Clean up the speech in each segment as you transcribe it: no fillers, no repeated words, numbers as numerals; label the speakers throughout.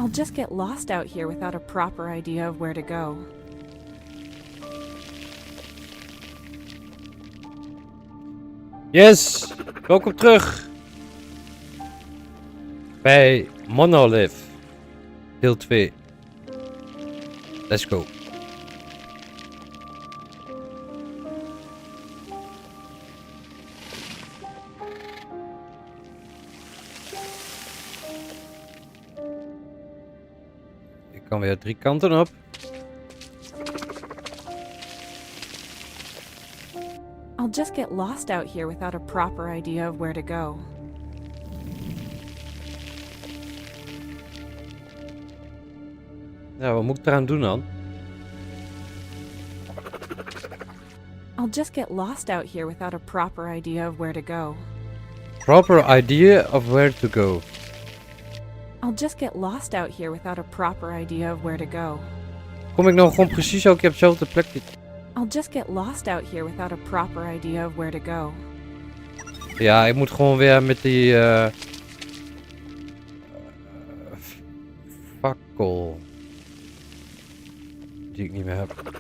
Speaker 1: I'll just get lost out here without a proper idea of where to go.
Speaker 2: Yes, welkom terug bij Monolith, deel 2. Let's go. Ik kan weer 3 kanten op.
Speaker 1: I'll just get lost out here without a proper idea of where to go.
Speaker 2: Nou, wat moet ik eraan doen dan?
Speaker 1: I'll just get lost out here without a proper idea of where to go.
Speaker 2: Proper idea of where to go.
Speaker 1: I'll just get lost out here without a proper idea of where to go.
Speaker 2: Kom ik nou gewoon precies ook op hetzelfde plekje?
Speaker 1: I'll just get lost out here without a proper idea of where to go.
Speaker 2: Ja, ik moet gewoon weer met die fakkel die ik niet meer heb.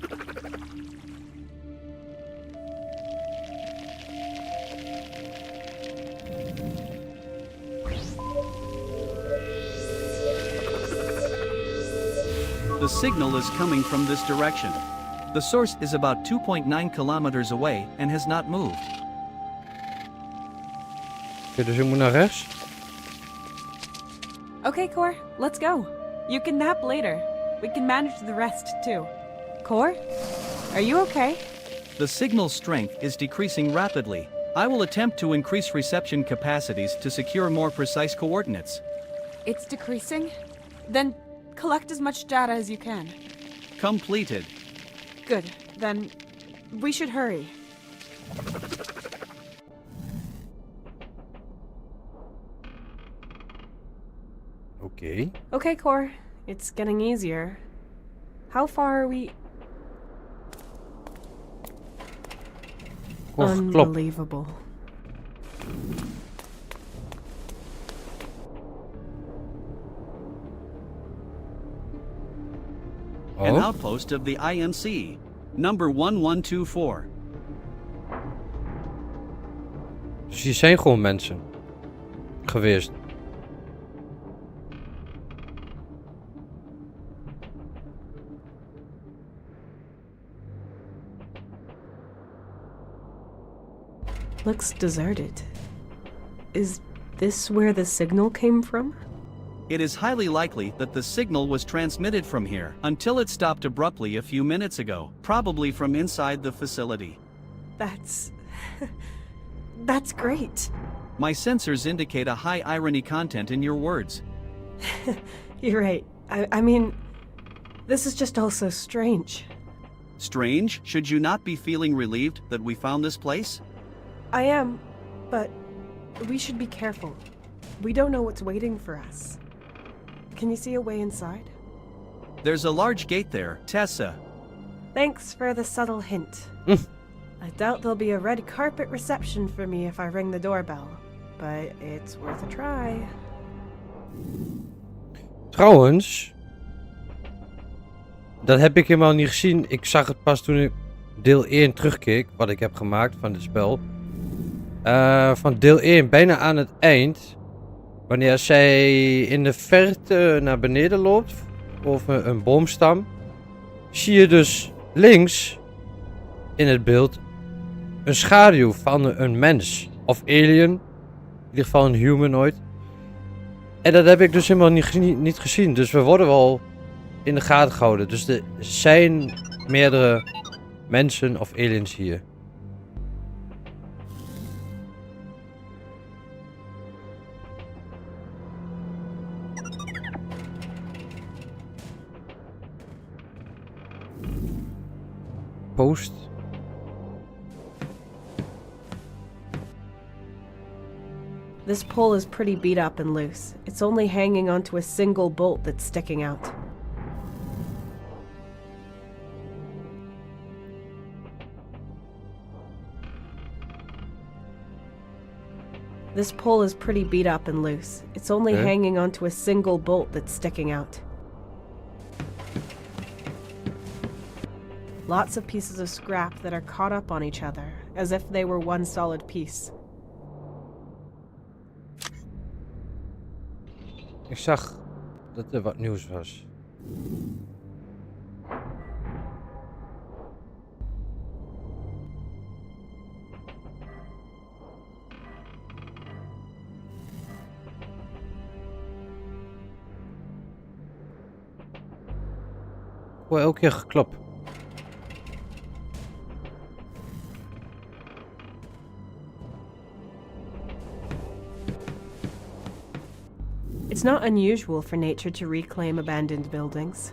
Speaker 3: The signal is coming from this direction. The source is about 2.9 kilometers away and has not moved.
Speaker 2: Oké, dus ik moet naar rechts.
Speaker 1: Okay, Core, let's go. You can nap later. We can manage the rest, too. Core? Are you okay?
Speaker 3: The signal strength is decreasing rapidly. I will attempt to increase reception capacities to secure more precise coordinates.
Speaker 1: It's decreasing? Then collect as much data as you can.
Speaker 3: Completed.
Speaker 1: Good. Then we should hurry.
Speaker 2: Oké.
Speaker 1: Okay, Core. It's getting easier. How far are we?
Speaker 2: Klop.
Speaker 1: Unbelievable.
Speaker 3: An
Speaker 2: Oh,
Speaker 3: outpost of the IMC. Number 1124.
Speaker 2: dus hier zijn gewoon mensen geweest.
Speaker 1: Looks deserted. Is this where the signal came from?
Speaker 3: It is highly likely that the signal was transmitted from here until it stopped abruptly a few minutes ago, probably from inside the facility.
Speaker 1: That's... That's great.
Speaker 3: My sensors indicate a high irony content in your words.
Speaker 1: You're right. I mean, this is just all so strange.
Speaker 3: Strange? Should you not be feeling relieved that we found this place?
Speaker 1: I am, but we should be careful. We don't know what's waiting for us. Can you see a way inside?
Speaker 3: There's a large gate there, Tessa.
Speaker 1: Thanks for the subtle hint. I doubt there'll be a red carpet reception for me if I ring the doorbell, but it's worth a try.
Speaker 2: Trouwens, dat heb ik helemaal niet gezien. Ik zag het pas toen ik deel 1 terugkeek, wat ik heb gemaakt van dit spel. Van deel 1, bijna aan het eind. Wanneer zij in de verte naar beneden loopt, over een boomstam, zie je dus links in het beeld een schaduw van een mens. Of alien. In ieder geval een humanoid. En dat heb ik dus helemaal niet gezien. Dus we worden wel in de gaten gehouden. Dus er zijn meerdere mensen of aliens hier. Post.
Speaker 1: This pole is pretty beat up and loose. It's only hanging onto a single bolt that's sticking out. This pole is pretty beat up and loose. It's only
Speaker 2: Okay.
Speaker 1: hanging onto a single bolt that's sticking out. Lots of pieces of scrap that are caught up on each other, as if they were one solid piece.
Speaker 2: Ik zag dat er wat nieuws was. Ik hoor elke keer geklop.
Speaker 1: It's not unusual for nature to reclaim abandoned buildings.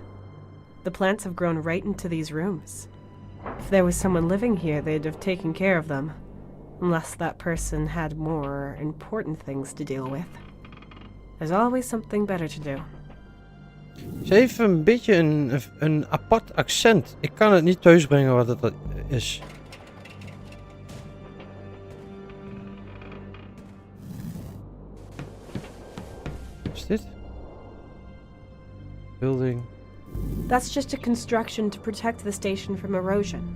Speaker 1: The plants have grown right into these rooms. If there was someone living here, they'd have taken care of them. Unless that person had more important things to deal with. There's always something better to do.
Speaker 2: Ze heeft een beetje een apart accent. Ik kan het niet thuisbrengen wat het is. Wat is dit? Building.
Speaker 1: That's just a construction to protect the station from erosion.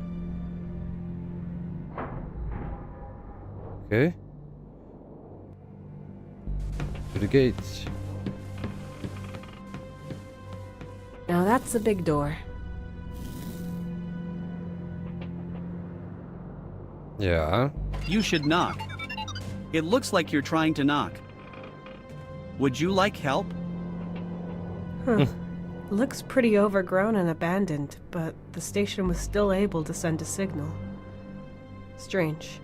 Speaker 2: Oké. To the gates.
Speaker 1: Now that's a big door.
Speaker 2: Ja.
Speaker 3: You should knock. It looks like you're trying to knock. Would you like help?
Speaker 1: Looks pretty overgrown and abandoned, but the station was still able to send a signal. Strange.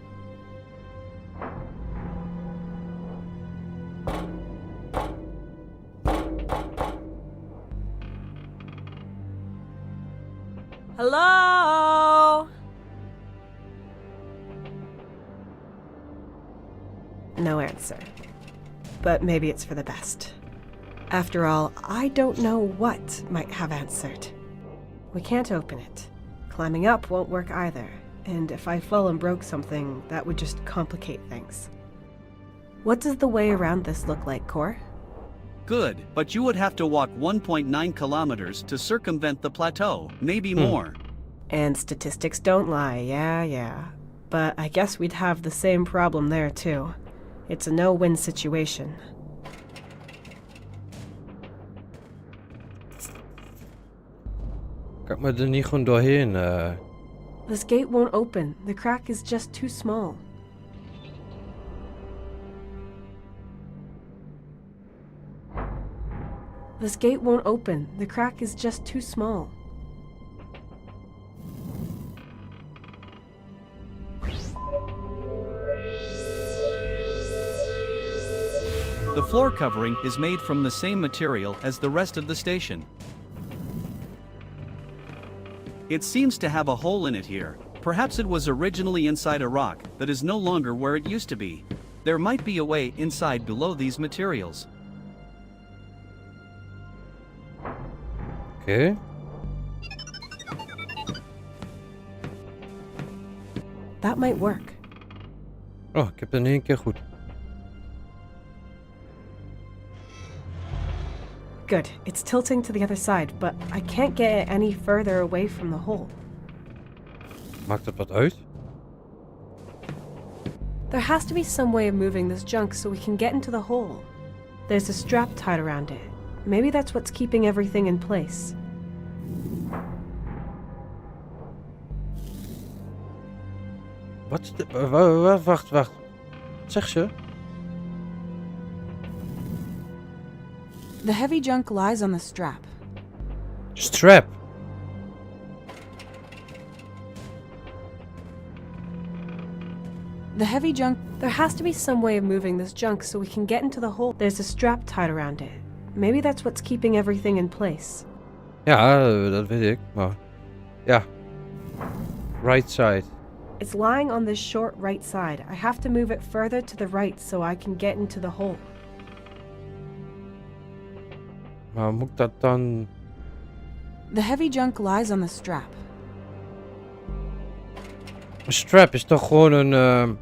Speaker 1: Hello? No answer. But maybe it's for the best. After all, I don't know what might have answered. We can't open it. Climbing up won't work either, and if I fell and broke something, that would just complicate things. What does the way around this look like, Cor?
Speaker 3: Good, but you would have to walk 1.9 kilometers to circumvent the plateau, maybe more.
Speaker 1: And statistics don't lie, yeah. But I guess we'd have the same problem there too. It's a no-win situation.
Speaker 2: Kan ik me er niet gewoon doorheen?
Speaker 1: This gate won't open. The crack is just too small. This gate won't open. The crack is just too small.
Speaker 3: The floor covering is made from the same material as the rest of the station. It seems to have a hole in it here. Perhaps it was originally inside a rock that is no longer where it used to be. There might be a way inside below these materials.
Speaker 2: Oké.
Speaker 1: That might work.
Speaker 2: Oh, ik heb het in één keer goed.
Speaker 1: Good. It's tilting to the other side, but I can't get it any further away from the hole.
Speaker 2: Maakt het wat uit?
Speaker 1: There has to be some way of moving this junk so we can get into the hole. There's a strap tied around it. Maybe that's what's keeping everything in place.
Speaker 2: Wat is de... Wacht. Wat zegt ze?
Speaker 1: The heavy junk lies on the strap.
Speaker 2: Strap.
Speaker 1: The heavy junk... There has to be some way of moving this junk so we can get into the hole. There's a strap tied around it. Maybe that's what's keeping everything in place.
Speaker 2: Ja, dat weet ik, maar... Ja. Right side.
Speaker 1: It's lying on this short right side. I have to move it further to the right so I can get into the hole.
Speaker 2: Maar moet ik dat dan...
Speaker 1: The heavy junk lies on the strap.
Speaker 2: Een strap is toch gewoon een...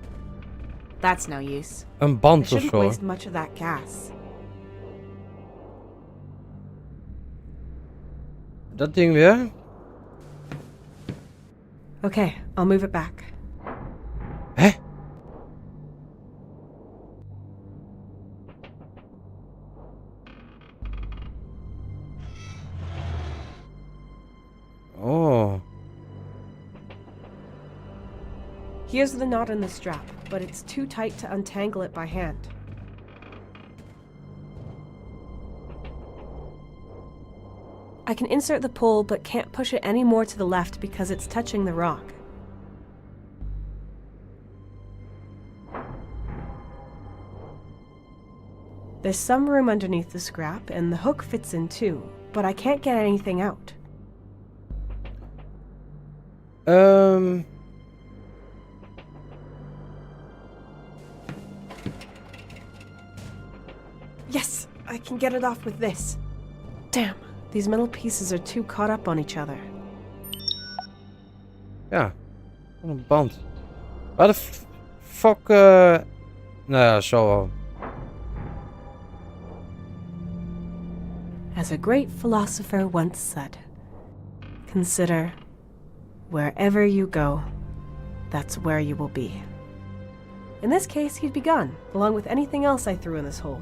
Speaker 4: That's no use.
Speaker 2: Een
Speaker 1: I
Speaker 2: band of
Speaker 1: shouldn't
Speaker 2: zo.
Speaker 1: waste much of that gas.
Speaker 2: Dat ding weer?
Speaker 1: Okay, I'll move it back.
Speaker 2: Hè? Oh.
Speaker 1: Here's the knot in the strap, but it's too tight to untangle it by hand. I can insert the pole, but can't push it any more to the left because it's touching the rock. There's some room underneath the scrap, and the hook fits in too, but I can't get anything out. Yes, I can get it off with this. Damn, these metal pieces are too caught up on each other.
Speaker 2: Ja. Wat een band. Waar de fuck... Nou ja, zo wel.
Speaker 1: As a great philosopher once said, consider, wherever you go, that's where you will be. In this case, he'd be gone, along with anything else I threw in this hole.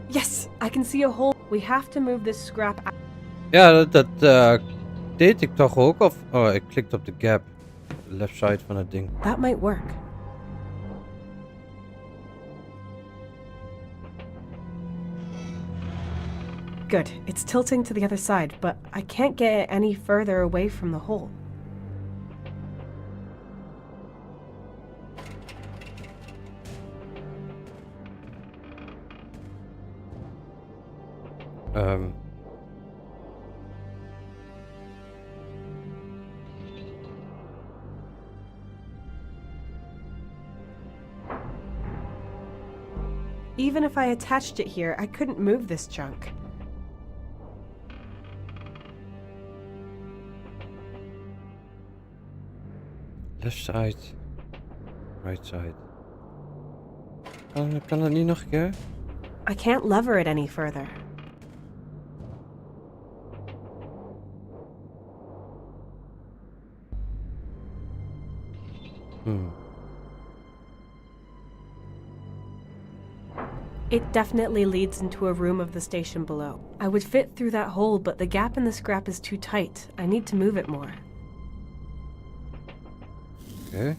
Speaker 1: Yes, I can see a hole. We have to move this scrap out.
Speaker 2: Ja, dat deed ik toch ook. Of... Oh, ik klikte op de gap. De left side van het ding.
Speaker 1: That might work. Good, it's tilting to the other side, but I can't get it any further away from the hole. Even if I attached it here, I couldn't move this chunk.
Speaker 2: Left side. Right side. Kan dat niet nog een keer?
Speaker 1: I can't lever it any further. It definitely leads into a room of the station below. I would fit through that hole, but the gap in the scrap is too tight. I need to move it more.
Speaker 2: Oké.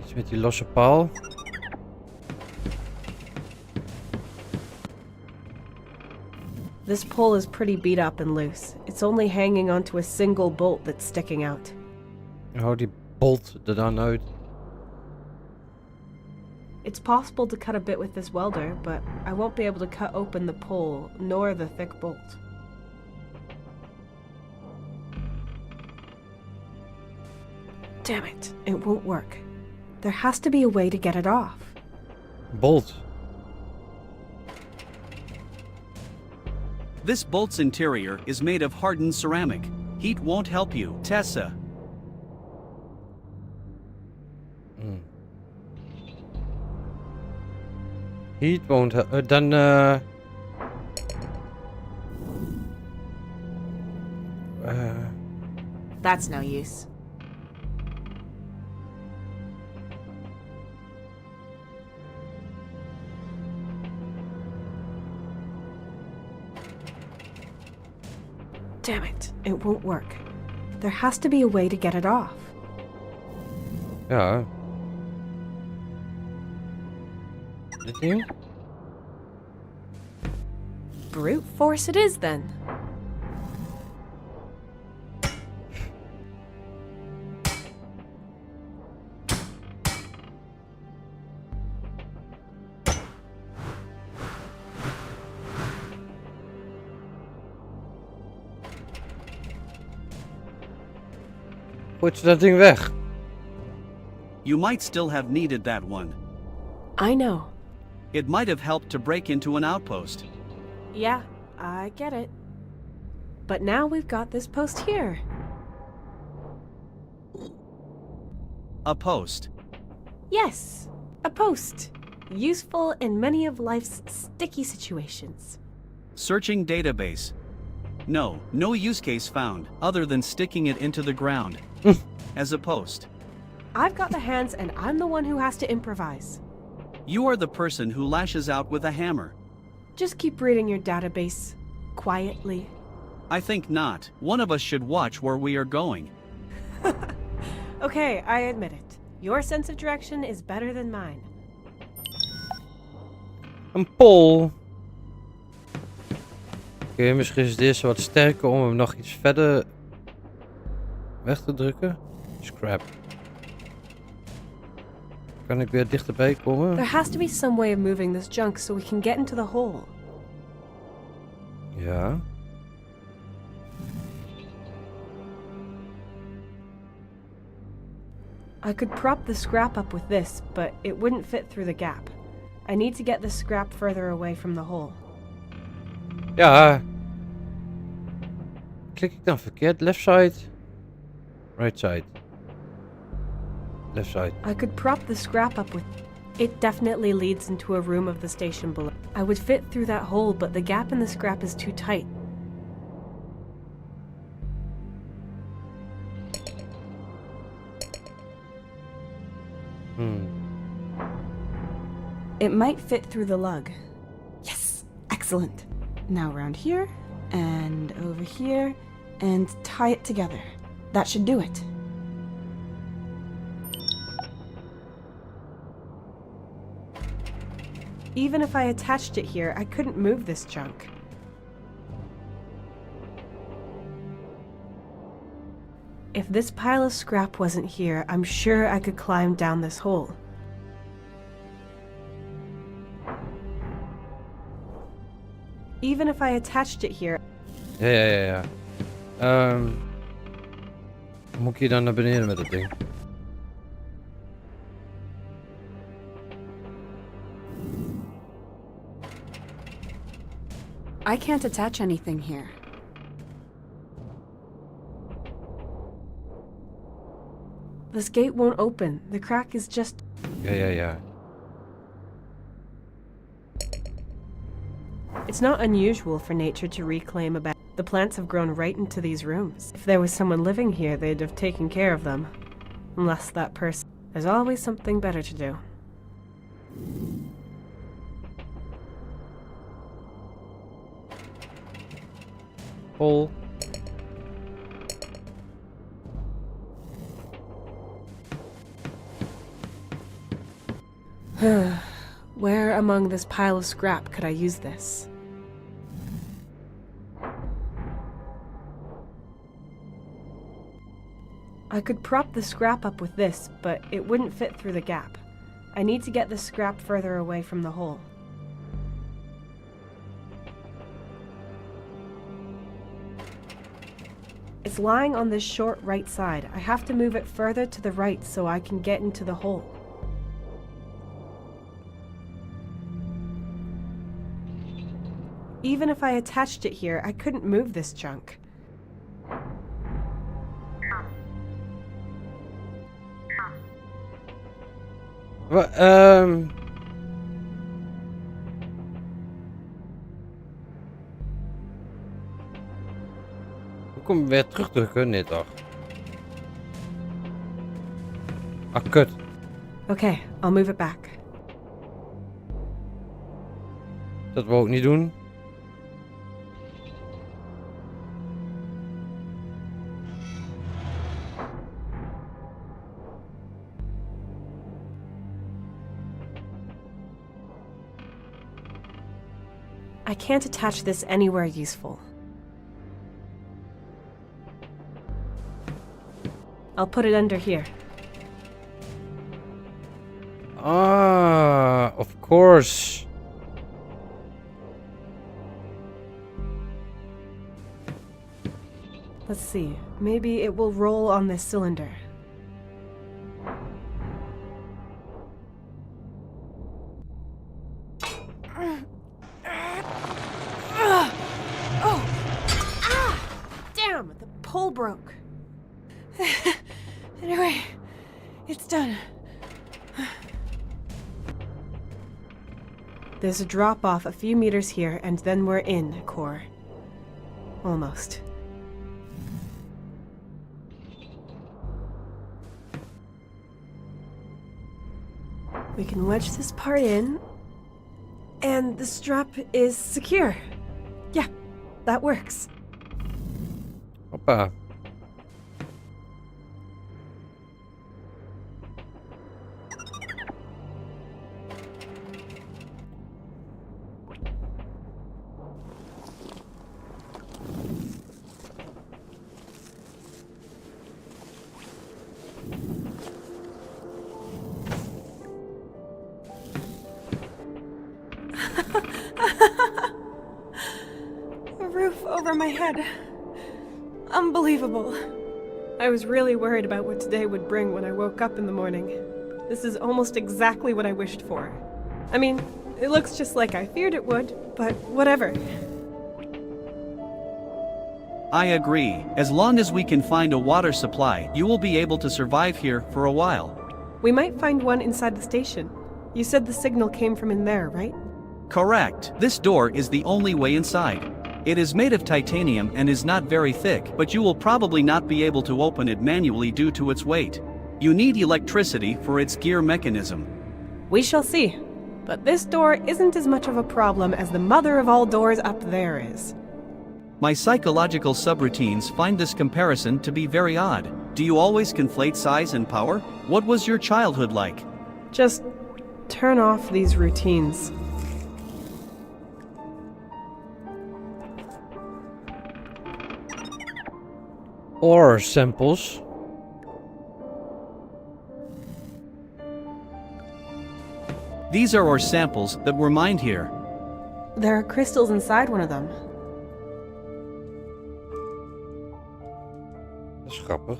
Speaker 2: Iets met die losse paal.
Speaker 1: This pole is pretty beat up and loose. It's only hanging onto a single bolt that's sticking out.
Speaker 2: Hou die bolt er dan uit.
Speaker 1: It's possible to cut a bit with this welder, but I won't be able to cut open the pole, nor the thick bolt. Damn it, it won't work. There has to be a way to get it off.
Speaker 2: Bolt.
Speaker 3: This bolt's interior is made of hardened ceramic. Heat won't help you, Tessa.
Speaker 2: Heat won't help. Dan
Speaker 4: That's no use.
Speaker 1: Damn it, it won't work. There has to be a way to get it off.
Speaker 2: Ja. Dit ding?
Speaker 1: Brute force it is then.
Speaker 2: Gooit ze dat ding weg?
Speaker 3: You might still have needed that one.
Speaker 1: I know.
Speaker 3: It might have helped to break into an outpost.
Speaker 1: Yeah, I get it. But now we've got this post here.
Speaker 3: A post.
Speaker 1: Yes, a post. Useful in many of life's sticky situations.
Speaker 3: Searching database. No use case found, other than sticking it into the ground. As a post.
Speaker 1: I've got the hands and I'm the one who has to improvise.
Speaker 3: You are the person who lashes out with a hammer.
Speaker 1: Just keep reading your database. Quietly.
Speaker 3: I think not. One of us should watch where we are going.
Speaker 1: Okay, I admit it. Your sense of direction is better than mine.
Speaker 2: Een pol. Oké, misschien is deze wat sterker om hem nog iets verder weg te drukken. Scrap. Kan ik weer dichterbij komen?
Speaker 1: There has to be some way of moving this junk so we can get into the hole.
Speaker 2: Ja.
Speaker 1: I could prop the scrap up with this, but it wouldn't fit through the gap. I need to get the scrap further away from the hole.
Speaker 2: Ja. Klik ik dan verkeerd? Left side? Right side. Left side.
Speaker 1: I could prop the scrap up with... It definitely leads into a room of the station below. I would fit through that hole, but the gap in the scrap is too tight. It might fit through the lug. Yes, excellent. Now around here, and over here, and tie it together. That should do it. Even if I attached it here, I couldn't move this junk. If this pile of scrap wasn't here, I'm sure I could climb down this hole. Even if I attached it here...
Speaker 2: Ja. Moet ik hier dan naar beneden met dat ding?
Speaker 1: I can't attach anything here. This gate won't open. The crack is just...
Speaker 2: Ja.
Speaker 1: It's not unusual for nature to reclaim a bed. The plants have grown right into these rooms. If there was someone living here, they'd have taken care of them. Unless that person... There's always something better to do.
Speaker 2: Hole.
Speaker 1: Where among this pile of scrap could I use this? I could prop the scrap up with this, but it wouldn't fit through the gap. I need to get the scrap further away from the hole. It's lying on this short right side. I have to move it further to the right so I can get into the hole. Even if I attached it here, I couldn't move this junk.
Speaker 2: Hoe kom ik weer terugdrukken? Nee toch? Ah, kut.
Speaker 1: Okay, I'll move it back.
Speaker 2: Dat wou ik niet doen.
Speaker 1: I can't attach this anywhere useful. I'll put it under here.
Speaker 2: Ah, of course.
Speaker 1: Let's see. Maybe it will roll on this cylinder.
Speaker 4: broke. Anyway, it's done.
Speaker 1: There's a drop-off a few meters here, and then we're in, Core. Almost. We can wedge this part in, and the strap is secure. Yeah, that works.
Speaker 2: Hoppa.
Speaker 1: A roof over my head. Unbelievable. I was really worried about what today would bring when I woke up in the morning. This is almost exactly what I wished for. I mean, it looks just like I feared it would, but whatever.
Speaker 3: I agree. As long as we can find a water supply, you will be able to survive here for a while.
Speaker 1: We might find one inside the station. You said the signal came from in there, right?
Speaker 3: Correct. This door is the only way inside. It is made of titanium and is not very thick, but you will probably not be able to open it manually due to its weight. You need electricity for its gear mechanism.
Speaker 1: We shall see. But this door isn't as much of a problem as the mother of all doors up there is.
Speaker 3: My psychological subroutines find this comparison to be very odd. Do you always conflate size and power? What was your childhood like?
Speaker 1: Just turn off these routines.
Speaker 2: Ore samples.
Speaker 3: These are our samples that were mined here.
Speaker 1: There are crystals inside one of them.
Speaker 2: Dat is grappig.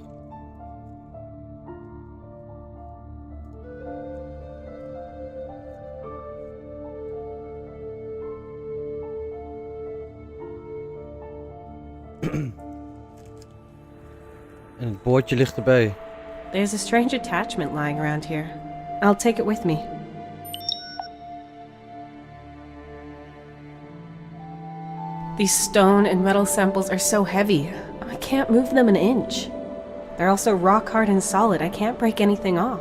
Speaker 2: En het boordje ligt erbij.
Speaker 1: There's a strange attachment lying around here. I'll take it with me. These stone and metal samples are so heavy, I can't move them an inch. They're also rock hard and solid. I can't break anything off.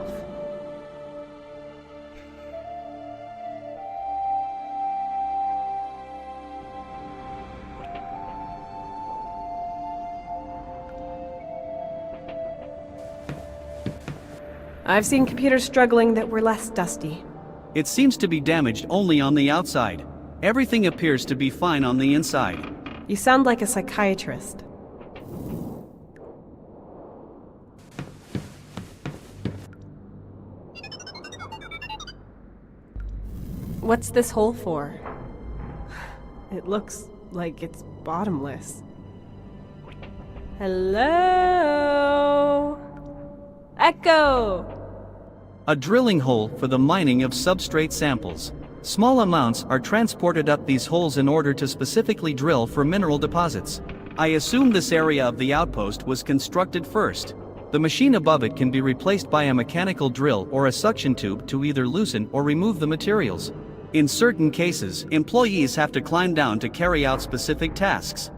Speaker 1: I've seen computers struggling that were less dusty.
Speaker 3: It seems to be damaged only on the outside. Everything appears to be fine on the inside.
Speaker 1: You sound like a psychiatrist. What's this hole for? It looks like it's bottomless. Hello? Echo!
Speaker 3: A drilling hole for the mining of substrate samples. Small amounts are transported up these holes in order to specifically drill for mineral deposits. I assume this area of the outpost was constructed first. The machine above it can be replaced by a mechanical drill or a suction tube to either loosen or remove the materials. In certain cases, employees have to climb down to carry out specific tasks.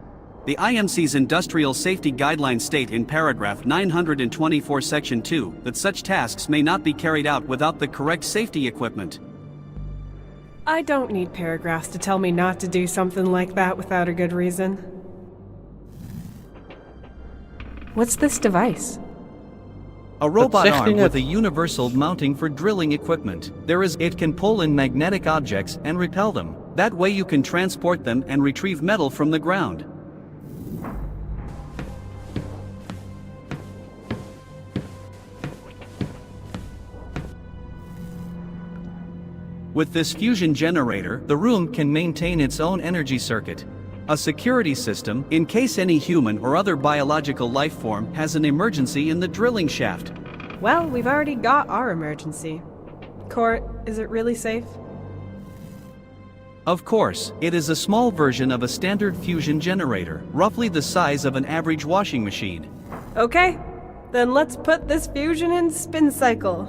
Speaker 3: The IMC's Industrial Safety Guidelines state in paragraph 924 section 2 that such tasks may not be carried out without the correct safety equipment.
Speaker 1: I don't need paragraphs to tell me not to do something like that without a good reason. What's this device?
Speaker 3: A robot
Speaker 2: zegt hij
Speaker 3: arm
Speaker 2: net.
Speaker 3: with a universal mounting for drilling equipment. It can pull in magnetic objects and repel them. That way you can transport them and retrieve metal from the ground. With this fusion generator, the room can maintain its own energy circuit. A security system, in case any human or other biological life form has an emergency in the drilling shaft.
Speaker 1: Well, we've already got our emergency. Court, is it really safe?
Speaker 3: Of course, it is a small version of a standard fusion generator, roughly the size of an average washing machine.
Speaker 1: Okay, then let's put this fusion in spin cycle.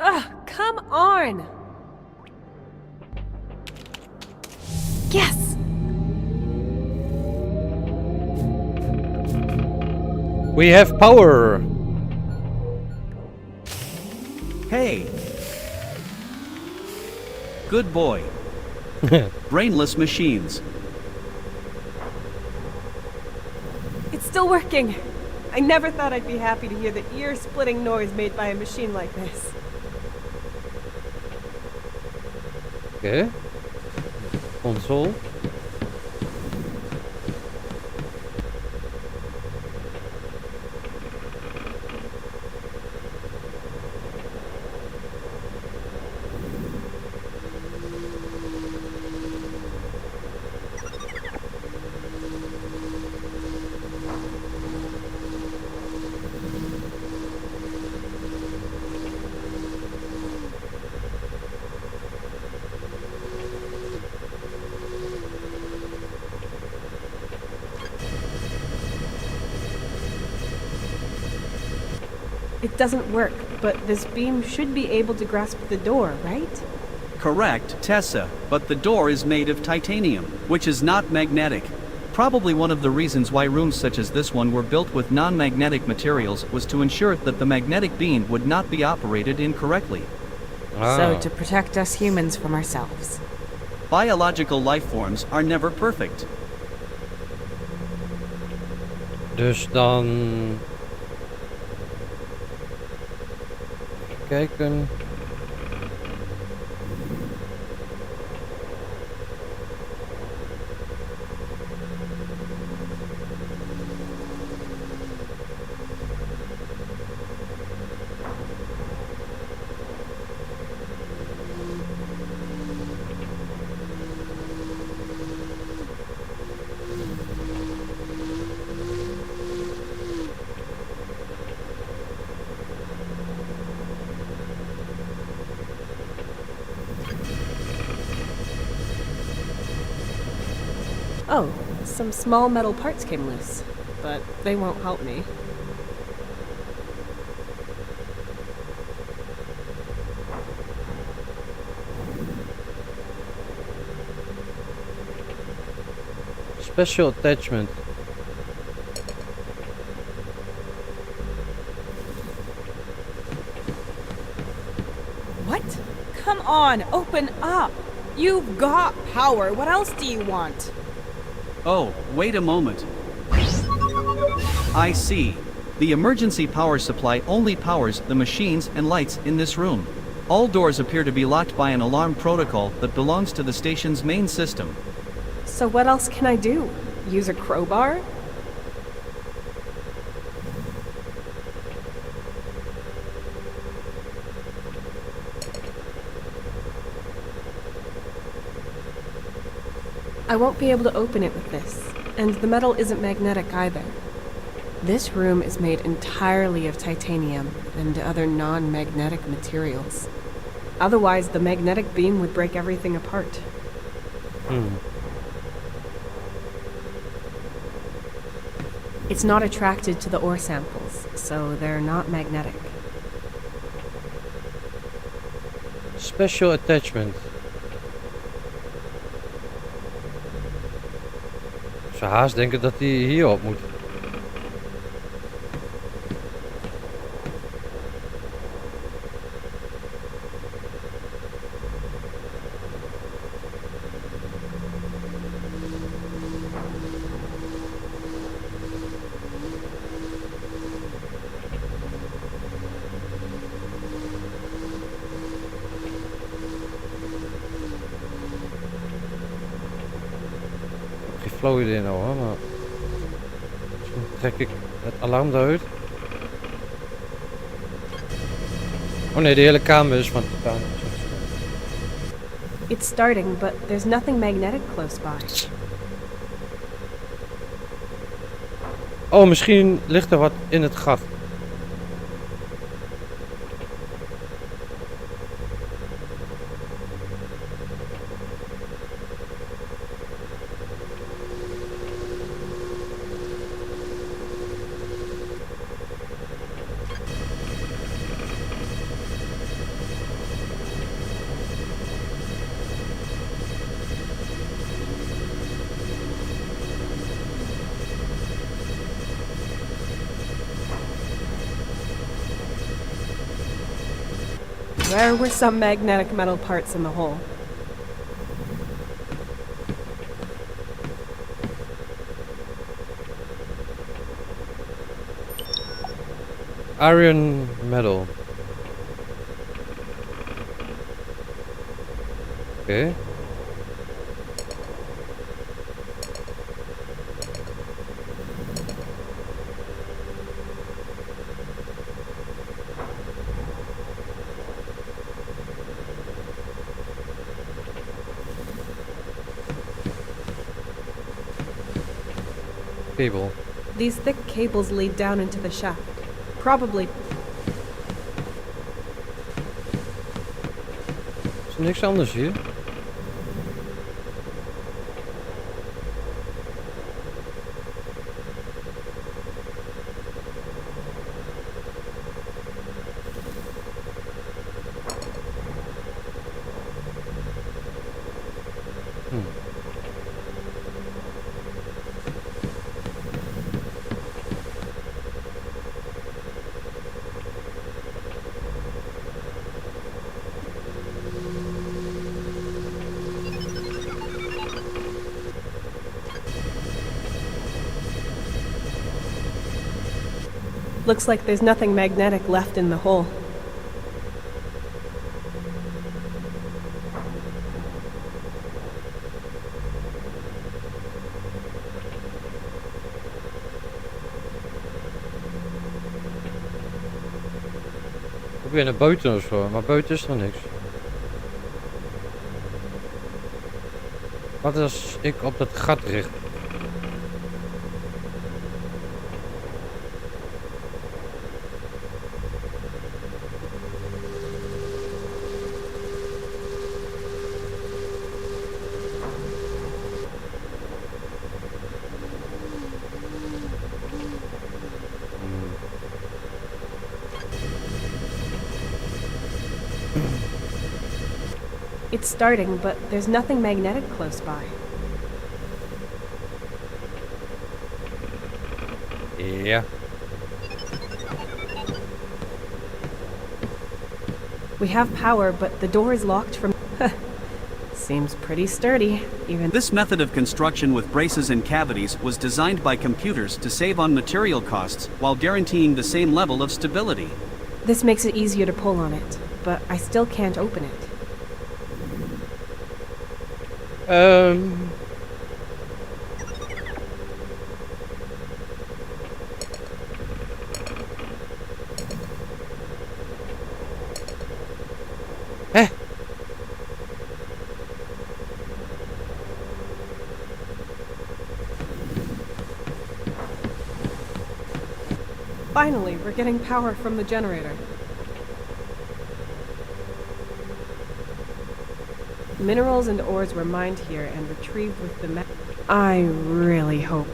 Speaker 1: Ugh, come on! Yes!
Speaker 2: We have power!
Speaker 3: Hey! Good boy. Brainless machines.
Speaker 1: It's still working! I never thought I'd be happy to hear the ear-splitting noise made by a machine like this.
Speaker 2: Okay. Console.
Speaker 1: It doesn't work, but this beam should be able to grasp the door, right?
Speaker 3: Correct, Tessa, but the door is made of titanium, which is not magnetic. Probably one of the reasons why rooms such as this one were built with non-magnetic materials was to ensure that the magnetic beam would not be operated incorrectly.
Speaker 4: So to protect us humans from ourselves.
Speaker 3: Biological life forms are never perfect.
Speaker 2: Dus dan... Even kijken.
Speaker 1: Oh, some small metal parts came loose, but they won't help me.
Speaker 2: Special attachment.
Speaker 4: What? Come on, open up! You've got power. What else do you want?
Speaker 3: Oh, wait a moment. I see. The emergency power supply only powers the machines and lights in this room. All doors appear to be locked by an alarm protocol that belongs to the station's main system.
Speaker 1: So what else can I do? Use a crowbar? I won't be able to open it with this, and the metal isn't magnetic either. This room is made entirely of titanium and other non-magnetic materials. Otherwise, the magnetic beam would break everything apart. It's not attracted to the ore samples, so they're not magnetic.
Speaker 2: Special attachment. Ik zou haast denken dat hij hierop moet. Flow idee nou hoor, maar misschien trek ik het alarm eruit. Oh nee, de hele kamer is van titaan.
Speaker 1: It's starting, but there's nothing magnetic close by.
Speaker 2: Oh, misschien ligt er wat in het gat.
Speaker 1: There were some magnetic metal parts in the hole.
Speaker 2: Iron metal. Okay. Cable.
Speaker 1: These thick cables lead down into the shaft. Probably.
Speaker 2: Is er niks anders hier?
Speaker 1: Looks like there's nothing magnetic left in the hole.
Speaker 2: Weer naar buiten of zo, maar buiten is er niks. Wat als ik op dat gat richt?
Speaker 1: It's starting, but there's nothing magnetic close by.
Speaker 2: Yeah.
Speaker 1: We have power, but the door is locked from... Seems pretty sturdy, even...
Speaker 3: This method of construction with braces and cavities was designed by computers to save on material costs while guaranteeing the same level of stability.
Speaker 1: This makes it easier to pull on it, but I still can't open it.
Speaker 2: Hé?
Speaker 1: Finally, we're getting power from the generator. Minerals and ores were mined here and retrieved with the I really hope.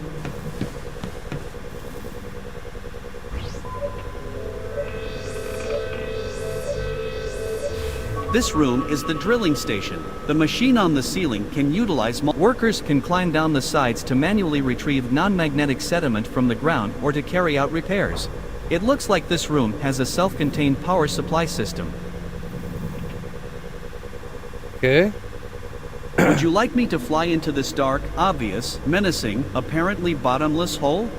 Speaker 3: This room is the drilling station. The machine on the ceiling can utilize workers can climb down the sides to manually retrieve non-magnetic sediment from the ground or to carry out repairs. It looks like this room has a self-contained power supply system.
Speaker 2: Okay.
Speaker 3: Would you like me to fly into this dark, obvious, menacing, apparently bottomless hole?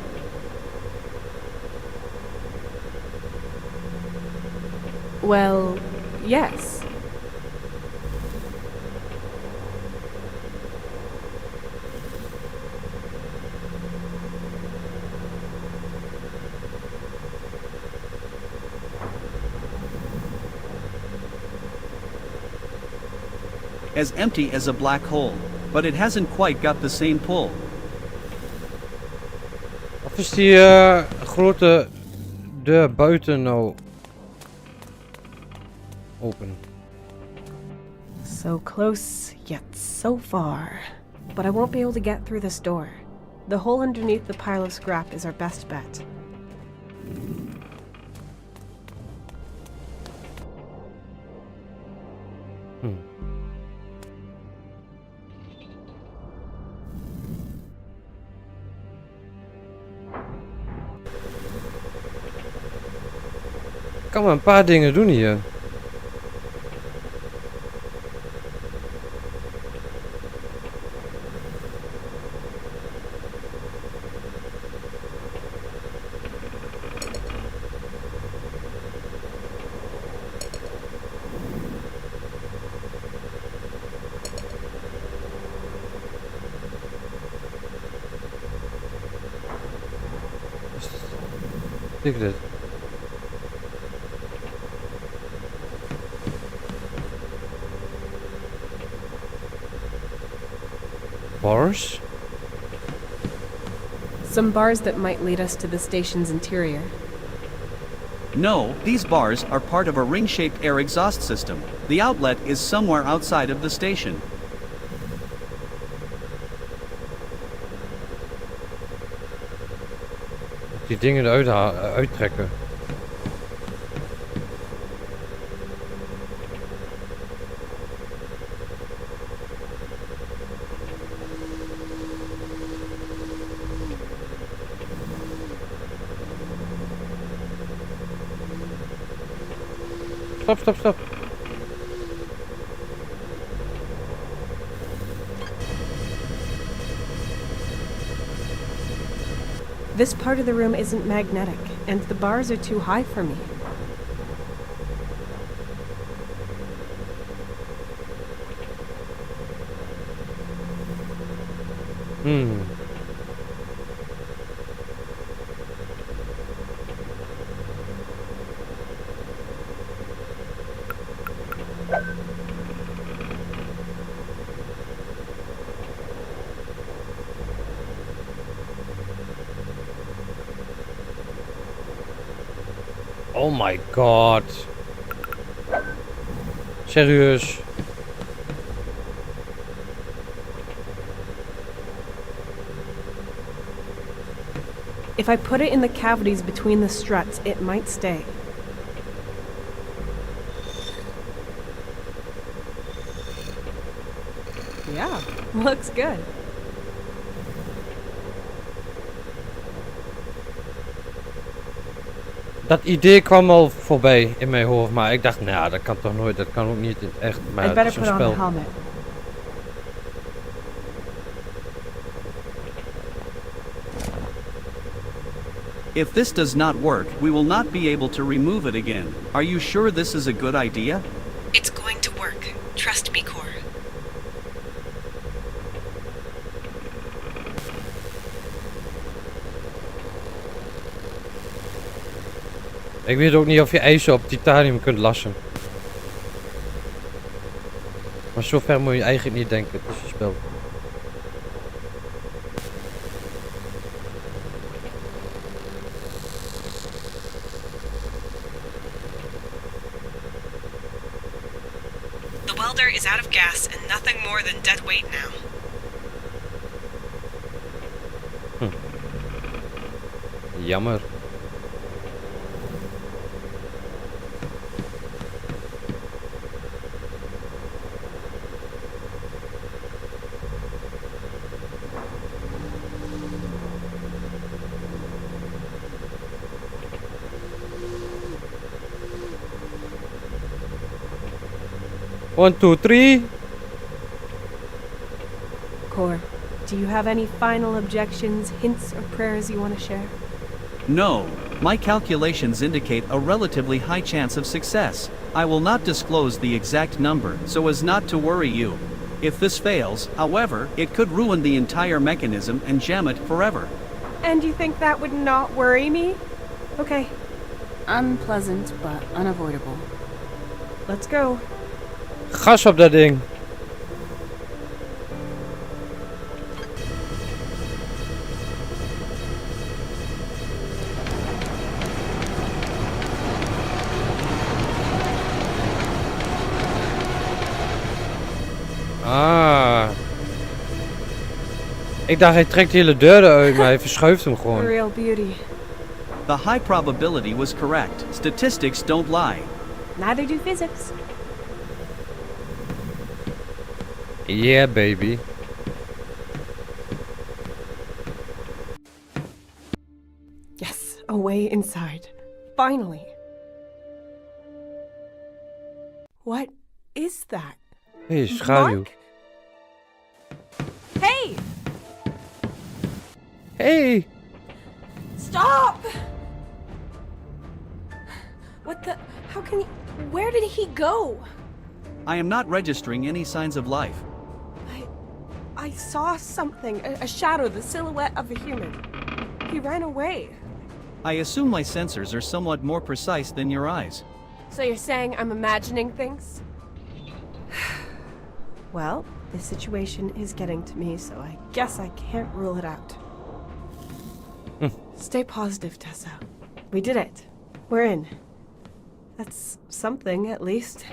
Speaker 1: Well, yes.
Speaker 3: As empty as a black hole, but it hasn't quite got the same pull.
Speaker 2: Of is die grote deur buiten nou open?
Speaker 1: So close, yet so far. But I won't be able to get through this door. The hole underneath the pile of scrap is our best bet.
Speaker 2: Ik kan maar een paar dingen doen hier. betekent dit? Bars?
Speaker 1: Some bars that might lead us to the station's interior.
Speaker 3: No, these bars are part of a ring-shaped air exhaust system. The outlet is somewhere outside of the station.
Speaker 2: Die dingen eruit uittrekken. Stop.
Speaker 1: This part of the room isn't magnetic, and the bars are too high for me.
Speaker 2: Oh my god. Serieus.
Speaker 1: If I put it in the cavities between the struts, it might stay. Yeah, looks good.
Speaker 2: Dat idee kwam al voorbij in mijn hoofd, maar ik dacht, nou, dat kan toch nooit, dat kan ook niet in het echt, maar
Speaker 1: I'd
Speaker 2: het
Speaker 1: better
Speaker 2: is een
Speaker 1: put on
Speaker 2: spel.
Speaker 1: the helmet.
Speaker 3: If this does not work, we will not be able to remove it again. Are you sure this is a good idea?
Speaker 1: It's going to work. Trust me, Cor.
Speaker 2: Ik weet ook niet of je ijzer op titanium kunt lassen. Maar zover moet je eigenlijk niet denken, het is een spel.
Speaker 1: The welder is out of gas and nothing more than dead weight now.
Speaker 2: Jammer. One, two, three.
Speaker 1: Cor, do you have any final objections, hints, or prayers you want to share?
Speaker 3: No. My calculations indicate a relatively high chance of success. I will not disclose the exact number so as not to worry you. If this fails, however, it could ruin the entire mechanism and jam it forever.
Speaker 1: And you think that would not worry me? Okay,
Speaker 4: Unpleasant, but unavoidable.
Speaker 1: let's go.
Speaker 2: Gas op dat ding. Ah. Ik dacht hij trekt de hele deur eruit, maar hij verschuift hem
Speaker 1: The
Speaker 2: gewoon.
Speaker 1: real beauty.
Speaker 3: The high probability was correct. Statistics don't lie.
Speaker 1: Neither do physics.
Speaker 2: Yeah, baby.
Speaker 1: Yes, a way inside. Finally. What is that?
Speaker 2: Hey, schaduw.
Speaker 1: Mark?
Speaker 4: Hey!
Speaker 2: Hey!
Speaker 4: Stop!
Speaker 1: What the? How can he? Where did he go?
Speaker 3: I am not registering any signs of life.
Speaker 1: I saw something, a shadow, the silhouette of a human. He ran away.
Speaker 3: I assume my sensors are somewhat more precise than your eyes.
Speaker 1: So you're saying I'm imagining things? Well, this situation is getting to me, so I guess I can't rule it out. Stay positive, Tessa. We did it. We're in. That's something, at least.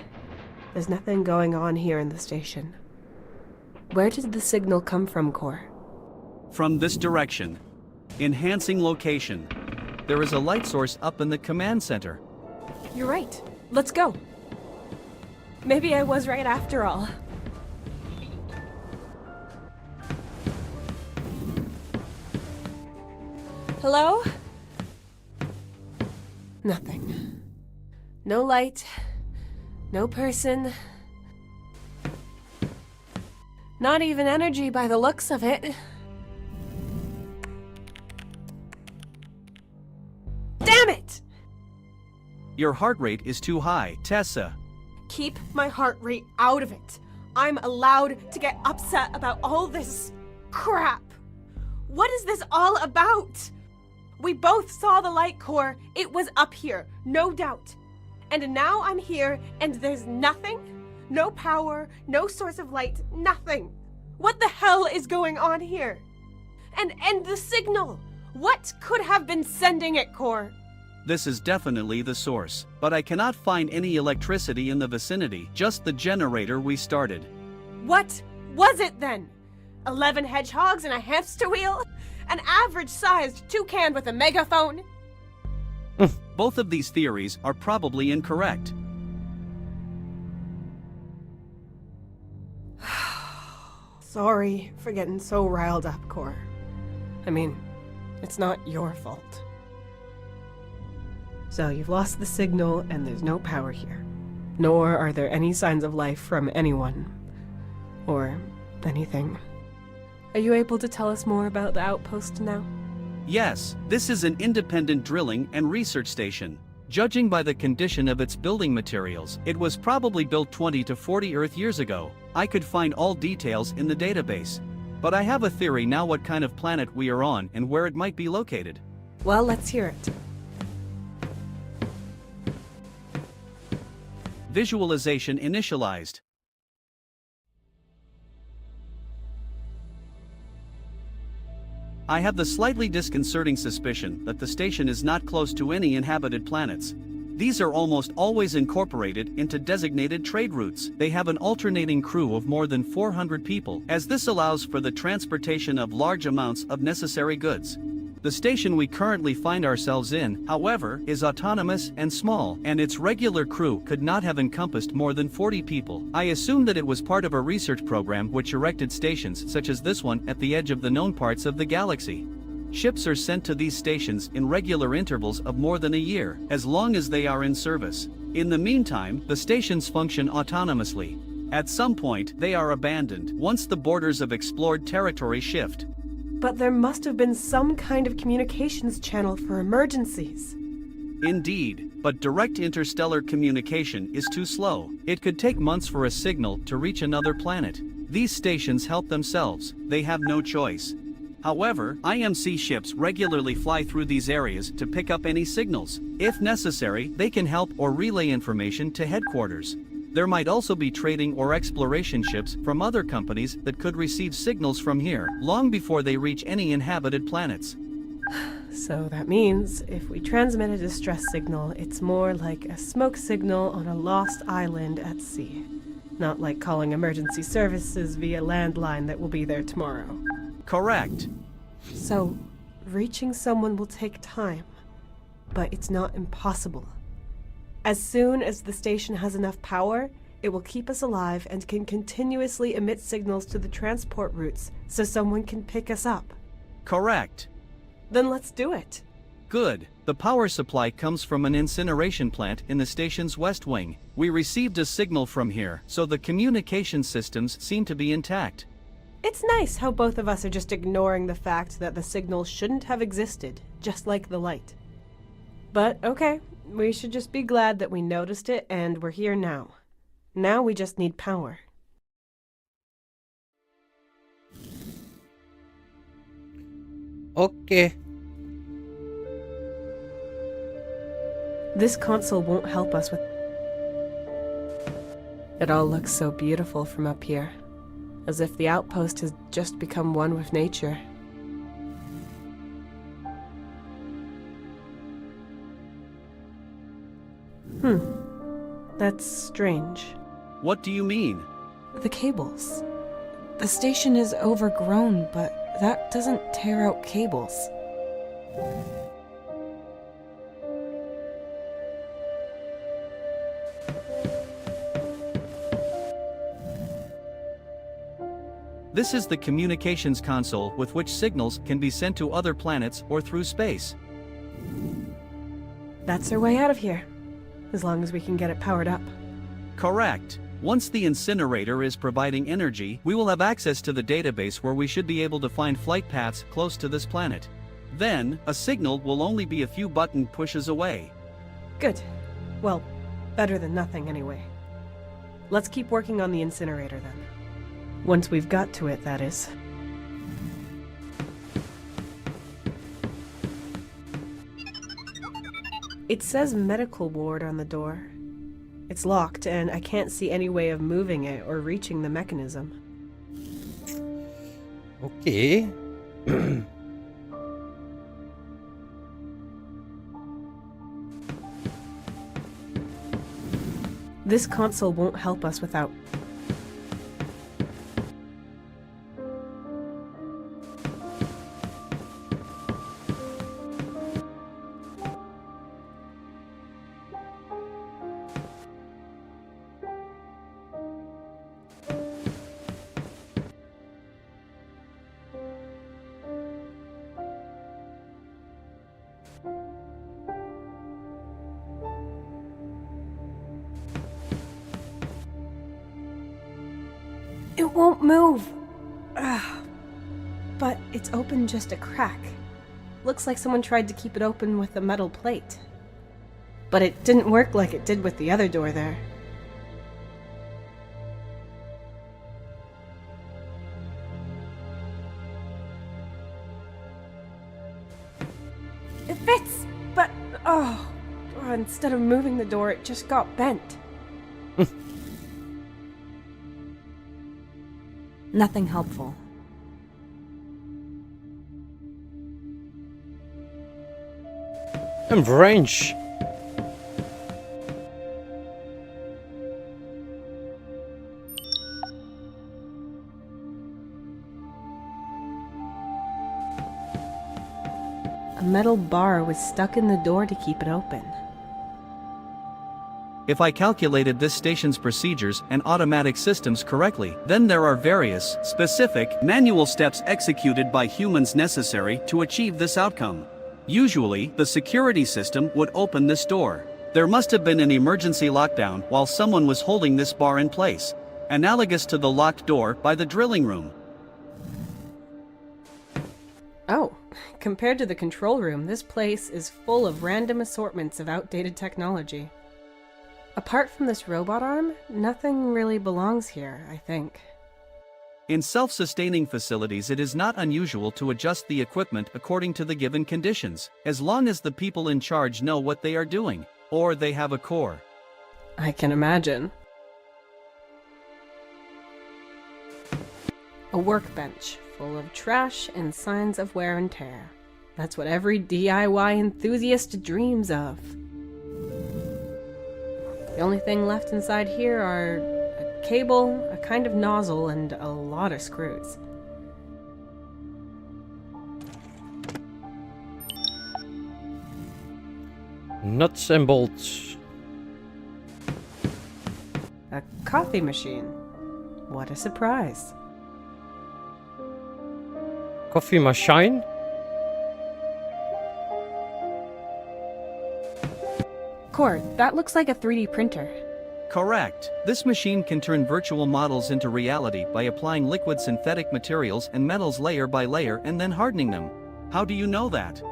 Speaker 1: There's nothing going on here in the station. Where did the signal come from, Core?
Speaker 3: From this direction. Enhancing location. There is a light source up in the command center.
Speaker 1: You're right. Let's go. Maybe I was right after all. Hello? Nothing. No light. No person. Not even energy by the looks of it. Damn it!
Speaker 3: Your heart rate is too high, Tessa.
Speaker 1: Keep my heart rate out of it. I'm allowed to get upset about all this crap. What is this all about? We both saw the light core. It was up here, no doubt. And now I'm here and there's nothing? No power, no source of light, nothing. What the hell is going on here? And the signal. What could have been sending it, Core?
Speaker 3: This is definitely the source, but I cannot find any electricity in the vicinity, just the generator we started.
Speaker 1: What was it then? 11 hedgehogs and a hamster wheel? An average-sized toucan with a megaphone?
Speaker 3: Both of these theories are probably incorrect.
Speaker 1: Sorry for getting so riled up, Core. I mean, it's not your fault. So you've lost the signal and there's no power here. Nor are there any signs of life from anyone. Or anything. Are you able to tell us more about the outpost now?
Speaker 3: Yes, this is an independent drilling and research station. Judging by the condition of its building materials, it was probably built 20 to 40 Earth years ago. I could find all details in the database. But I have a theory now what kind of planet we are on and where it might be located.
Speaker 1: Well, let's hear it.
Speaker 3: Visualization initialized. I have the slightly disconcerting suspicion that the station is not close to any inhabited planets. These are almost always incorporated into designated trade routes. They have an alternating crew of more than 400 people, as this allows for the transportation of large amounts of necessary goods. The station we currently find ourselves in, however, is autonomous and small, and its regular crew could not have encompassed more than 40 people. I assume that it was part of a research program which erected stations such as this one at the edge of the known parts of the galaxy. Ships are sent to these stations in regular intervals of more than a year, as long as they are in service. In the meantime, the stations function autonomously. At some point, they are abandoned once the borders of explored territory shift.
Speaker 1: But there must have been some kind of communications channel for emergencies.
Speaker 3: Indeed, but direct interstellar communication is too slow. It could take months for a signal to reach another planet. These stations help themselves, they have no choice. However, IMC ships regularly fly through these areas to pick up any signals. If necessary, they can help or relay information to headquarters. There might also be trading or exploration ships from other companies that could receive signals from here long before they reach any inhabited planets.
Speaker 1: So that means if we transmit a distress signal, it's more like a smoke signal on a lost island at sea. Not like calling emergency services via landline that will be there tomorrow.
Speaker 3: Correct.
Speaker 1: So, reaching someone will take time, but it's not impossible. As soon as the station has enough power, it will keep us alive and can continuously emit signals to the transport routes so someone can pick us up.
Speaker 3: Correct.
Speaker 1: Then let's do it.
Speaker 3: Good. The power supply comes from an incineration plant in the station's west wing. We received a signal from here, so the communication systems seem to be intact.
Speaker 1: It's nice how both of us are just ignoring the fact that the signal shouldn't have existed, just like the light. But okay, we should just be glad that we noticed it and we're here now. Now we just need power.
Speaker 2: Oké.
Speaker 1: This console won't help us with... It all looks so beautiful from up here, as if the outpost has just become one with nature. That's strange.
Speaker 3: What do you mean?
Speaker 4: The cables. The station is overgrown, but that doesn't tear out cables.
Speaker 3: This is the communications console with which signals can be sent to other planets or through space.
Speaker 1: That's our way out of here, as long as we can get it powered up.
Speaker 3: Correct. Once the incinerator is providing energy, we will have access to the database where we should be able to find flight paths close to this planet. Then, a signal will only be a few button pushes away.
Speaker 1: Good. Well, better than nothing anyway. Let's keep working on the incinerator then. Once we've got to it, that is. It says medical ward on the door. It's locked, and I can't see any way of moving it or reaching the mechanism.
Speaker 2: Okay.
Speaker 1: This console won't help us without... It won't move! Ugh. But it's open just a crack. Looks like someone tried to keep it open with a metal plate. But it didn't work like it did with the other door there. It fits! But, instead of moving the door, it just got bent.
Speaker 4: Nothing helpful.
Speaker 2: Een range.
Speaker 1: A metal bar was stuck in the door to keep it open.
Speaker 3: If I calculated this station's procedures and automatic systems correctly, then there are various, specific, manual steps executed by humans necessary to achieve this outcome. Usually, the security system would open this door. There must have been an emergency lockdown while someone was holding this bar in place, analogous to the locked door by the drilling room.
Speaker 1: Oh, compared to the control room, this place is full of random assortments of outdated technology. Apart from this robot arm, nothing really belongs here, I think.
Speaker 3: In self-sustaining facilities, it is not unusual to adjust the equipment according to the given conditions, as long as the people in charge know what they are doing, or they have a core.
Speaker 1: I can imagine. A workbench full of trash and signs of wear and tear. That's what every DIY enthusiast dreams of. The only thing left inside here are a cable, a kind of nozzle, and a lot of screws.
Speaker 2: Nuts and bolts.
Speaker 1: A coffee machine. What a surprise.
Speaker 2: Coffee machine?
Speaker 1: Cord, that looks like a 3D printer.
Speaker 3: Correct. This machine can turn virtual models into reality by applying liquid synthetic materials and metals layer by layer and then hardening them. How do you know that?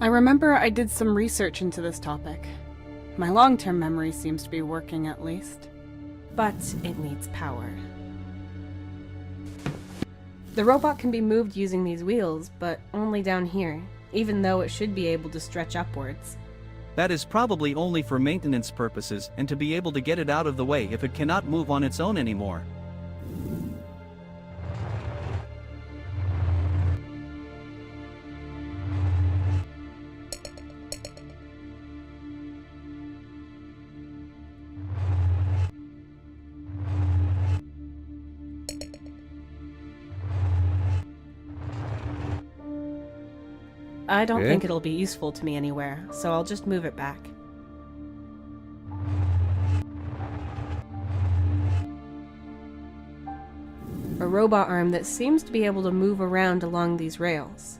Speaker 4: I remember I did some research into this topic. My long-term memory seems to be working at least.
Speaker 1: But it needs power. The robot can be moved using these wheels, but only down here, even though it should be able to stretch upwards.
Speaker 3: That is probably only for maintenance purposes and to be able to get it out of the way if it cannot move on its own anymore.
Speaker 1: I don't
Speaker 2: Okay.
Speaker 1: think it'll be useful to me anywhere, so I'll just move it back. A robot arm that seems to be able to move around along these rails.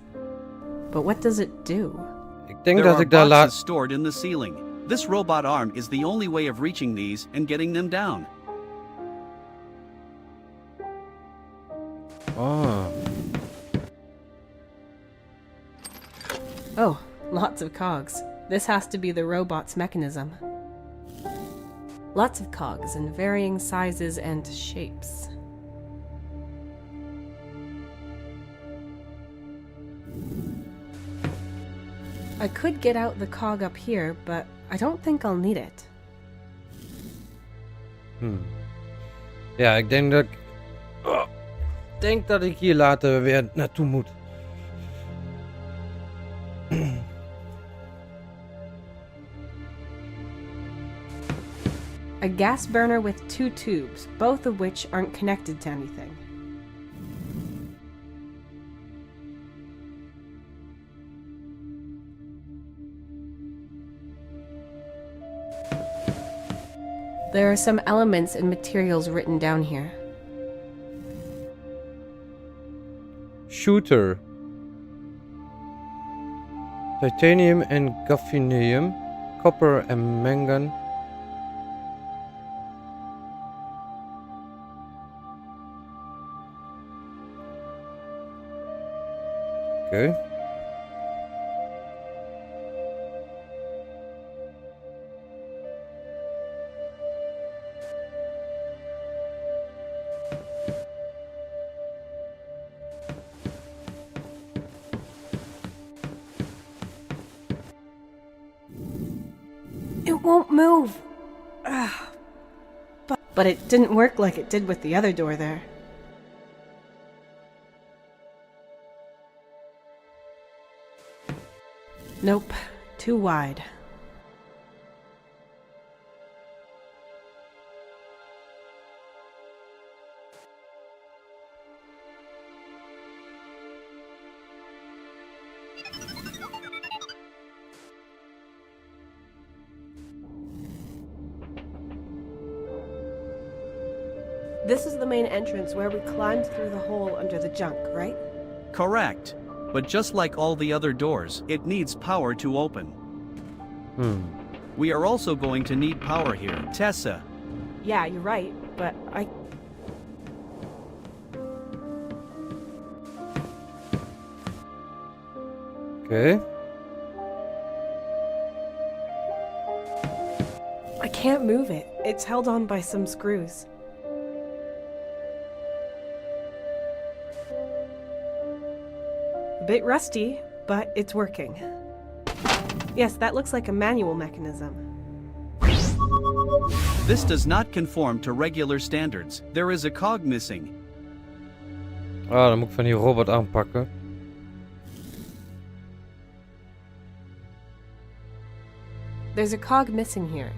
Speaker 1: But what does it do?
Speaker 2: Ik denk
Speaker 3: There
Speaker 2: dat
Speaker 3: are
Speaker 2: ik daar
Speaker 3: boxes
Speaker 2: laat...
Speaker 3: stored in the ceiling. This robot arm is the only way of reaching these and getting them down.
Speaker 2: Oh.
Speaker 1: Oh, lots of cogs. This has to be the robot's mechanism. Lots of cogs in varying sizes and shapes. I could get out the cog up here, but I don't think I'll need it.
Speaker 2: Ja, ik denk dat ik... Oh, denk dat ik hier later weer naartoe moet.
Speaker 1: A gas burner with 2 tubes, both of which aren't connected to anything. There are some elements and materials written down here.
Speaker 2: Shooter. Titanium and Gaffinium. Copper and mangan. Okay.
Speaker 1: It won't move. But it didn't work like it did with the other door there. Nope, too wide. This is the main entrance where we climbed through the hole under the junk, right?
Speaker 3: Correct. But just like all the other doors, it needs power to open. We are also going to need power here. Tessa,
Speaker 1: Yeah, you're right, but I...
Speaker 2: Okay.
Speaker 1: I can't move it. It's held on by some screws. A bit rusty, but it's working. Yes, that looks like a manual mechanism.
Speaker 3: this does not conform to regular standards. There is a cog missing.
Speaker 2: Ah, dan moet ik van die robot aanpakken.
Speaker 1: There's a cog missing here.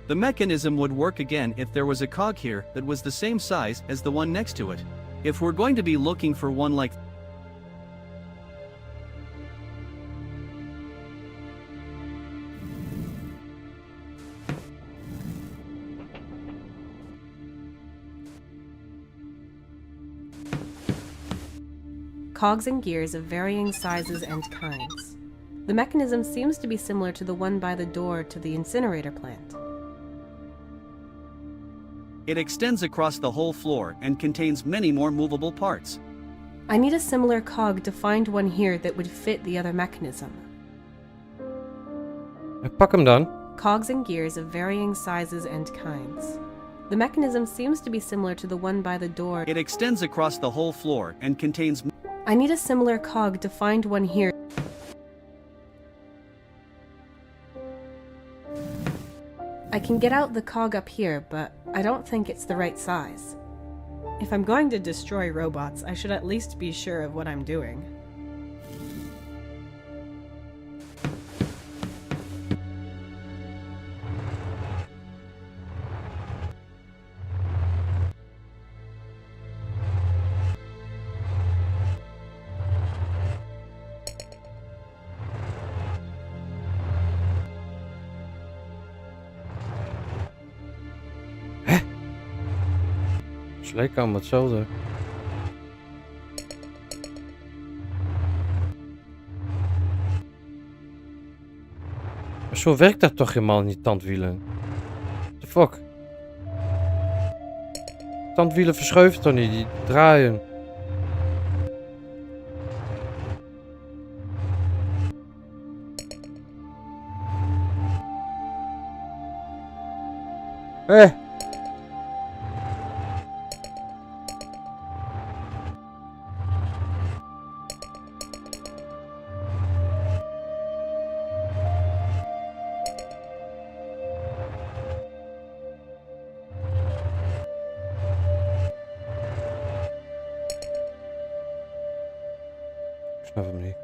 Speaker 3: The mechanism would work again if there was a cog here that was the same size as the one next to it. If we're going to be looking for one like
Speaker 1: Cogs and gears of varying sizes and kinds. The mechanism seems to be similar to the one by the door to the incinerator plant.
Speaker 3: it extends across the whole floor and contains many more movable parts.
Speaker 1: I need a similar cog to find one here that would fit the other mechanism.
Speaker 2: Ik pak hem dan.
Speaker 1: Cogs and gears of varying sizes and kinds. The mechanism seems to be similar to the one by the door.
Speaker 3: It extends across the whole floor and contains
Speaker 1: I need a similar cog to find one here. I can get out the cog up here, but I don't think it's the right size. If I'm going to destroy robots, I should at least be sure of what I'm doing.
Speaker 2: Het leek allemaal hetzelfde. Maar zo werkt dat toch helemaal niet, tandwielen? What the fuck? Tandwielen verschuiven toch niet, die draaien. Ik snap hem niet.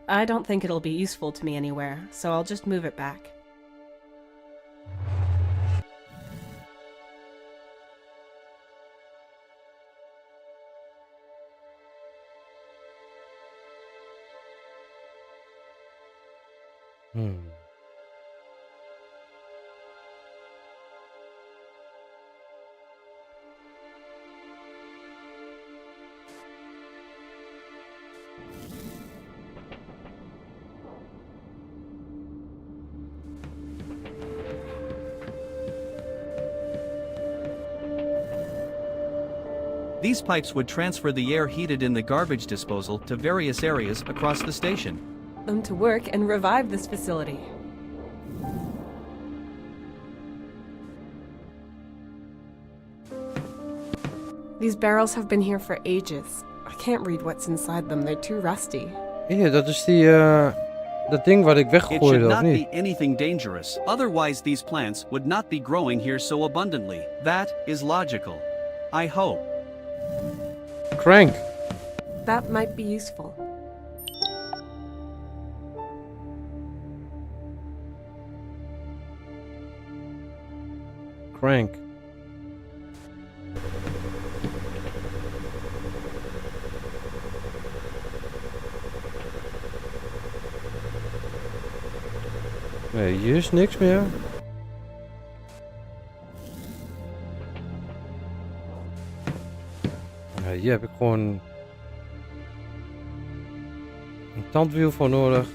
Speaker 1: I don't think it'll be useful to me anywhere, so I'll just move it back.
Speaker 3: These pipes would transfer the air heated in the garbage disposal to various areas across the station.
Speaker 1: Them to work and revive this facility. These barrels have been here for ages. I can't read what's inside them, they're too rusty.
Speaker 2: Hier, dat is die, dat ding wat ik
Speaker 3: It
Speaker 2: weggooide,
Speaker 3: should
Speaker 2: of
Speaker 3: not
Speaker 2: niet?
Speaker 3: be anything dangerous, otherwise these plants would not be growing here so abundantly. That is logical. I hope.
Speaker 2: Crank.
Speaker 1: That might be useful.
Speaker 2: Crank. Nee, hier is niks meer. Ja, hier heb ik gewoon een tandwiel voor nodig.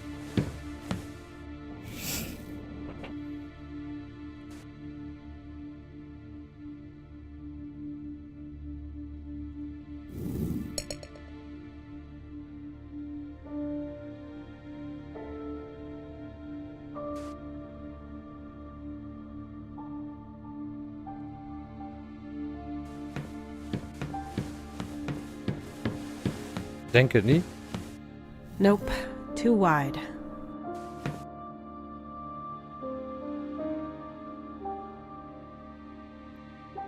Speaker 2: Denk het niet.
Speaker 1: Nope, too wide.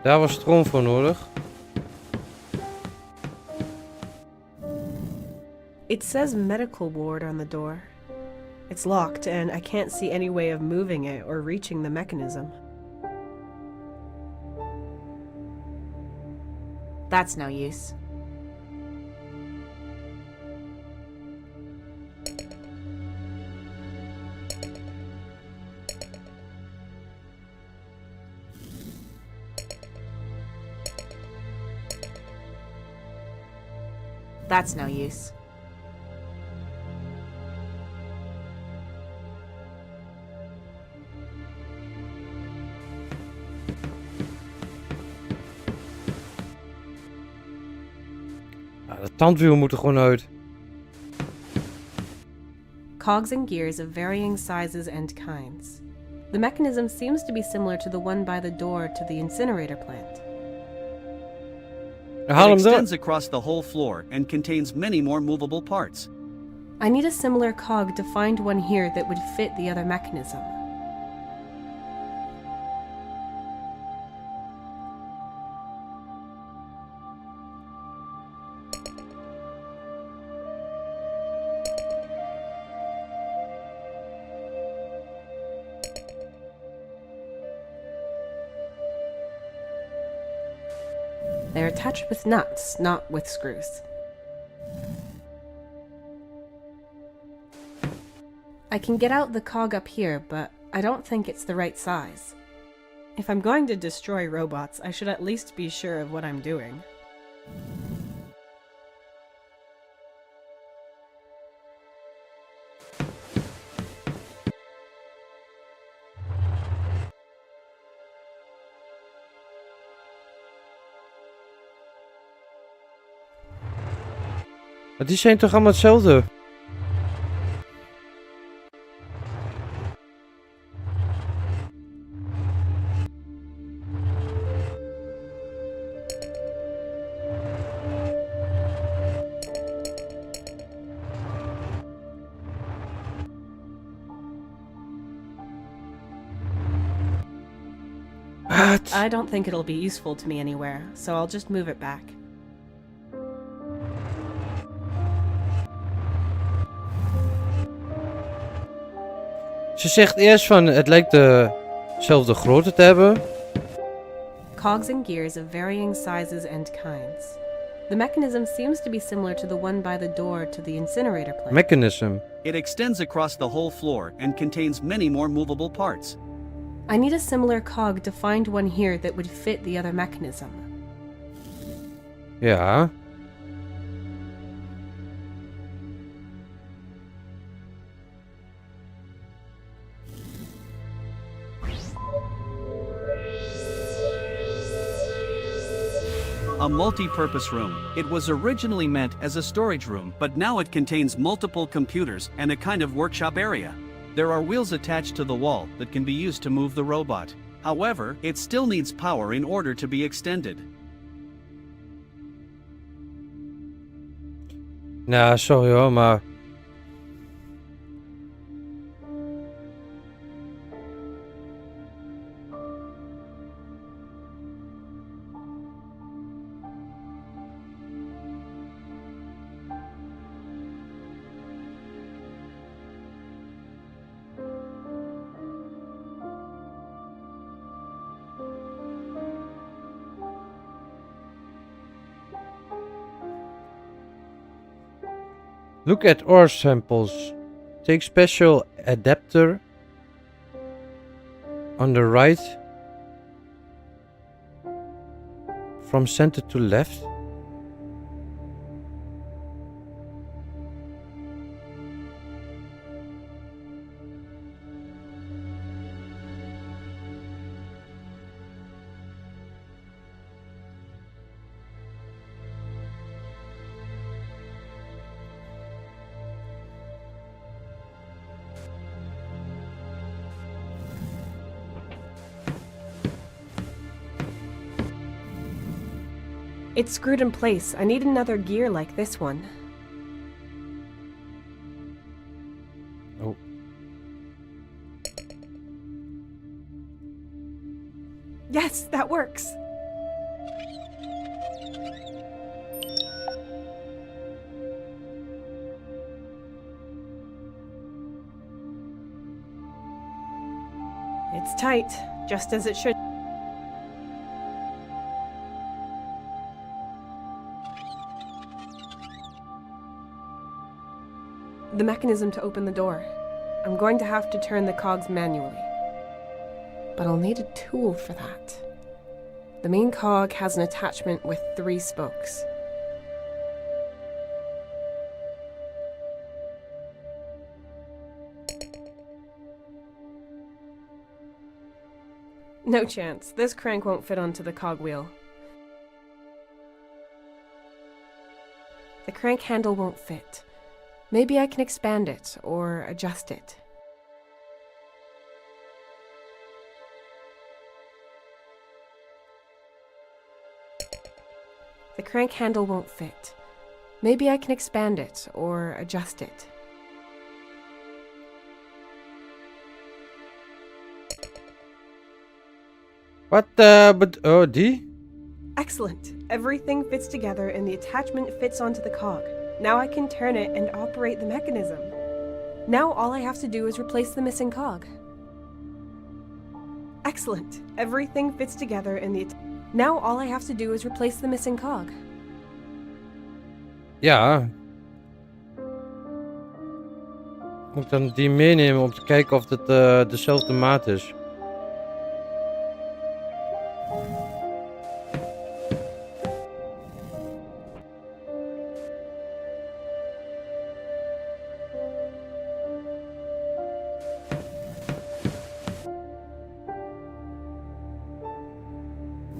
Speaker 2: Daar was stroom voor nodig.
Speaker 1: It says medical ward on the door. It's locked and I can't see any way of moving it or reaching the mechanism. That's no use. That's no use.
Speaker 2: Nou, de tandwiel moet er gewoon uit.
Speaker 1: Cogs and gears of varying sizes and kinds. The mechanism seems to be similar to the one by the door to the incinerator plant.
Speaker 2: Haal
Speaker 3: It
Speaker 2: hem door.
Speaker 3: extends across the whole floor and contains many more movable parts.
Speaker 1: I need a similar cog to find one here that would fit the other mechanism. They're attached with nuts, not with screws. I can get out the cog up here, but I don't think it's the right size.
Speaker 4: If I'm going to destroy robots, I should at least be sure of what I'm doing.
Speaker 2: Maar die zijn toch allemaal hetzelfde? What?
Speaker 4: I don't think it'll be useful to me anywhere, so I'll just move it back.
Speaker 2: Ze zegt eerst van het lijkt dezelfde grootte te hebben.
Speaker 1: Cogs and gears of varying sizes and kinds. The mechanism seems to be similar to the one by the door to the incinerator plant.
Speaker 2: Mechanism.
Speaker 3: It extends across the whole floor and contains many more movable parts.
Speaker 1: I need a similar cog to find one here that would fit the other mechanism.
Speaker 2: Ja.
Speaker 3: A multi-purpose room. It was originally meant as a storage room, but now it contains multiple computers and a kind of workshop area. There are wheels attached to the wall that can be used to move the robot. However, it still needs power in order to be extended.
Speaker 2: Nou, sorry hoor, maar... Look at ore samples. Take special adapter on the right from center to left.
Speaker 1: It's screwed in place. I need another gear like this one.
Speaker 2: Oh.
Speaker 1: Yes, that works. It's tight, just as it should. The mechanism to open the door. I'm going to have to turn the cogs manually. But I'll need a tool for that. The main cog has an attachment with 3 spokes. No chance. This crank won't fit onto the cogwheel. The crank handle won't fit. Maybe I can expand it or adjust it. The crank handle won't fit. Maybe I can expand it or adjust it.
Speaker 2: What? But oh, die?
Speaker 1: Excellent. Everything fits together and the attachment fits onto the cog. Now I can turn it and operate the mechanism. Now all I have to do is replace the missing cog. Excellent. Everything fits together and the... Now all I have to do is replace the missing cog.
Speaker 2: Ja. Moet ik dan die meenemen om te kijken of het dezelfde maat is?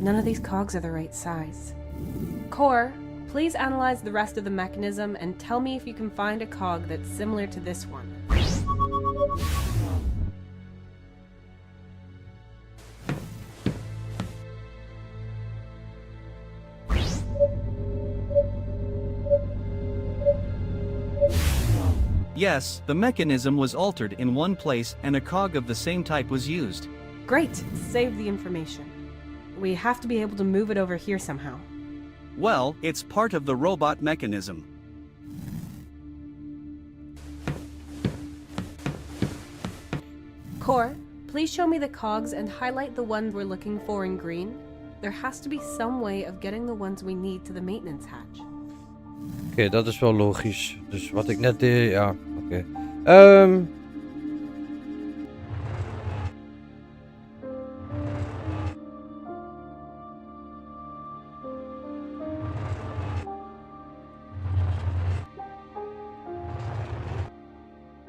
Speaker 1: None of these cogs are the right size. Core, please analyze the rest of the mechanism and tell me if you can find a cog that's similar to this one.
Speaker 3: Yes, the mechanism was altered in one place and a cog of the same type was used.
Speaker 1: Great, save the information. We have to be able to move it over here somehow.
Speaker 3: Well, it's part of the robot mechanism.
Speaker 1: Core, please show me the cogs and highlight the ones we're looking for in green. There has to be some way of getting the ones we need to the maintenance hatch.
Speaker 2: Oké, dat is wel logisch. Dus wat ik net deed, ja, oké.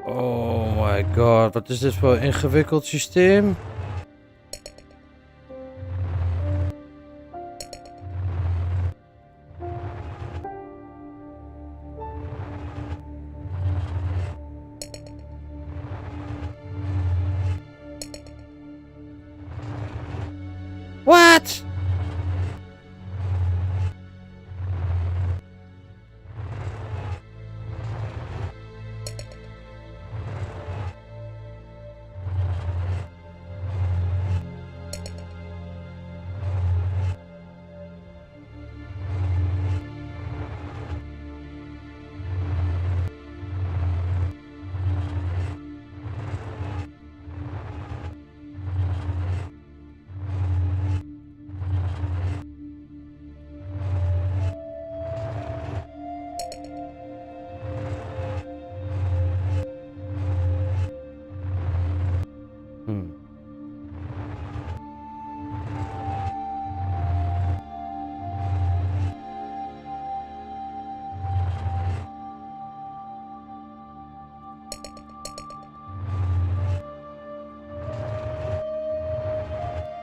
Speaker 2: Oh my god, wat is dit voor een ingewikkeld systeem? What?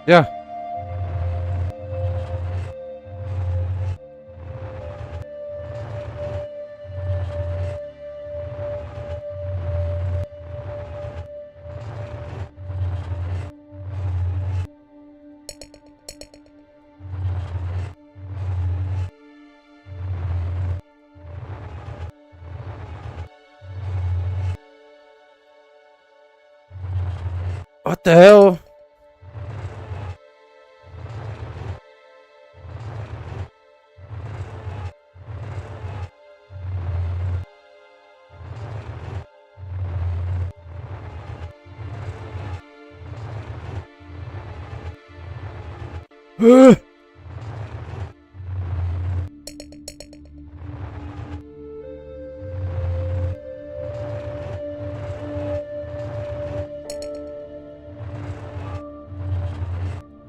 Speaker 2: Ja. What the hell?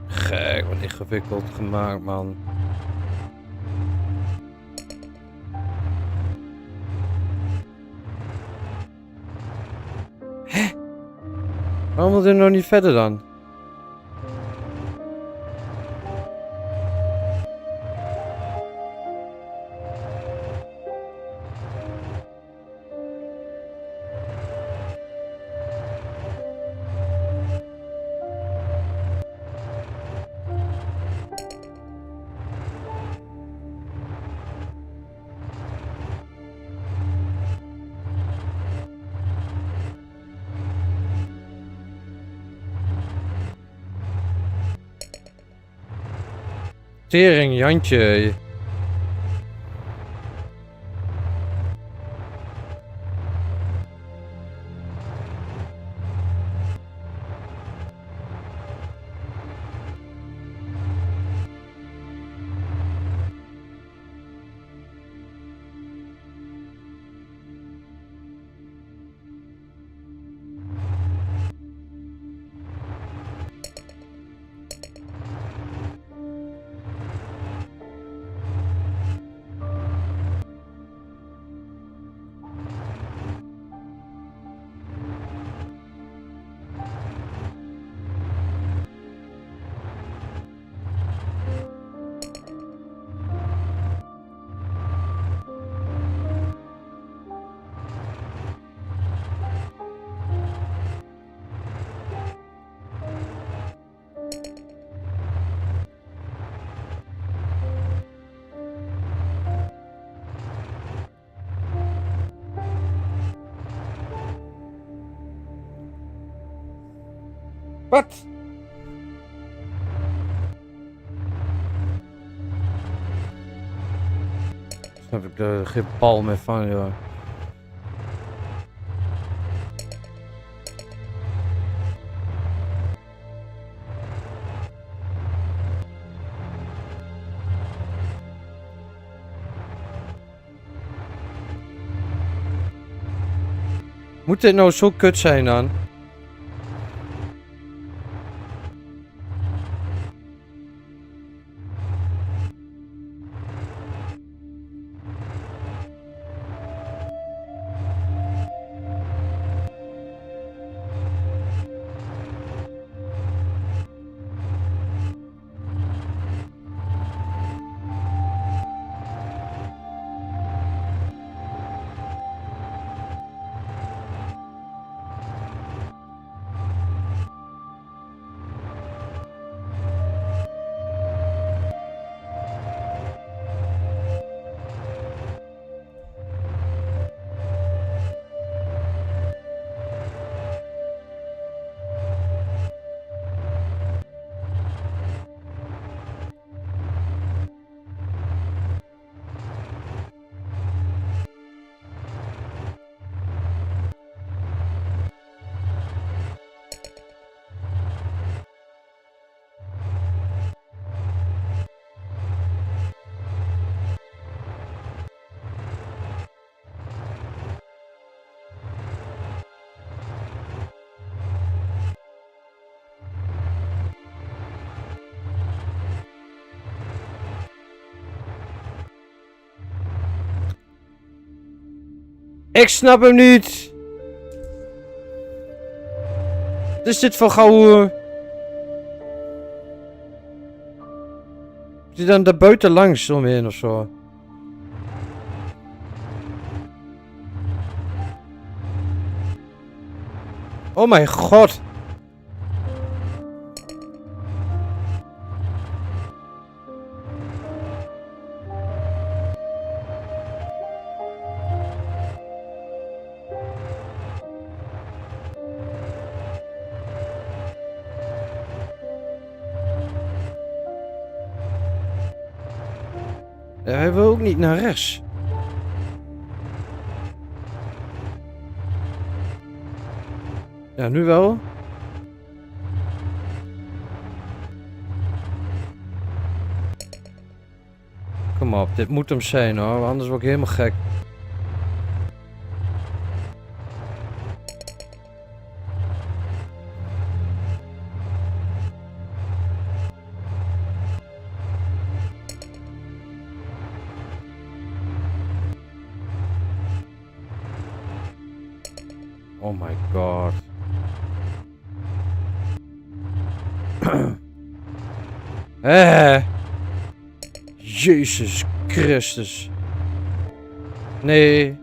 Speaker 2: Gek, wat ingewikkeld gemaakt, man. Hè? Waarom wil dit nog niet verder dan? Tering, Jantje. Wat? Snap ik er geen bal meer van, joh. Moet dit nou zo kut zijn dan? Ik snap hem niet. Wat is dit voor gauw? Is die dan daar buiten langs omheen of zo? Oh mijn god. Ja, hij wil ook niet naar rechts. Ja, nu wel. Kom op, dit moet hem zijn hoor, anders word ik helemaal gek. Oh my god. Jezus Christus. Nee.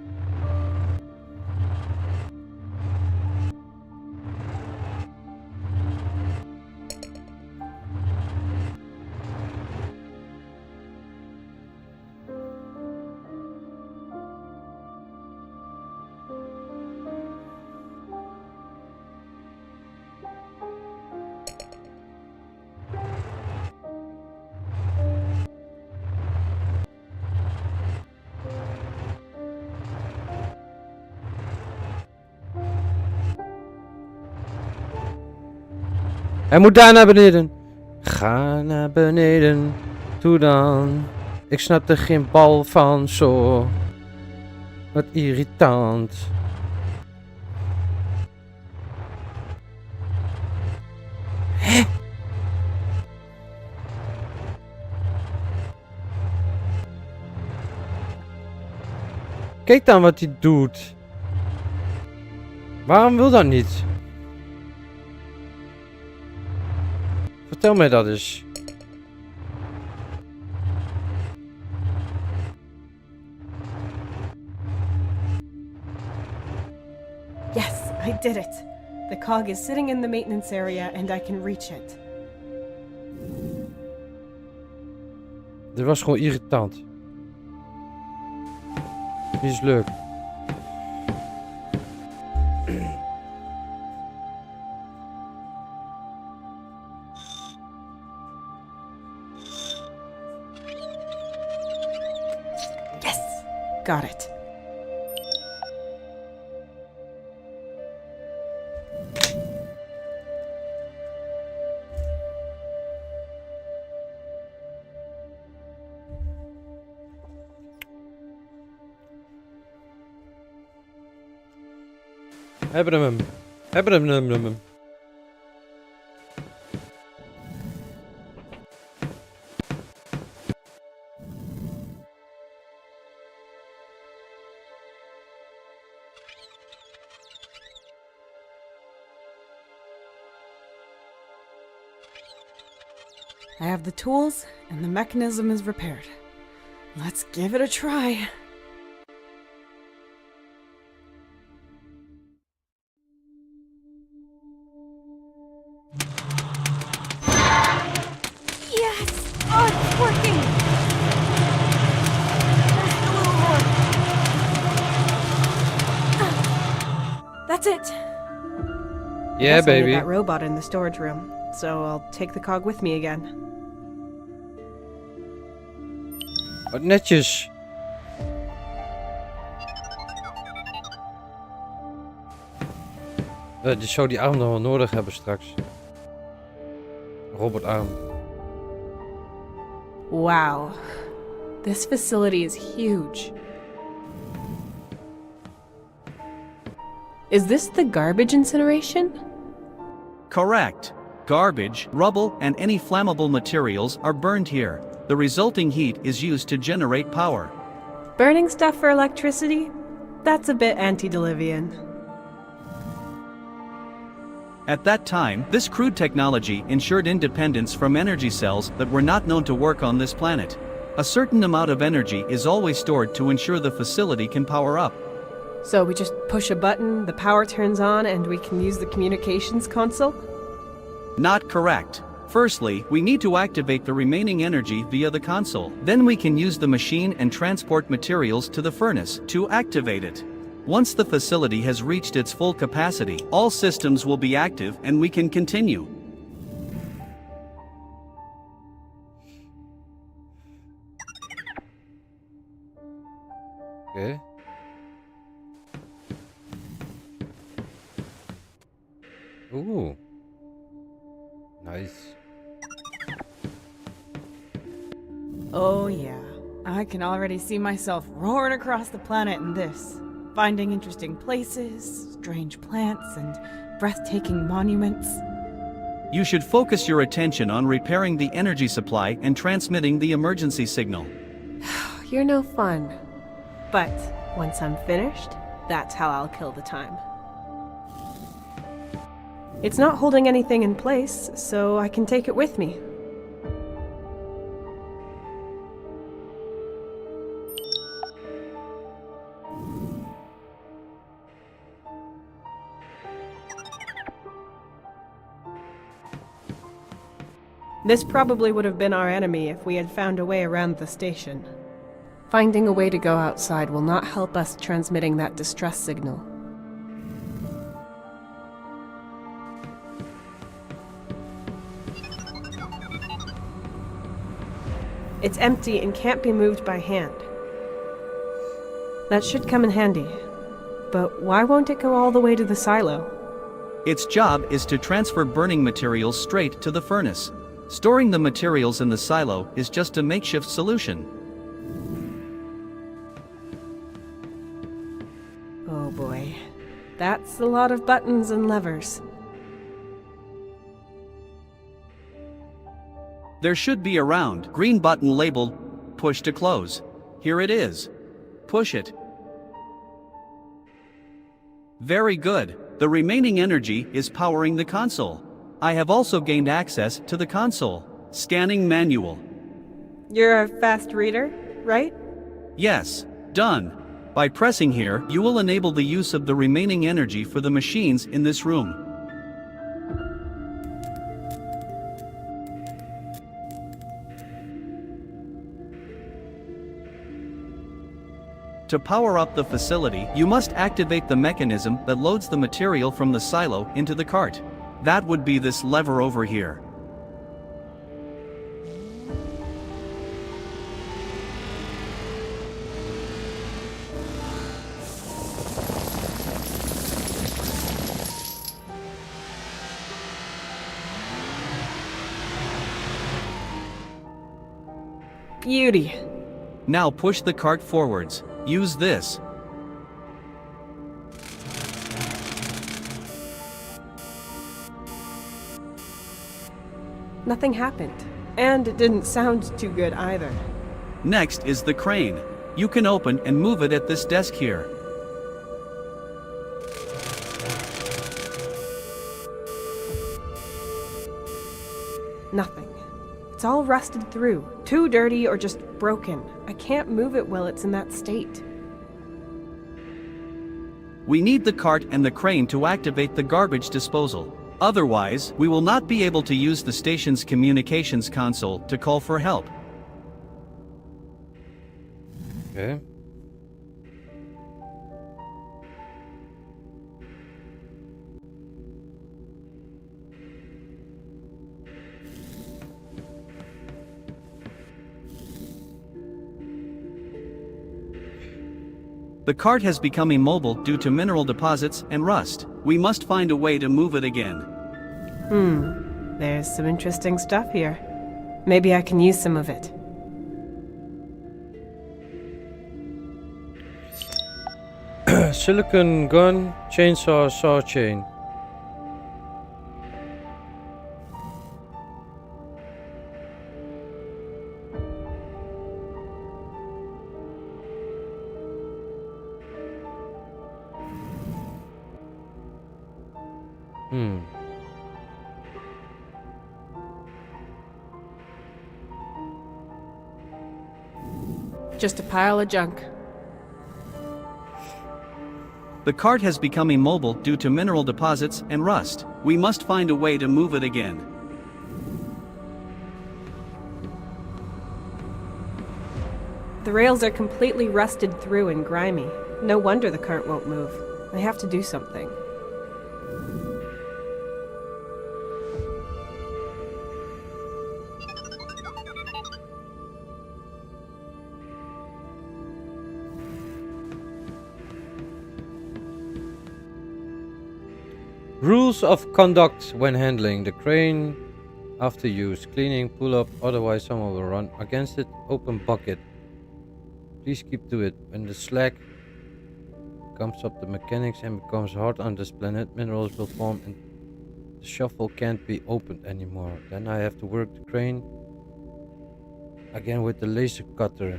Speaker 2: Hij moet daar naar beneden. Ga naar beneden. Toe dan. Ik snap er geen bal van zo. Wat irritant. Hè? Kijk dan wat hij doet. Waarom wil dat niet? Vertel mij dat eens.
Speaker 1: Yes, I did it. The cog is sitting in the maintenance area and I can reach it.
Speaker 2: Dit was gewoon irritant. Dit is leuk.
Speaker 1: Yes, got it.
Speaker 2: Hebben hem. Hebben hem.
Speaker 4: I have the tools, and the mechanism is repaired. Let's give it a try. Yes! Oh, it's working! Just a little more. That's it!
Speaker 2: Yeah,
Speaker 1: Guess I need
Speaker 2: baby.
Speaker 1: that robot in the storage room, so I'll take the cog with me again.
Speaker 2: Wat netjes. Die zou die arm nog wel nodig hebben straks. Robotarm.
Speaker 1: Wow. This facility is huge. Is this the garbage incineration?
Speaker 3: Correct. Garbage, rubble, and any flammable materials are burned here. The resulting heat is used to generate power.
Speaker 1: Burning stuff for electricity? That's a bit antediluvian.
Speaker 3: At that time, this crude technology ensured independence from energy cells that were not known to work on this planet. A certain amount of energy is always stored to ensure the facility can power up.
Speaker 1: So we just push a button, the power turns on, and we can use the communications console?
Speaker 3: Not correct. Firstly, we need to activate the remaining energy via the console. Then we can use the machine and transport materials to the furnace to activate it. Once the facility has reached its full capacity, all systems will be active and we can continue.
Speaker 2: Okay. Ooh. Nice.
Speaker 4: Oh yeah, I can already see myself roaring across the planet in this, finding interesting places, strange plants, and breathtaking monuments.
Speaker 3: You should focus your attention on repairing the energy supply and transmitting the emergency signal.
Speaker 1: You're no fun. But once I'm finished, that's how I'll kill the time. It's not holding anything in place, so I can take it with me. This probably would have been our enemy if we had found a way around the station. Finding a way to go outside will not help us transmitting that distress signal. It's empty and can't be moved by hand. That should come in handy. But why won't it go all the way to the silo?
Speaker 3: Its job is to transfer burning materials straight to the furnace. Storing the materials in the silo is just a makeshift solution.
Speaker 1: Oh boy. That's a lot of buttons and levers.
Speaker 3: There should be a round, green button labeled, push to close. Here it is. Push it. Very good. The remaining energy is powering the console. I have also gained access to the console. Scanning manual.
Speaker 1: You're a fast reader, right?
Speaker 3: Yes, done. By pressing here, you will enable the use of the remaining energy for the machines in this room. To power up the facility, you must activate the mechanism that loads the material from the silo into the cart. That would be this lever over here.
Speaker 1: Beauty.
Speaker 3: Now push the cart forwards. Use this.
Speaker 1: Nothing happened. And it didn't sound too good either.
Speaker 3: Next is the crane. You can open and move it at this desk here.
Speaker 1: Nothing. It's all rusted through. Too dirty or just broken. I can't move it while it's in that state.
Speaker 3: We need the cart and the crane to activate the garbage disposal. Otherwise, we will not be able to use the station's communications console to call for help.
Speaker 2: Okay.
Speaker 3: The cart has become immobile due to mineral deposits and rust. We must find a way to move it again.
Speaker 1: There's some interesting stuff here. Maybe I can use some of it.
Speaker 2: Silicon gun, chainsaw, saw chain.
Speaker 1: Just a pile of junk.
Speaker 3: The cart has become immobile due to mineral deposits and rust. We must find a way to move it again.
Speaker 1: The rails are completely rusted through and grimy. No wonder the cart won't move. I have to do something.
Speaker 2: Rules of conduct when handling the crane after use. Cleaning, pull up, otherwise someone will run against it. Open bucket. Please keep to it. When the slack comes up the mechanics and becomes hard on this planet, minerals will form and the shuffle can't be opened anymore. Then I have to work the crane again with the laser cutter,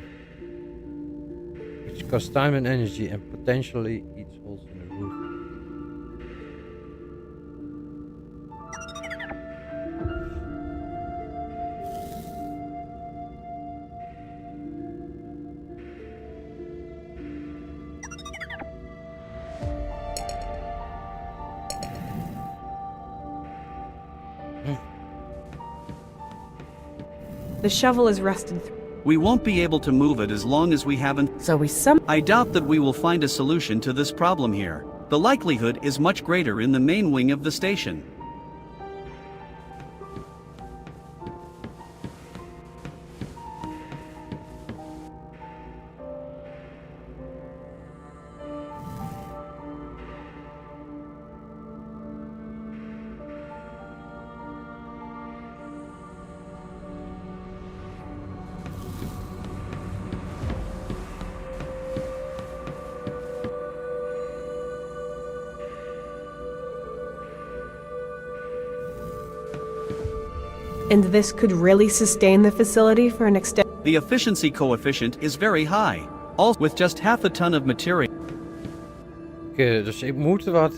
Speaker 2: which costs time and energy and potentially eats holes in the roof.
Speaker 1: The shovel is rusted through.
Speaker 3: We won't be able to move it as long as we haven't.
Speaker 1: So
Speaker 3: I doubt that we will find a solution to this problem here. The likelihood is much greater in the main wing of the station.
Speaker 1: And this could really sustain the facility for an extended...
Speaker 3: The efficiency coefficient is very high, also with just half a ton of material.
Speaker 2: Oké, dus ik moet wat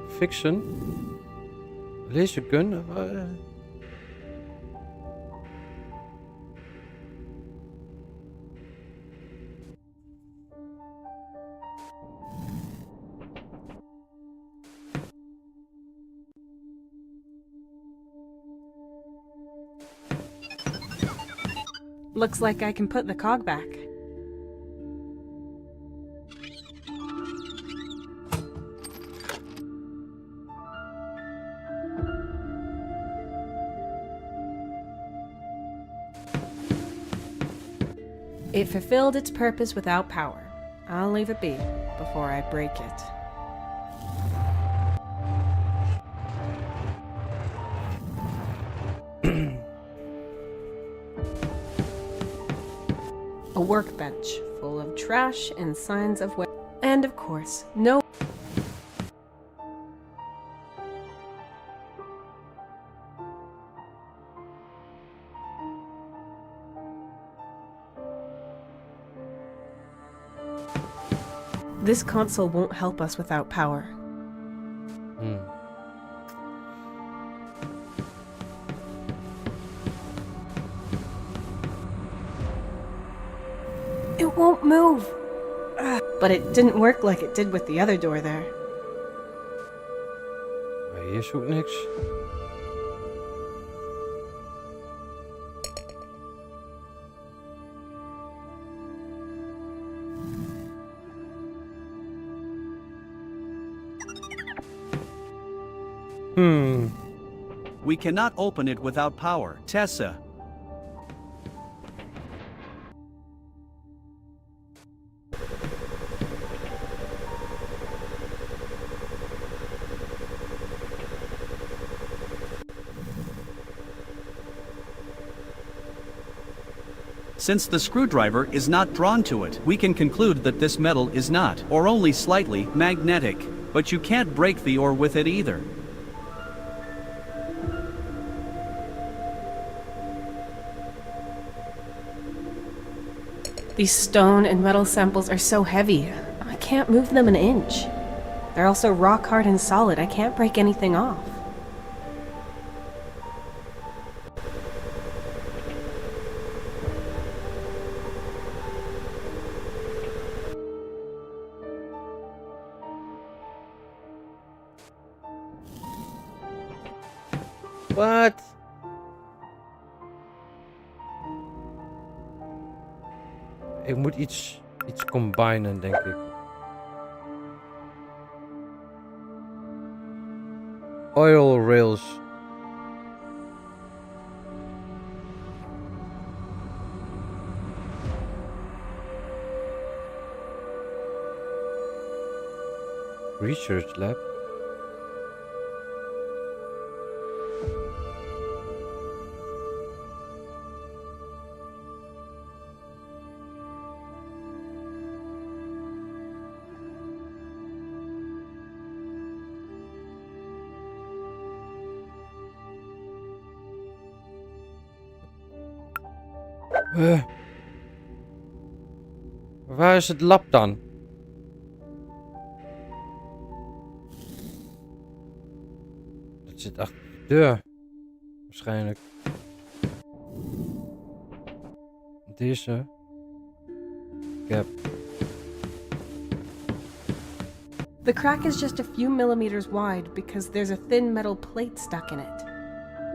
Speaker 2: fixen. Laser gun.
Speaker 4: Looks like I can put the cog back. It fulfilled its purpose without power. I'll leave it be before I break it. A workbench full of trash and signs of wear.
Speaker 1: And of course, no... This console won't help us without power. It won't move. But it didn't work like it did with the other door there.
Speaker 2: Hier is ook niks.
Speaker 3: We cannot open it without power, Tessa. Since the screwdriver is not drawn to it, we can conclude that this metal is not, or only slightly, magnetic. But you can't break the ore with it either.
Speaker 1: These stone and metal samples are so heavy, I can't move them an inch. They're also rock hard and solid, I can't break anything off.
Speaker 2: What? Ik moet iets combinen, denk ik. Oil rails. Research lab. Waar is het lab dan? Dat zit achter de deur. Waarschijnlijk. Deze. Cap.
Speaker 1: The crack is just a few millimeters wide because there's a thin metal plate stuck in it.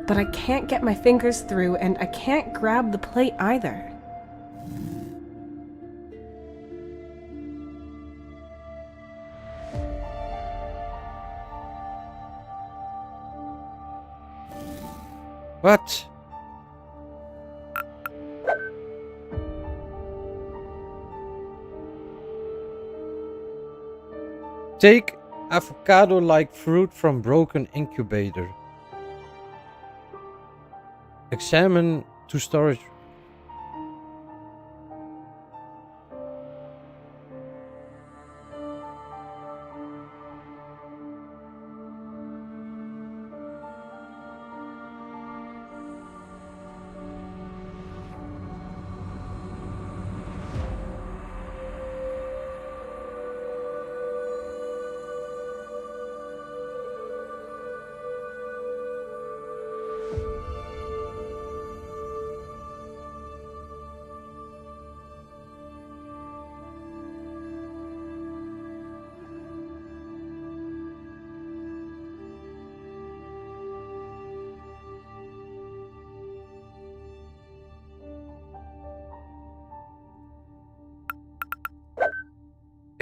Speaker 1: But I can't get my fingers through and I can't grab the plate either.
Speaker 2: What? Take avocado-like fruit from broken incubator. Examine to storage.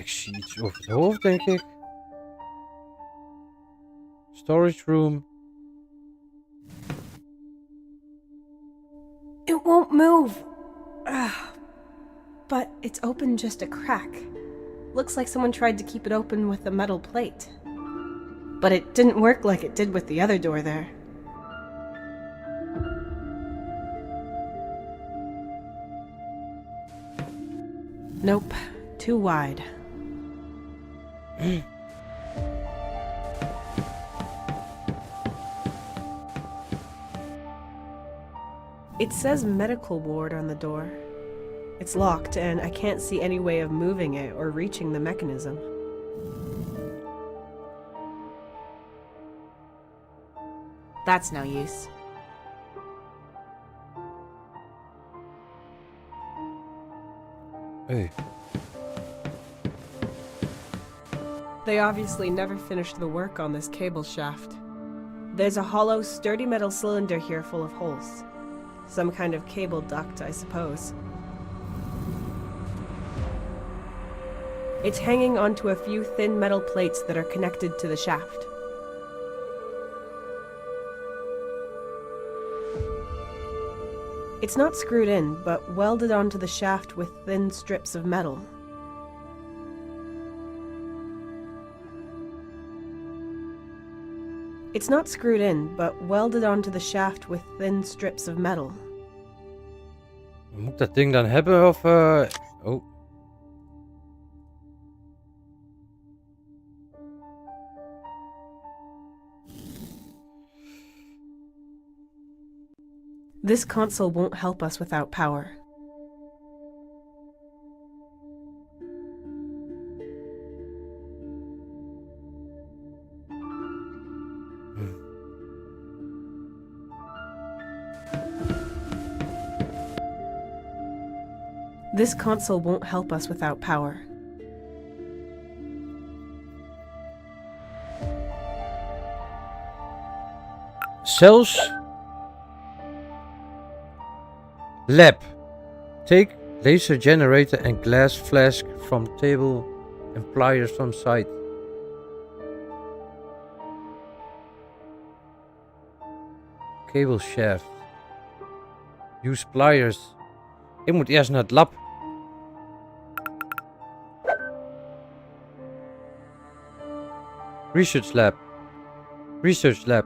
Speaker 2: Ik zie iets over het hoofd, denk ik. Storage room.
Speaker 1: It won't move. But it's open just a crack. Looks like someone tried to keep it open with a metal plate. But it didn't work like it did with the other door there. Nope, too wide. It says medical ward on the door. It's locked, and I can't see any way of moving it or reaching the mechanism.
Speaker 4: That's no use.
Speaker 2: Hey.
Speaker 1: They obviously never finished the work on this cable shaft. There's a hollow, sturdy metal cylinder here full of holes. Some kind of cable duct, I suppose. It's hanging onto a few thin metal plates that are connected to the shaft. It's not screwed in, but welded onto the shaft with thin strips of metal. It's not screwed in, but welded onto the shaft with thin strips of metal.
Speaker 2: Moet ik dat ding dan hebben of... Oh.
Speaker 1: This console won't help us without power. This console won't help us without power.
Speaker 2: Cells. Lab. Take laser generator and glass flask from table and pliers from site. Cable shaft. Use pliers. Ik moet eerst naar het lab. Research lab. Research lab.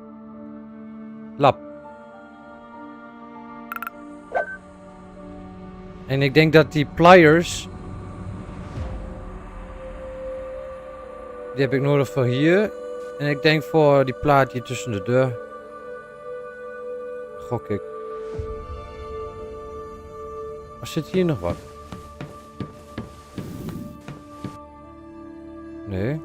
Speaker 2: Lab. En ik denk dat die pliers... Die heb ik nodig voor hier. En ik denk voor die plaat hier tussen de deur. Gok ik. Of zit hier nog wat? Nee.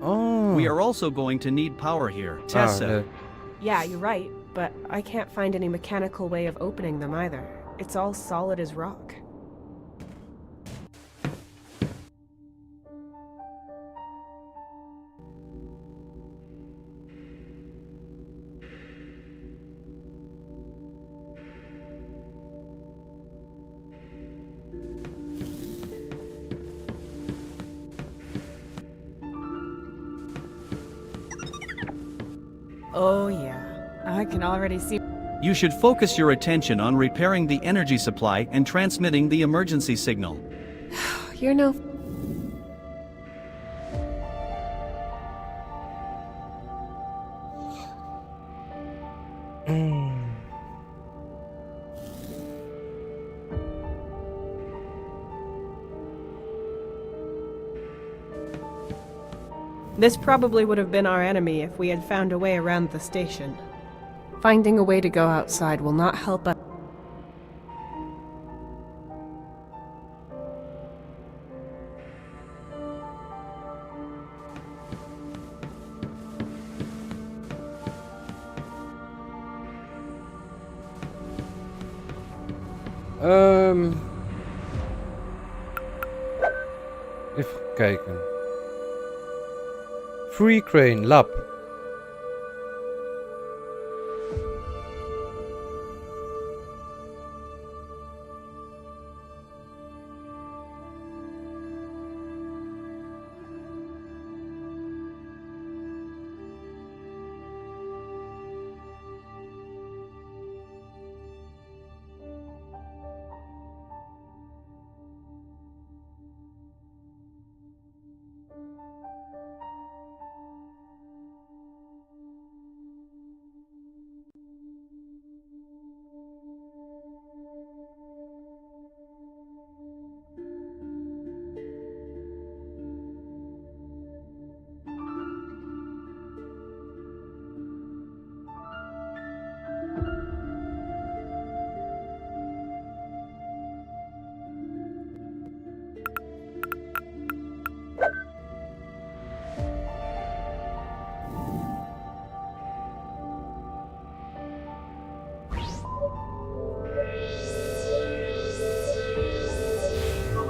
Speaker 2: Oh.
Speaker 3: We are also going to need power here. Tessa.
Speaker 2: Nee.
Speaker 1: Yeah, you're right, but I can't find any mechanical way of opening them either. It's all solid as rock.
Speaker 4: Oh yeah, I can already see.
Speaker 3: You should focus your attention on repairing the energy supply and transmitting the emergency signal.
Speaker 1: You're no... This probably would have been our enemy if we had found a way around the station. Finding a way to go outside will not help us.
Speaker 2: Even kijken. Free Crane Lab.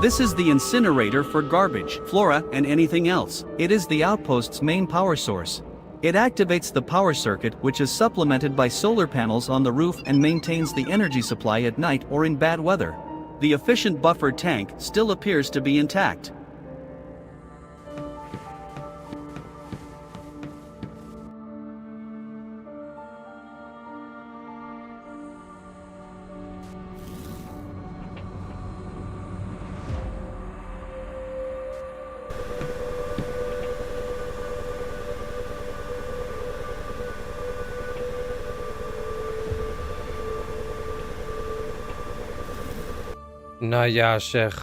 Speaker 3: This is the incinerator for garbage, flora, and anything else. It is the outpost's main power source. It activates the power circuit, which is supplemented by solar panels on the roof and maintains the energy supply at night or in bad weather. The efficient buffer tank still appears to be intact.
Speaker 2: Nou ja, zeg.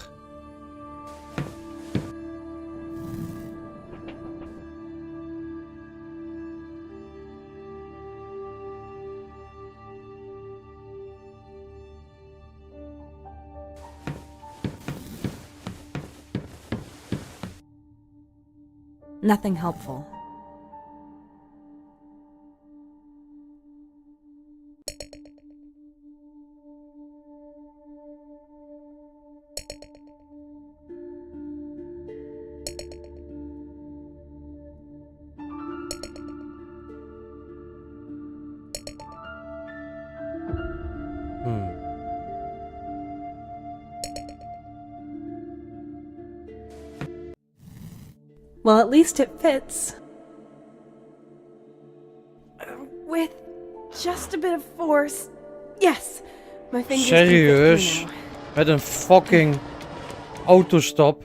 Speaker 4: Nothing helpful.
Speaker 1: Well, at least it fits. With just a bit of force. Yes! My fingers can fit
Speaker 2: Serieus?
Speaker 1: through now.
Speaker 2: Met een fucking autostop.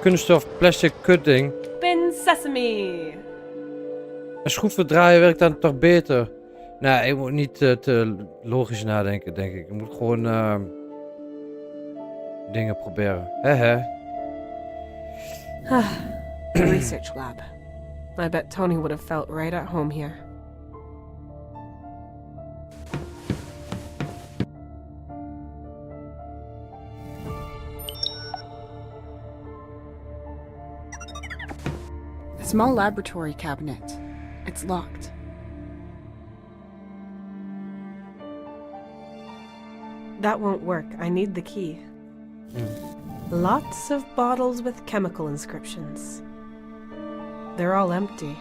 Speaker 2: Kunststof plastic kutding.
Speaker 1: Spin sesame!
Speaker 2: Een schroevendraaier werkt dan toch beter? Nou, ik moet niet te logisch nadenken, denk ik. Ik moet gewoon dingen proberen.
Speaker 1: The research lab. I bet Tony would have felt right at home here.
Speaker 4: A small laboratory cabinet. It's locked.
Speaker 1: That won't work. I need the key. Lots of bottles with chemical inscriptions. They're all empty.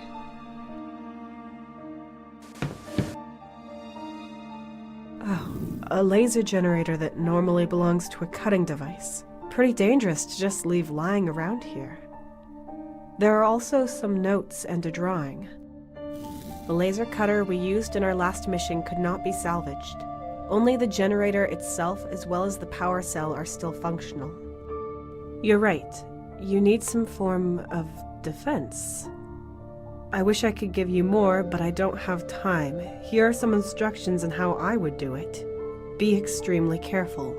Speaker 1: Oh, a laser generator that normally belongs to a cutting device. Pretty dangerous to just leave lying around here. There are also some notes and a drawing. The laser cutter we used in our last mission could not be salvaged. Only the generator itself as well as the power cell are still functional. You're right. You need some form of defense. I wish I could give you more, but I don't have time. Here are some instructions on how I would do it. Be extremely careful.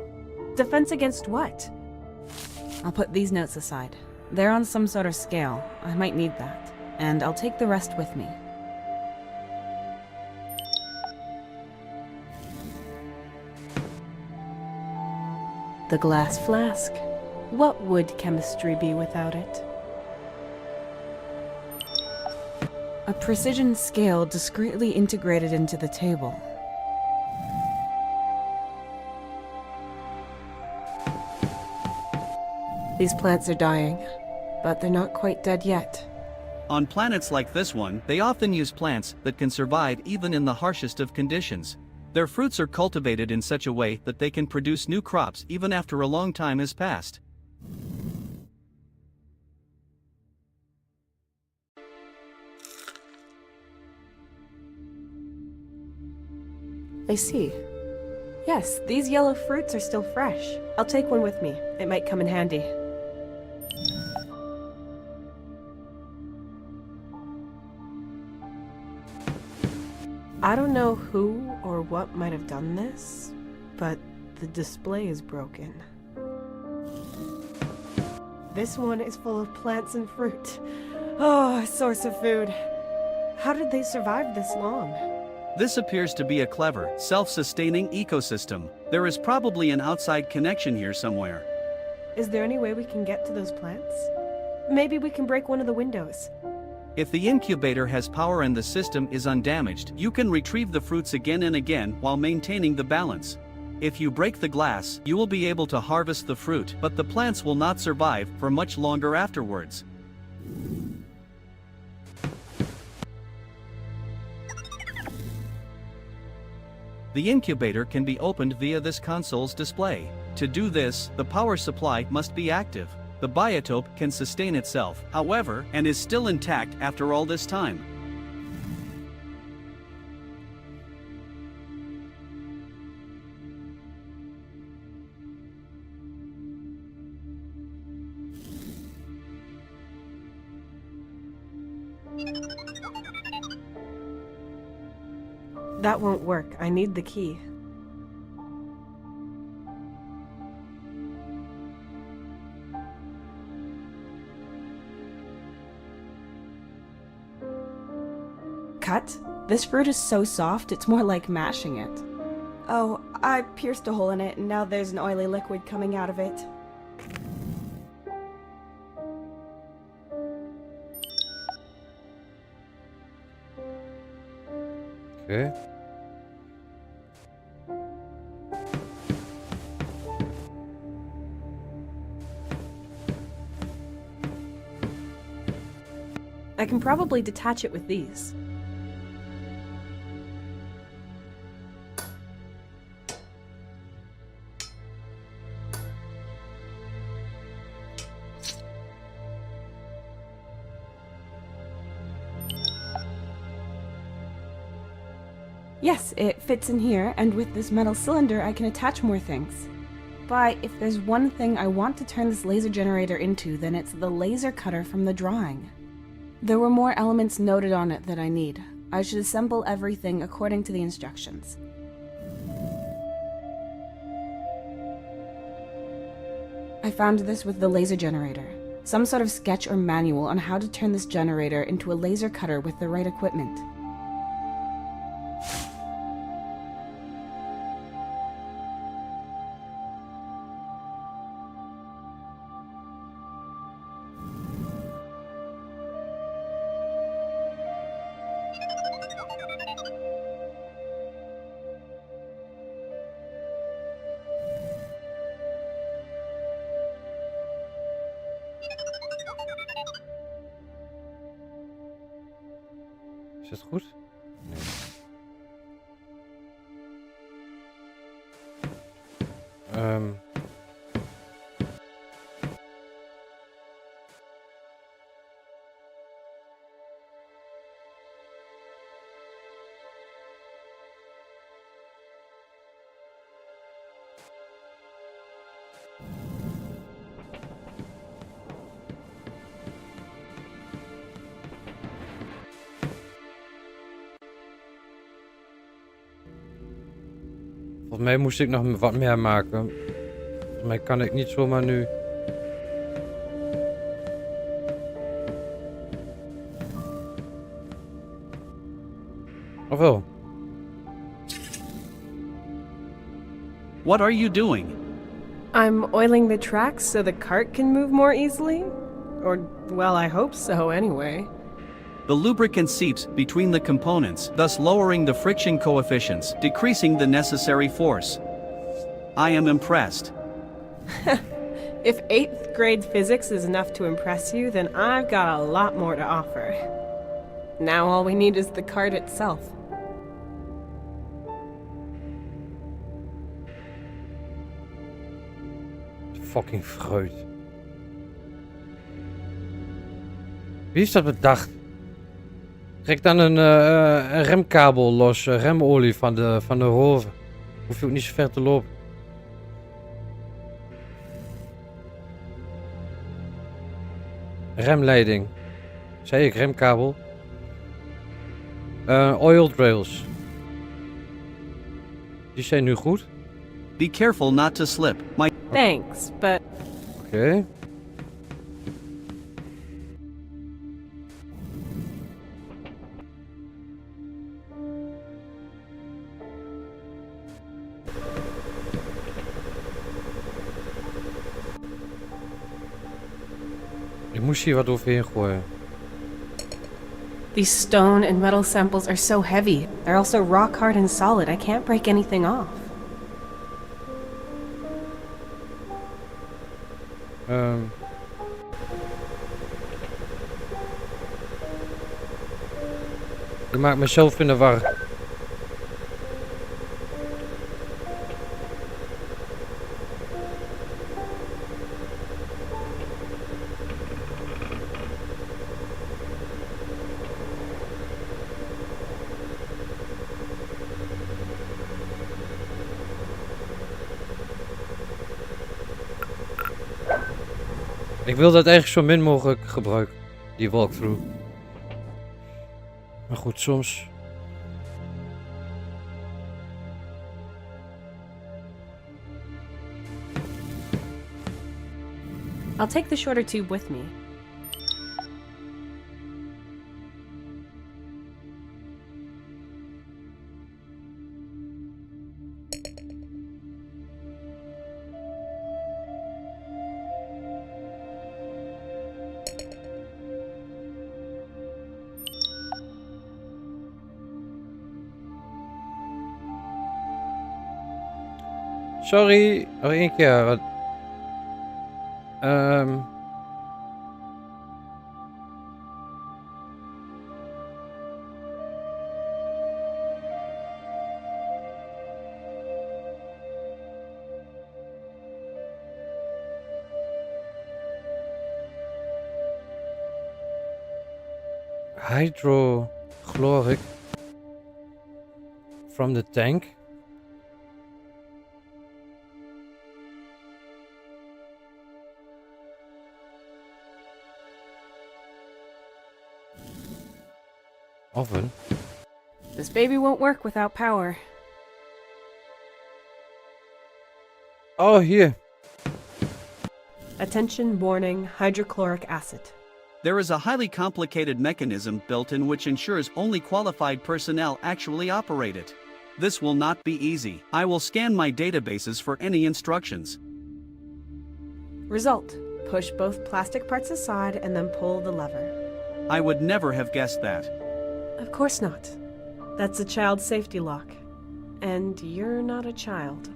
Speaker 1: Defense against what?
Speaker 4: I'll put these notes aside. They're on some sort of scale. I might need that. And I'll take the rest with me.
Speaker 1: The glass flask. What would chemistry be without it?
Speaker 4: A precision scale discreetly integrated into the table.
Speaker 1: These plants are dying, but they're not quite dead yet.
Speaker 3: On planets like this one, they often use plants that can survive even in the harshest of conditions. Their fruits are cultivated in such a way that they can produce new crops even after a long time has passed.
Speaker 1: I see. Yes, these yellow fruits are still fresh. I'll take one with me. It might come in handy. I don't know who or what might have done this, but the display is broken. This one is full of plants and fruit. Oh, a source of food. How did they survive this long?
Speaker 3: This appears to be a clever, self-sustaining ecosystem. There is probably an outside connection here somewhere.
Speaker 1: Is there any way we can get to those plants? Maybe we can break one of the windows.
Speaker 3: If the incubator has power and the system is undamaged, you can retrieve the fruits again and again while maintaining the balance. If you break the glass, you will be able to harvest the fruit, but the plants will not survive for much longer afterwards. The incubator can be opened via this console's display. To do this, the power supply must be active. The biotope can sustain itself, however, and is still intact after all this time.
Speaker 1: That won't work. I need the key.
Speaker 4: Cut? This fruit is so soft, it's more like mashing it. Oh, I pierced a hole in it, and now there's an oily liquid coming out of it.
Speaker 2: Okay.
Speaker 1: I can probably detach it with these.
Speaker 4: Yes, it fits in here, and with this metal cylinder I can attach more things. But if there's one thing I want to turn this laser generator into, then it's the laser cutter from the drawing. There were more elements noted on it that I need. I should assemble everything according to the instructions. I found this with the laser generator. Some sort of sketch or manual on how to turn this generator into a laser cutter with the right equipment.
Speaker 2: Is het goed? Nee. Volgens mij moest ik nog wat meer maken. Volgens mij kan ik niet zomaar nu... Of wel?
Speaker 3: What are you doing?
Speaker 1: I'm oiling the tracks so the cart can move more easily? Or, well, I hope so anyway.
Speaker 3: The lubricant seeps between the components, thus lowering the friction coefficients, decreasing the necessary force. I am impressed.
Speaker 1: If 8th grade physics is enough to impress you, then I've got a lot more to offer. Now all we need is the cart itself.
Speaker 2: Fucking fruit. Wie heeft dat bedacht? Trek dan een remkabel los, remolie van de hoven. Hoef je ook niet zo ver te lopen. Remleiding. Zei ik remkabel? Oil trails. Die zijn nu goed.
Speaker 3: Be careful not to slip.
Speaker 1: Thanks, but...
Speaker 2: Oké. Ik moest hier wat overheen gooien.
Speaker 1: These stone and metal samples are so heavy. They're also rock hard and solid. I can't break anything off.
Speaker 2: Ik maak mezelf in de war. Ik wil dat eigenlijk zo min mogelijk gebruiken, die walkthrough. Maar goed, soms.
Speaker 4: I'll take the shorter tube with me.
Speaker 2: Sorry, nog één keer. Wat? Hydrochloric from the tank. Oven.
Speaker 4: This baby won't work without power.
Speaker 2: Oh, hier.
Speaker 1: Attention warning, hydrochloric acid.
Speaker 3: There is a highly complicated mechanism built in which ensures only qualified personnel actually operate it. This will not be easy. I will scan my databases for any instructions.
Speaker 1: Result: push both plastic parts aside and then pull the lever.
Speaker 3: I would never have guessed that.
Speaker 1: Of course not. That's a child safety lock. And you're not a child.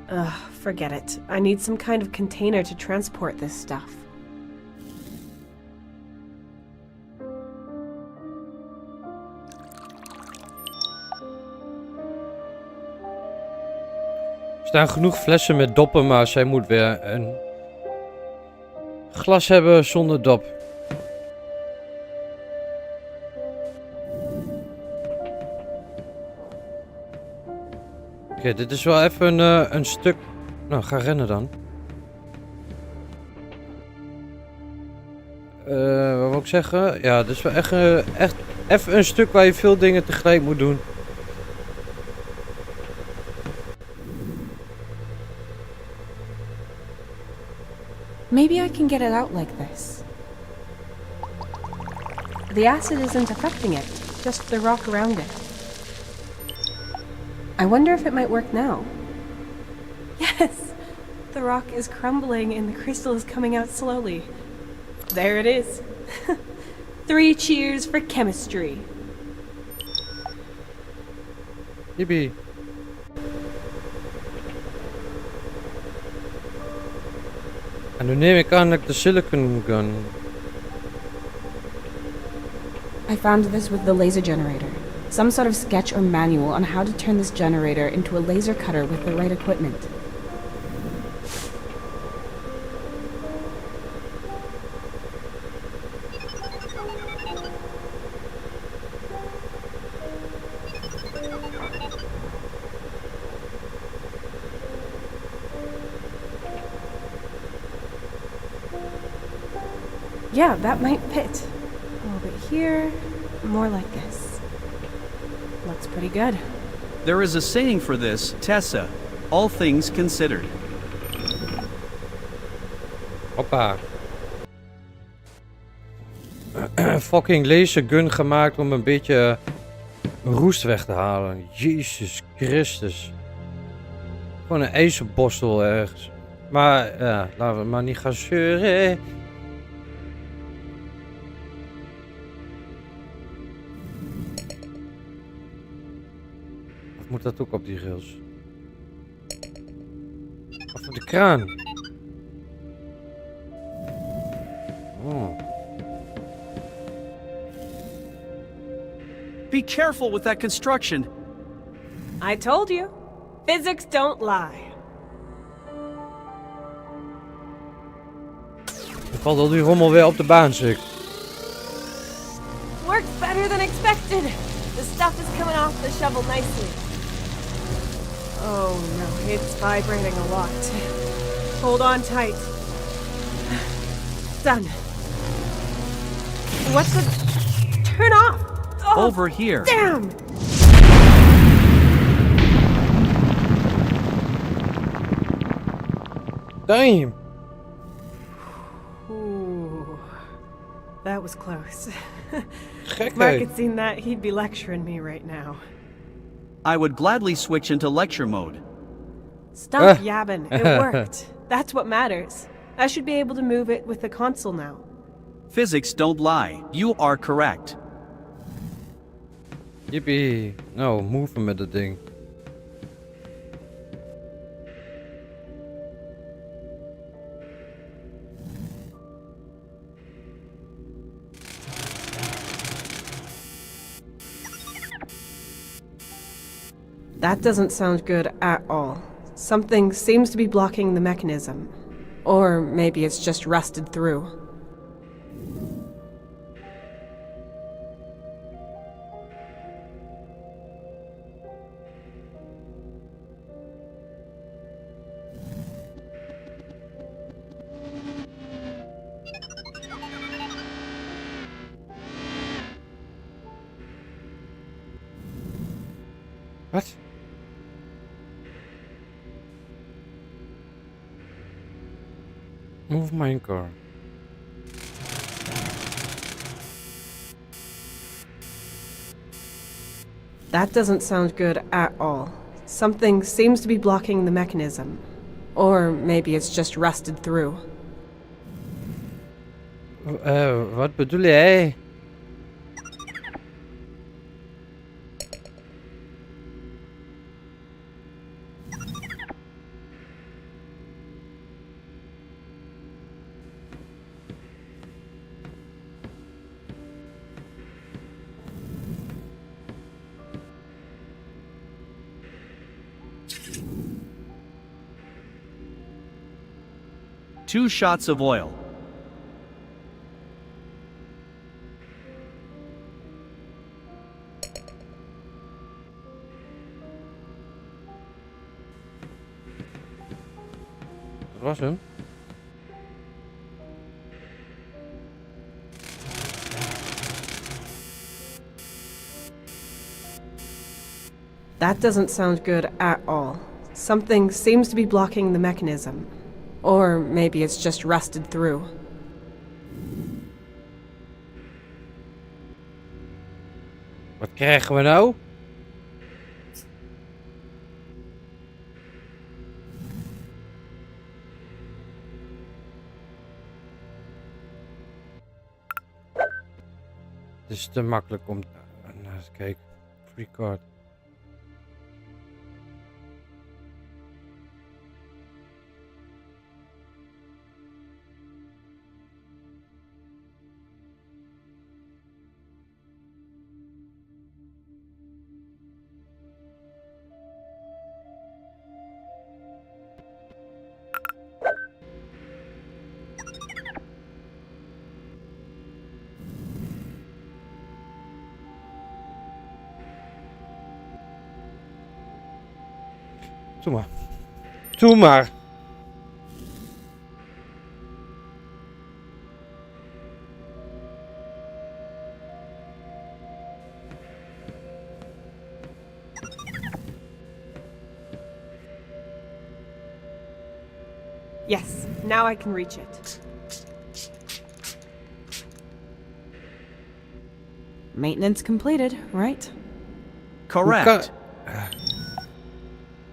Speaker 1: Ugh, forget it. I need some kind of container to transport this stuff.
Speaker 2: Er staan genoeg flessen met doppen, maar zij moet weer een glas hebben zonder dop. Oké, dit is wel even een stuk... Nou, ga rennen dan. Wat wil ik zeggen? Ja, dit is wel echt even een stuk waar je veel dingen tegelijk moet doen.
Speaker 4: Maybe I can get it out like this. The acid isn't affecting it, just the rock around it. I wonder if it might work now.
Speaker 1: Yes! The rock is crumbling and the crystal is coming out slowly. There it is. 3 cheers for chemistry.
Speaker 2: Yippie. En nu neem ik aan dat ik de silicon gun...
Speaker 4: I found this with the laser generator. Some sort of sketch or manual on how to turn this generator into a laser cutter with the right equipment.
Speaker 1: Yeah, that might fit. A little bit here, more like this. Looks pretty good.
Speaker 3: There is a saying for this, Tessa. All things considered.
Speaker 2: Hoppa. Fucking lasergun gemaakt om een beetje roest weg te halen. Jezus Christus. Gewoon een ijzerborstel ergens. Maar ja, laten we maar niet gaan zeuren. Of moet dat ook op die rails? Of op de kraan?
Speaker 3: Be careful with that construction.
Speaker 1: I told you. Physics don't lie.
Speaker 2: Er valt al die rommel weer op de baanstuk.
Speaker 1: Worked better than expected. The stuff is coming off the shovel nicely. Oh no, it's vibrating a lot. Hold on tight. Done. What's the... Turn off! Oh,
Speaker 3: Over here.
Speaker 1: damn!
Speaker 2: Damn!
Speaker 1: Ooh, that was close.
Speaker 2: Gek,
Speaker 1: If Mark
Speaker 2: hè?
Speaker 1: had seen that, he'd be lecturing me right now.
Speaker 3: I would gladly switch into lecture mode.
Speaker 1: Stop yabbing. It worked. That's what matters. I should be able to move it with the console now.
Speaker 3: Physics don't lie. You are correct.
Speaker 2: Jippie. Nou, move met dat ding.
Speaker 1: That doesn't sound good at all. Something seems to be blocking the mechanism. Or maybe it's just rusted through.
Speaker 2: Wat? Move my car.
Speaker 1: That doesn't sound good at all. Something seems to be blocking the mechanism. Or maybe it's just rusted through.
Speaker 2: Wat bedoel jij?
Speaker 3: Two shots of oil.
Speaker 2: Dat was hem.
Speaker 1: That doesn't sound good at all. Something seems to be blocking the mechanism. Or maybe it's just rusted through.
Speaker 2: Wat krijgen we nou? Het is te makkelijk om naar te kijken. Record. Doe maar. Doe maar.
Speaker 1: Yes, now I can reach it.
Speaker 4: Maintenance completed, right?
Speaker 3: Correct.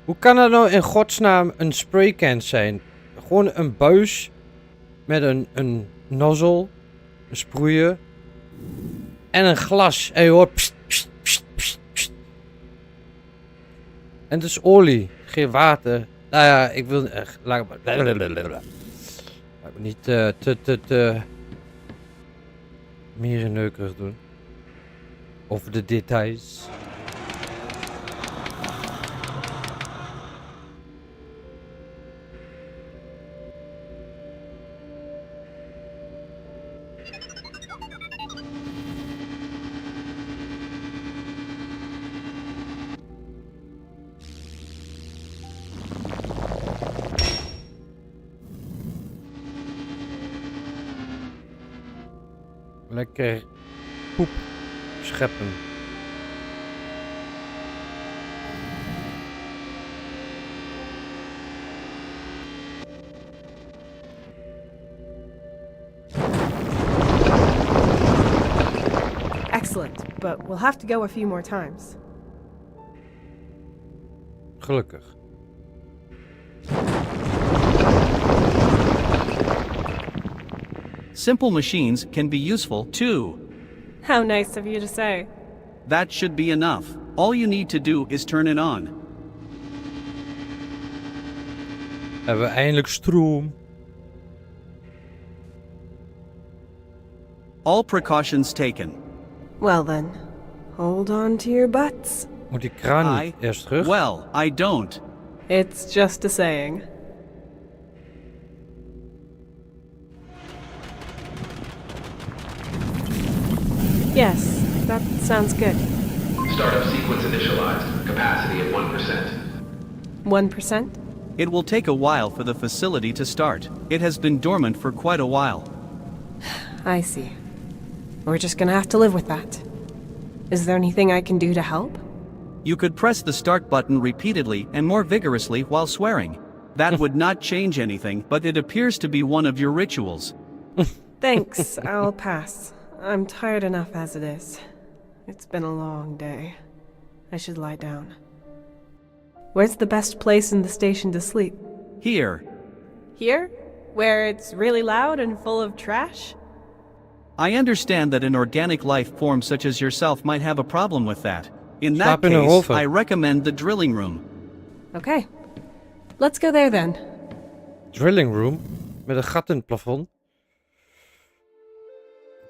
Speaker 2: Hoe kan dat nou in godsnaam een spraycan zijn? Gewoon een buis met een nozzle, een sproeier en een glas. En je hoort pst, pst, pst, pst, pst. En het is olie, geen water. Nou ja, ik wil laat me niet te mierenneukerig doen. Over de details. Lekker poep scheppen.
Speaker 1: Excellent, but we'll have to go a few more times.
Speaker 2: Gelukkig.
Speaker 3: Simple machines can be useful too.
Speaker 1: How nice of you to say.
Speaker 3: That should be enough. All you need to do is turn it on.
Speaker 2: Hebben we eindelijk stroom.
Speaker 3: All precautions taken.
Speaker 1: Well then, hold on to your butts.
Speaker 2: Moet die kraan niet eerst terug?
Speaker 3: Well, I don't.
Speaker 1: It's just a saying. Yes, that sounds good.
Speaker 5: Startup sequence initialized. Capacity at 1%.
Speaker 1: 1%?
Speaker 3: It will take a while for the facility to start. It has been dormant for quite a while.
Speaker 1: I see. We're just gonna have to live with that. Is there anything I can do to help?
Speaker 3: You could press the start button repeatedly and more vigorously while swearing. That would not change anything, but it appears to be one of your rituals.
Speaker 1: Thanks, I'll pass. I'm tired enough as it is. It's been a long day. I should lie down. Where's the best place in the station to sleep?
Speaker 3: Here.
Speaker 1: Here? Where it's really loud and full of trash?
Speaker 3: I understand that an organic life form such as yourself might have a problem with that. In that
Speaker 2: Slaap in een
Speaker 3: case,
Speaker 2: hoven.
Speaker 3: I recommend the drilling room.
Speaker 1: Okay. Let's go there then.
Speaker 2: Drilling room. Met een gat in het plafond.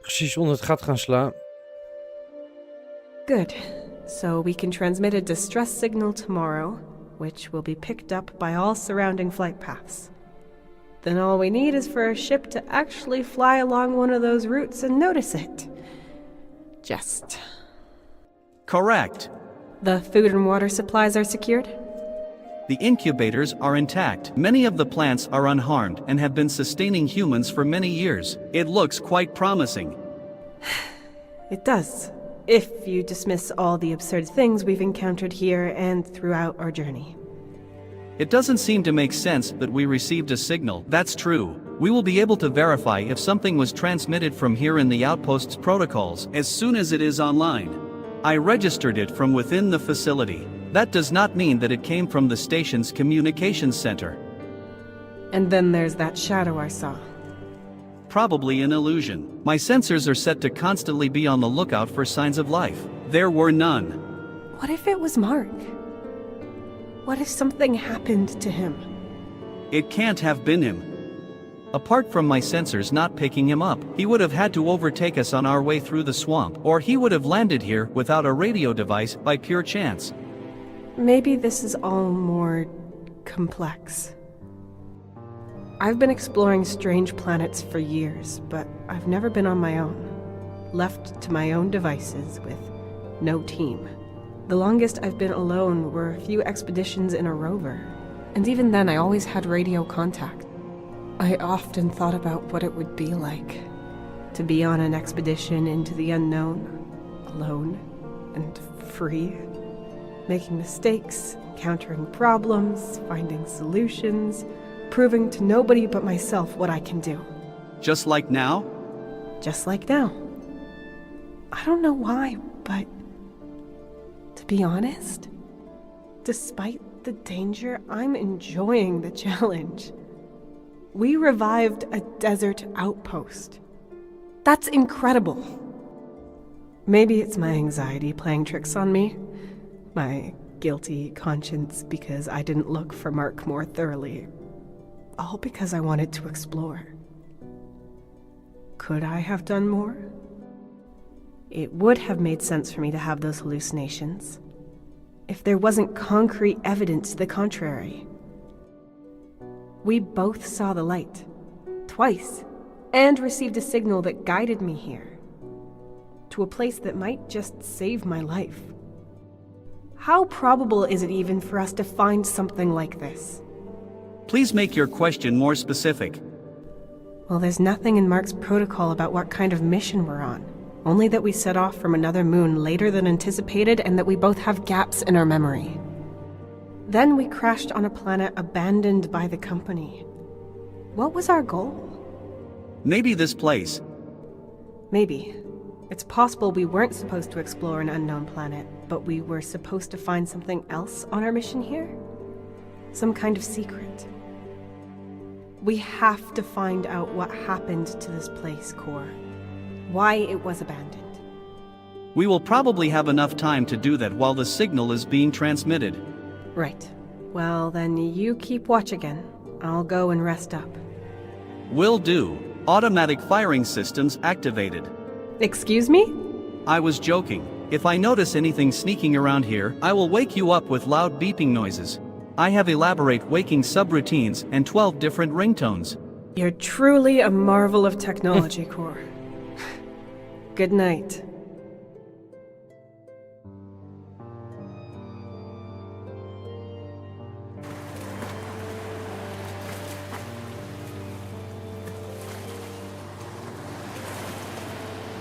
Speaker 2: Precies onder het gat gaan slaan.
Speaker 1: Good. So we can transmit a distress signal tomorrow, which will be picked up by all surrounding flight paths. Then all we need is for a ship to actually fly along one of those routes and notice it. Just.
Speaker 3: Correct.
Speaker 1: The food and water supplies are secured?
Speaker 3: The incubators are intact. Many of the plants are unharmed and have been sustaining humans for many years. It looks quite promising.
Speaker 1: It does. If you dismiss all the absurd things we've encountered here and throughout our journey.
Speaker 3: It doesn't seem to make sense that we received a signal. That's true. We will be able to verify if something was transmitted from here in the outpost's protocols as soon as it is online. I registered it from within the facility. That does not mean that it came from the station's communications center.
Speaker 1: And then there's that shadow I saw.
Speaker 3: Probably an illusion. My sensors are set to constantly be on the lookout for signs of life. There were none.
Speaker 1: What if it was Mark? What if something happened to him?
Speaker 3: It can't have been him. Apart from my sensors not picking him up, he would have had to overtake us on our way through the swamp, or he would have landed here without a radio device by pure chance.
Speaker 1: Maybe this is all more complex. I've been exploring strange planets for years, but I've never been on my own. Left to my own devices with no team. The longest I've been alone were a few expeditions in a rover, and even then I always had radio contact. I often thought about what it would be like to be on an expedition into the unknown, alone and free, making mistakes, encountering problems, finding solutions, proving to nobody but myself what I can do.
Speaker 3: Just like now?
Speaker 1: Just like now. I don't know why, but to be honest, despite the danger, I'm enjoying the challenge. We revived a desert outpost. That's incredible. Maybe it's my anxiety playing tricks on me. My guilty conscience because I didn't look for Mark more thoroughly. All because I wanted to explore. Could I have done more? It would have made sense for me to have those hallucinations if there wasn't concrete evidence to the contrary. We both saw the light, twice, and received a signal that guided me here, to a place that might just save my life. How probable is it even for us to find something like this?
Speaker 3: Please make your question more specific.
Speaker 1: Well, there's nothing in Mark's protocol about what kind of mission we're on. Only that we set off from another moon later than anticipated and that we both have gaps in our memory. Then we crashed on a planet abandoned by the company. What was our goal?
Speaker 3: Maybe this place.
Speaker 1: Maybe. It's possible we weren't supposed to explore an unknown planet, but we were supposed to find something else on our mission here? Some kind of secret. We have to find out what happened to this place, Core. Why it was abandoned.
Speaker 3: We will probably have enough time to do that while the signal is being transmitted.
Speaker 1: Right. Well, then you keep watch again. I'll go and rest up.
Speaker 3: Will do. Automatic firing systems activated.
Speaker 1: Excuse me?
Speaker 3: I was joking. If I notice anything sneaking around here, I will wake you up with loud beeping noises. I have elaborate waking subroutines and 12 different ringtones.
Speaker 1: You're truly a marvel of technology, Core. Good night.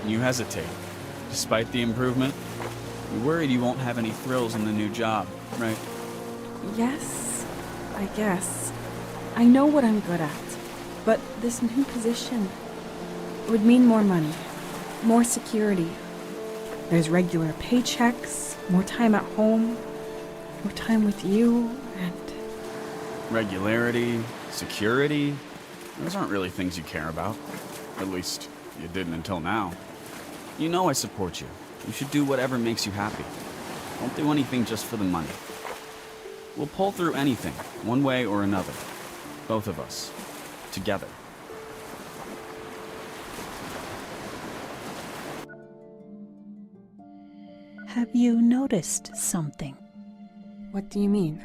Speaker 6: You hesitate, despite the improvement. You're worried you won't have any thrills in the new job, right?
Speaker 4: Yes, I guess. I know what I'm good at, but this new position would mean more money, more security. There's regular paychecks, more time at home, more time with you, and...
Speaker 6: Regularity, security, those aren't really things you care about. At least, you didn't until now. You know I support you. You should do whatever makes you happy. Don't do anything just for the money. We'll pull through anything, one way or another. Both of us. Together.
Speaker 7: Have you noticed something?
Speaker 4: What do you mean?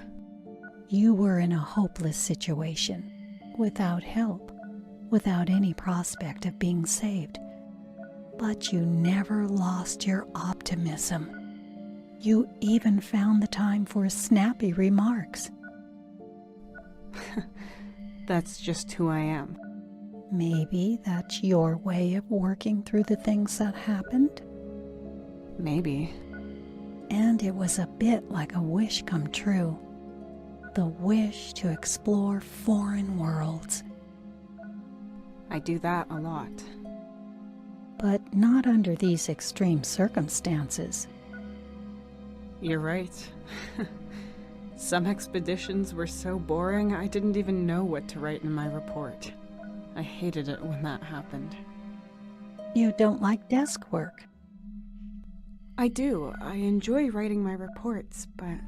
Speaker 7: You were in a hopeless situation, without help, without any prospect of being saved. But you never lost your optimism. You even found the time for snappy remarks.
Speaker 4: That's just who I am.
Speaker 7: Maybe that's your way of working through the things that happened?
Speaker 4: Maybe.
Speaker 7: And it was a bit like a wish come true. The wish to explore foreign worlds.
Speaker 4: I do that a lot.
Speaker 7: But not under these extreme circumstances.
Speaker 4: You're right. Some expeditions were so boring I didn't even know what to write in my report. I hated it when that happened.
Speaker 7: You don't like desk work.
Speaker 4: I do. I enjoy writing my reports, but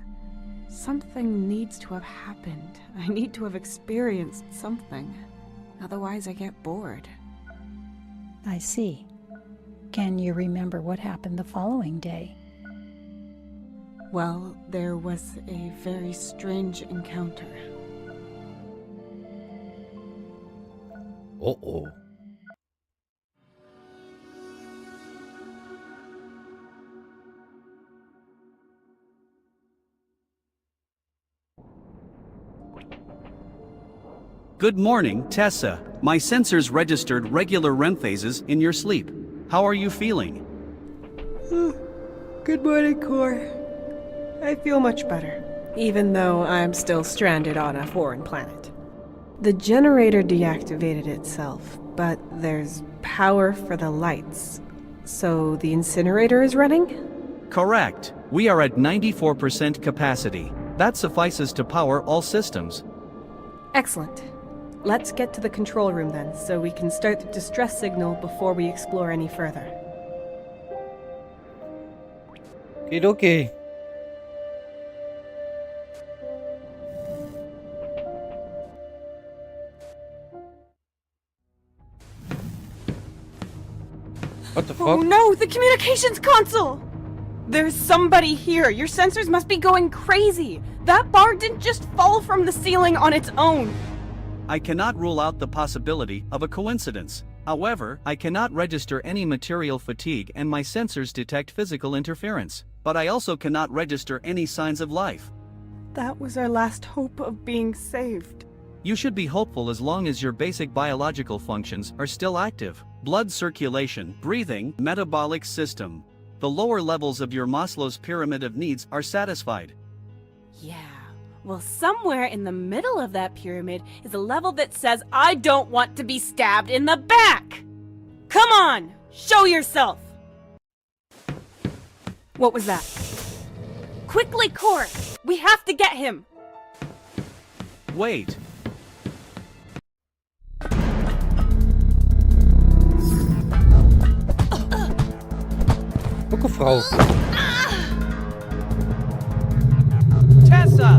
Speaker 4: something needs to have happened. I need to have experienced something. Otherwise I get bored.
Speaker 7: I see. Can you remember what happened the following day?
Speaker 4: Well, there was a very strange encounter.
Speaker 2: Uh-oh.
Speaker 3: Good morning, Tessa. My sensors registered regular REM phases in your sleep. How are you feeling?
Speaker 1: Good morning, Core. I feel much better, even though I'm still stranded on a foreign planet. The generator deactivated itself, but there's power for the lights. So the incinerator is running?
Speaker 3: Correct. We are at 94% capacity. That suffices to power all systems.
Speaker 1: Excellent. Let's get to the control room then, so we can start the distress signal before we explore any further.
Speaker 2: Okidoki. What the
Speaker 4: Oh
Speaker 2: fuck?
Speaker 4: no, the communications console! There's somebody here. Your sensors must be going crazy. That bar didn't just fall from the ceiling on its own.
Speaker 3: I cannot rule out the possibility of a coincidence. However, I cannot register any material fatigue and my sensors detect physical interference. But I also cannot register any signs of life.
Speaker 4: That was our last hope of being saved.
Speaker 3: You should be hopeful as long as your basic biological functions are still active. Blood circulation, breathing, metabolic system. The lower levels of your Maslow's pyramid of needs are satisfied.
Speaker 4: Yeah. Well, somewhere in the middle of that pyramid is a level that says I don't want to be stabbed in the back! Come on! Show yourself! What was that? Quickly, Core! We have to get him!
Speaker 3: Wait.
Speaker 2: Ook een vrouw.
Speaker 3: Tessa!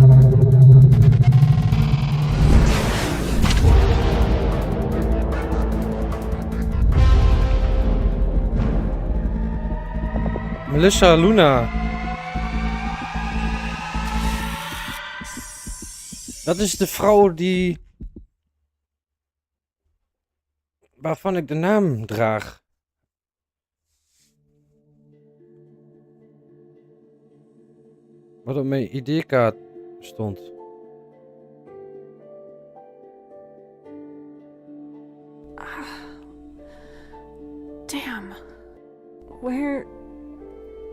Speaker 2: Melissa Luna. Dat is de vrouw die... waarvan ik de naam draag. Wat op mijn ID-kaart stond.
Speaker 4: Damn. Where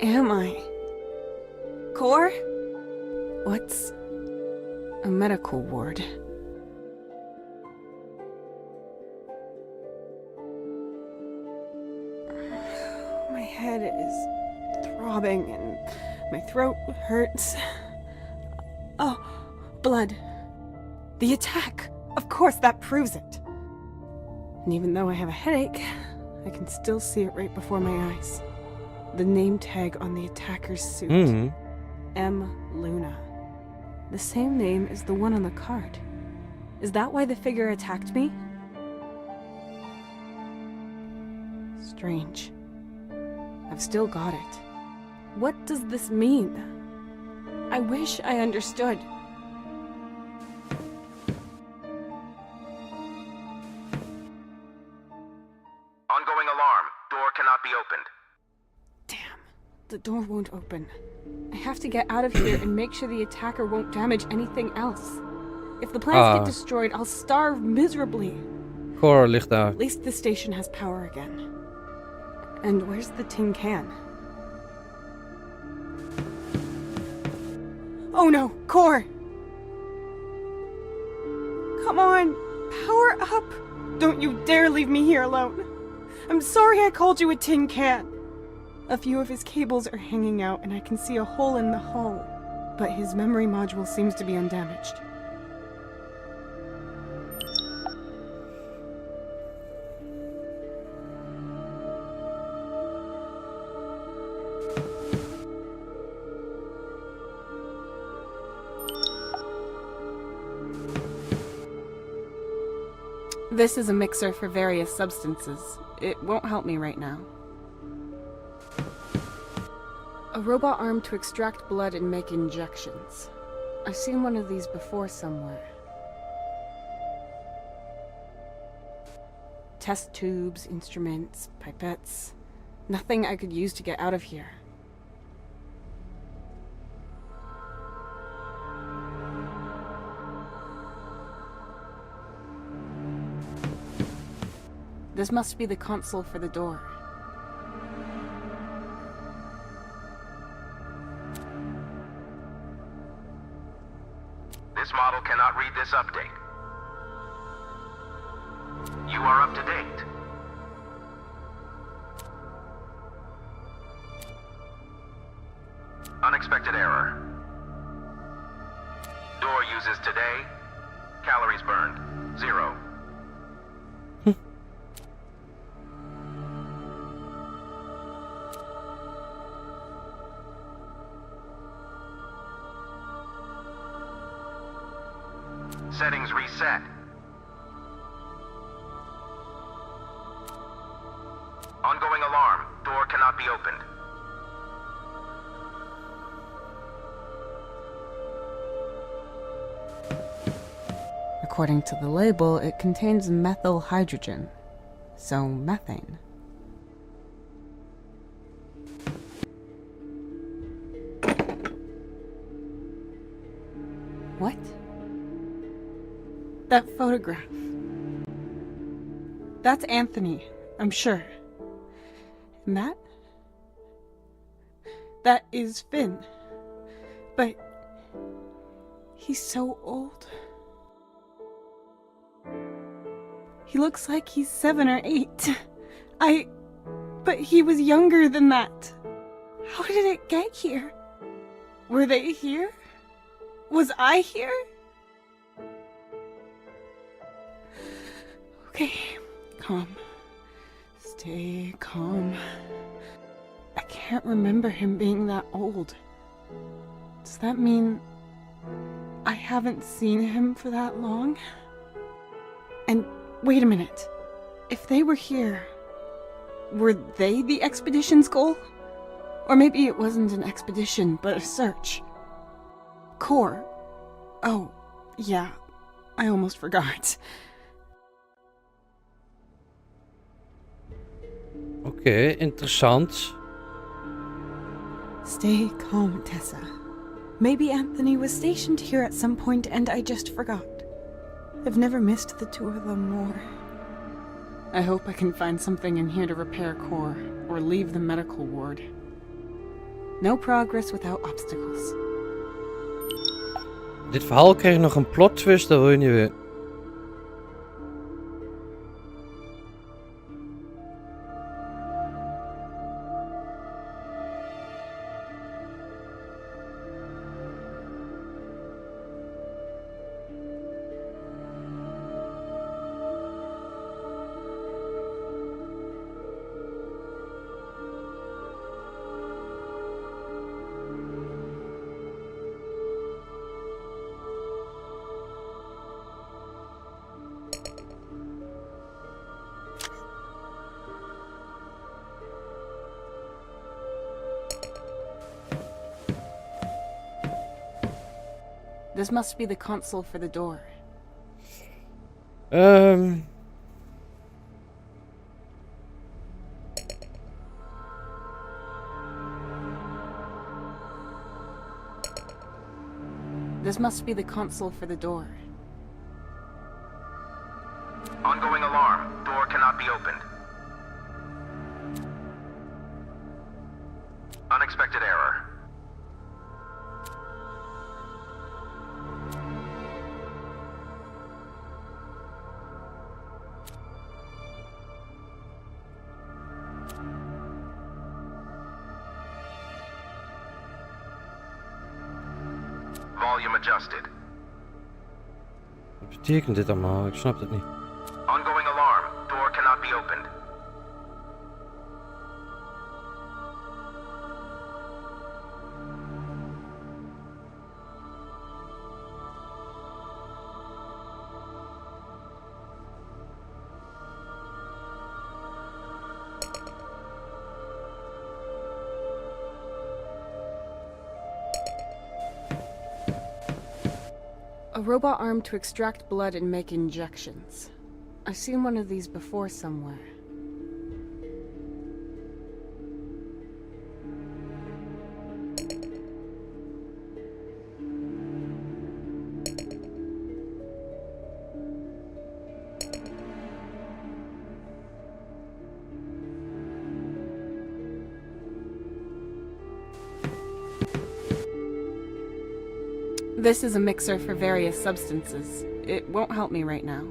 Speaker 4: am I? Core? What's a medical ward? My head is throbbing and my throat hurts. Oh, blood. The attack! Of course, that proves it. And even though I have a headache, I can still see it right before my eyes. The name tag on the attacker's suit. M. Luna. The same name as the one on the card. Is that why the figure attacked me? Strange. I've still got it. What does this mean? I wish I understood.
Speaker 5: Ongoing alarm. Door cannot be opened.
Speaker 4: Damn, the door won't open. I have to get out of here and make sure the attacker won't damage anything else. If the plans get destroyed, I'll starve miserably.
Speaker 2: Cor ligt daar.
Speaker 4: At least the station has power again. And where's the tin can? Oh no, Core! Come on, power up! Don't you dare leave me here alone. I'm sorry I called you a tin can. A few of his cables are hanging out and I can see a hole in the hull, but his memory module seems to be undamaged. This is a mixer for various substances. It won't help me right now. A robot arm to extract blood and make injections. I've seen one of these before somewhere. Test tubes, instruments, pipettes. Nothing I could use to get out of here. This must be the console for the door.
Speaker 5: This model cannot read this update. You are up to date. Unexpected error. Door uses today. Calories burned. 0. Settings reset. Ongoing alarm. be opened.
Speaker 4: According to the label, it contains methyl hydrogen, so methane. What? That photograph. That's Anthony, I'm sure. And that is Finn. But he's so old. He looks like he's 7 or 8. But he was younger than that. How did it get here? Were they here? Was I here? Okay, calm. Stay calm. I can't remember him being that old. Does that mean I haven't seen him for that long? And wait a minute. If they were here, were they the expedition's goal? Or maybe it wasn't an expedition, but a search. Core. Oh, yeah. I almost forgot.
Speaker 2: Oké, interessant.
Speaker 4: Stay calm, Tessa. Maybe Anthony was stationed here at some point and I just forgot. I've never missed the two of them more. I hope I can find something in here to repair Core, or leave the medical ward. No progress without obstacles.
Speaker 2: Dit verhaal kreeg nog een plot twist, dat wil je niet weten.
Speaker 4: This must be the console for the door. This must be the console for the door.
Speaker 5: Ongoing alarm. Door cannot be opened. Unexpected error. Volume adjusted.
Speaker 2: Wat betekent dit allemaal? Ik snap het niet.
Speaker 5: Ongoing alarm. Door cannot be opened.
Speaker 4: A robot arm to extract blood and make injections. I've seen one of these before somewhere. This is a mixer for various substances. It won't help me right now.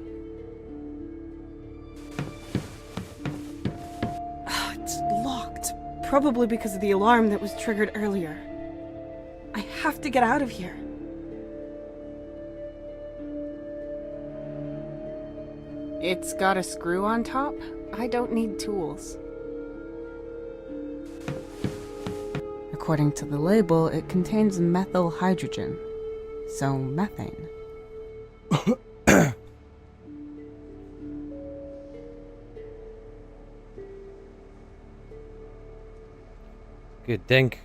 Speaker 4: It's locked. Probably because of the alarm that was triggered earlier. I have to get out of here. It's got a screw on top. I don't need tools. According to the label, it contains methyl hydrogen. So, methane.
Speaker 2: Oké, denk.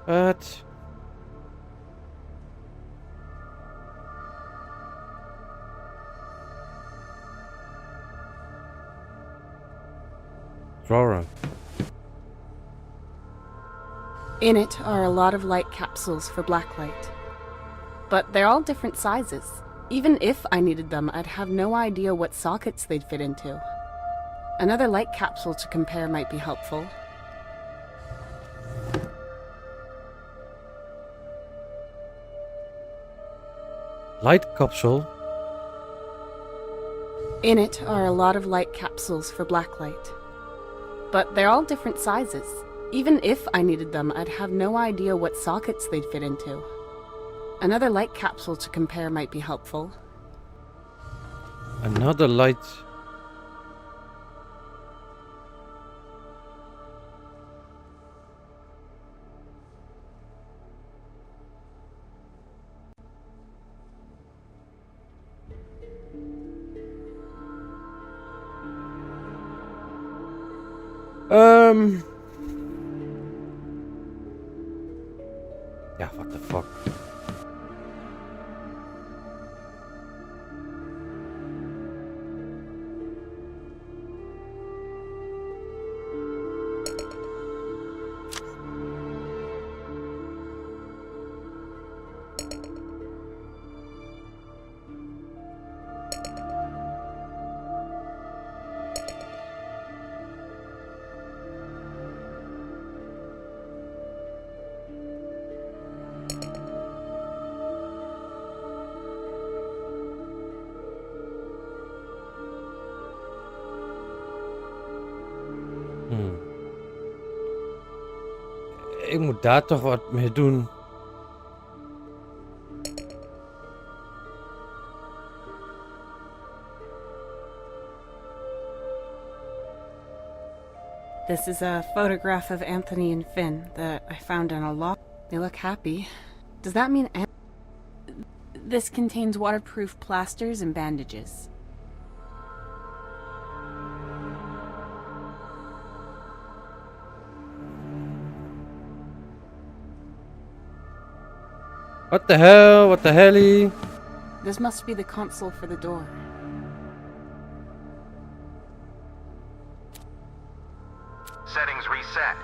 Speaker 2: Wat? Drawer.
Speaker 4: In it are a lot of light capsules for blacklight. But they're all different sizes. Even if I needed them, I'd have no idea what sockets they'd fit into. Another light capsule to compare might be helpful.
Speaker 2: Light capsule.
Speaker 4: In it are a lot of light capsules for blacklight. But they're all different sizes. Even if I needed them, I'd have no idea what sockets they'd fit into. Another light capsule to compare might be helpful.
Speaker 2: Another light. Yeah, what the fuck? Ik moet daar toch wat mee doen.
Speaker 4: This is a photograph of Anthony and Finn that I found in a lock. They look happy. Does that mean this contains waterproof plasters and bandages?
Speaker 2: What the hell? What the helly?
Speaker 4: This must be the console for the door.
Speaker 5: Settings reset.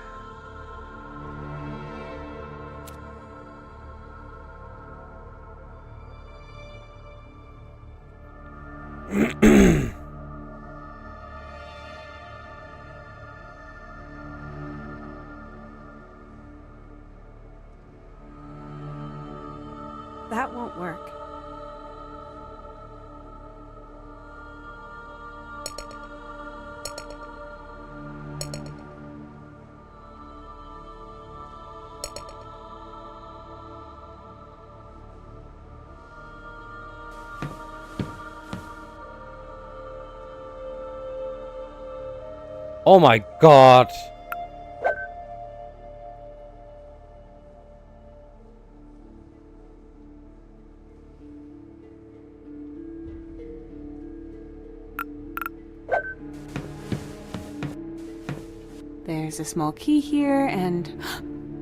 Speaker 4: That won't work.
Speaker 2: Oh my god.
Speaker 4: There's a small key here, and...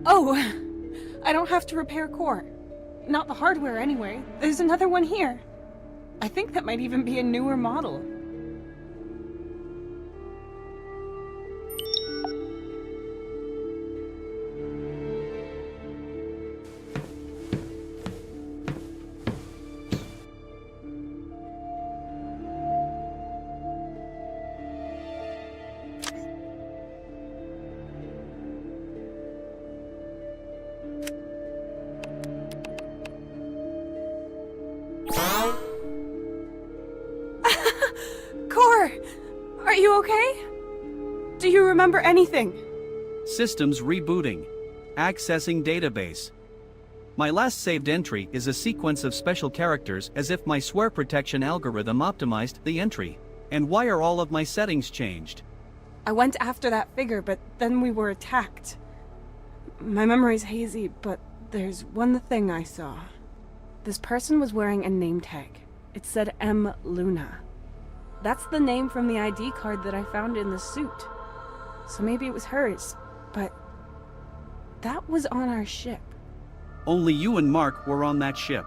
Speaker 4: Oh! I don't have to repair core. Not the hardware, anyway. There's another one here. I think that might even be a newer model. Core! Are you okay? Do you remember anything?
Speaker 3: Systems rebooting. Accessing database. My last saved entry is a sequence of special characters as if my swear protection algorithm optimized the entry. And why are all of my settings changed?
Speaker 4: I went after that figure, but then we were attacked. My memory's hazy, but there's one thing I saw. This person was wearing a name tag. It said M. Luna. That's the name from the ID card that I found in the suit. So maybe it was hers, but that was on our ship.
Speaker 3: Only you and Mark were on that ship.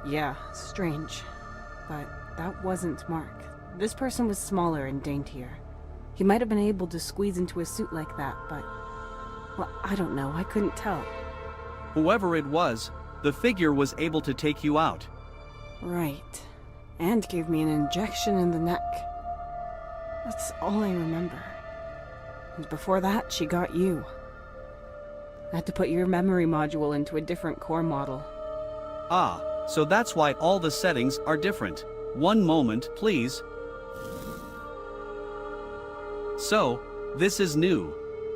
Speaker 4: Yeah, strange. But that wasn't Mark. This person was smaller and daintier. He might have been able to squeeze into a suit like that, but... well, I don't know. I couldn't tell.
Speaker 3: Whoever it was, the figure was able to take you out.
Speaker 4: Right. And gave me an injection in the neck. That's all I remember. And before that, she got you. I had to put your memory module into a different core model.
Speaker 3: Ah, so that's why all the settings are different. One moment, please. So, this is new.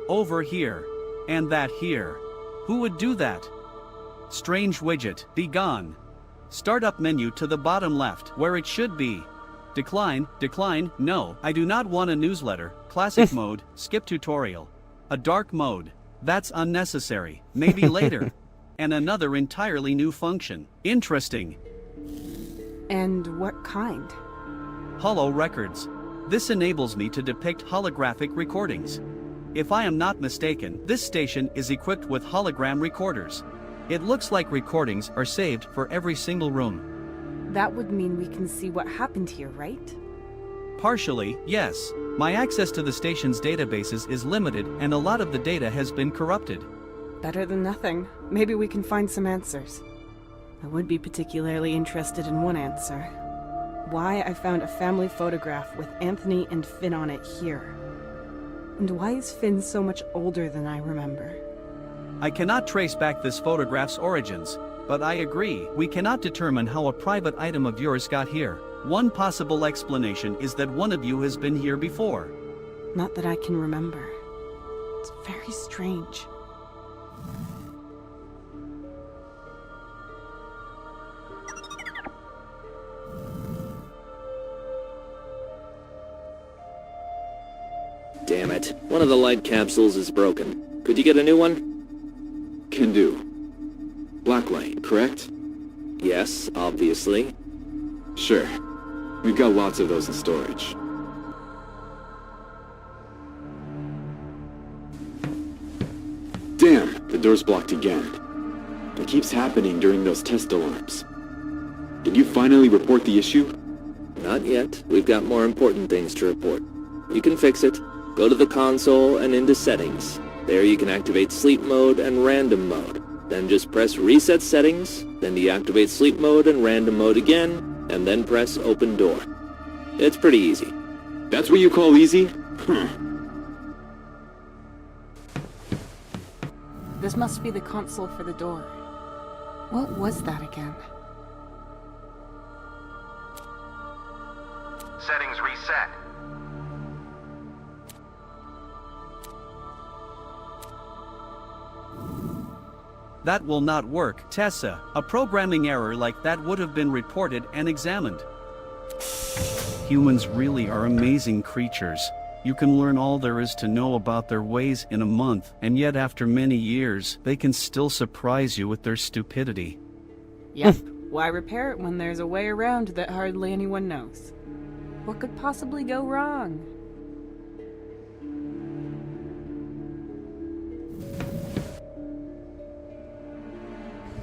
Speaker 3: Over here. And that here. Who would do that? Strange widget, be gone. Startup menu to the bottom left, where it should be. Decline, no, I do not want a newsletter. Classic mode, skip tutorial. A dark mode. That's unnecessary. Maybe later. And another entirely new function. Interesting.
Speaker 4: And what kind?
Speaker 3: Holo records. This enables me to depict holographic recordings. If I am not mistaken, this station is equipped with hologram recorders. It looks like recordings are saved for every single room.
Speaker 4: That would mean we can see what happened here, right?
Speaker 3: Partially, yes. My access to the station's databases is limited and a lot of the data has been corrupted.
Speaker 4: Better than nothing. Maybe we can find some answers. I would be particularly interested in one answer. Why I found a family photograph with Anthony and Finn on it here. And why is Finn so much older than I remember?
Speaker 3: I cannot trace back this photograph's origins, but I agree, we cannot determine how a private item of yours got here. One possible explanation is that one of you has been here before.
Speaker 4: Not that I can remember. It's very strange.
Speaker 8: Damn it. One of the light capsules is broken. Could you get a new one?
Speaker 9: Can do. Blacklight, correct?
Speaker 8: Yes, obviously.
Speaker 9: Sure. We've got lots of those in storage. Damn, the door's blocked again. It keeps happening during those test alarms. Did you finally report the issue?
Speaker 8: Not yet. We've got more important things to report. You can fix it. Go to the console and into settings. There you can activate sleep mode and random mode. Then just press reset settings, then deactivate sleep mode and random mode again, and then press open door. It's pretty easy.
Speaker 9: That's what you call easy?
Speaker 4: This must be the console for the door. What was that again?
Speaker 5: Settings reset.
Speaker 3: That will not work, Tessa. A programming error like that would have been reported and examined. Humans really are amazing creatures. You can learn all there is to know about their ways in a month, and yet after many years, they can still surprise you with their stupidity.
Speaker 4: Yep. Why repair it when there's a way around that hardly anyone knows? What could possibly go wrong?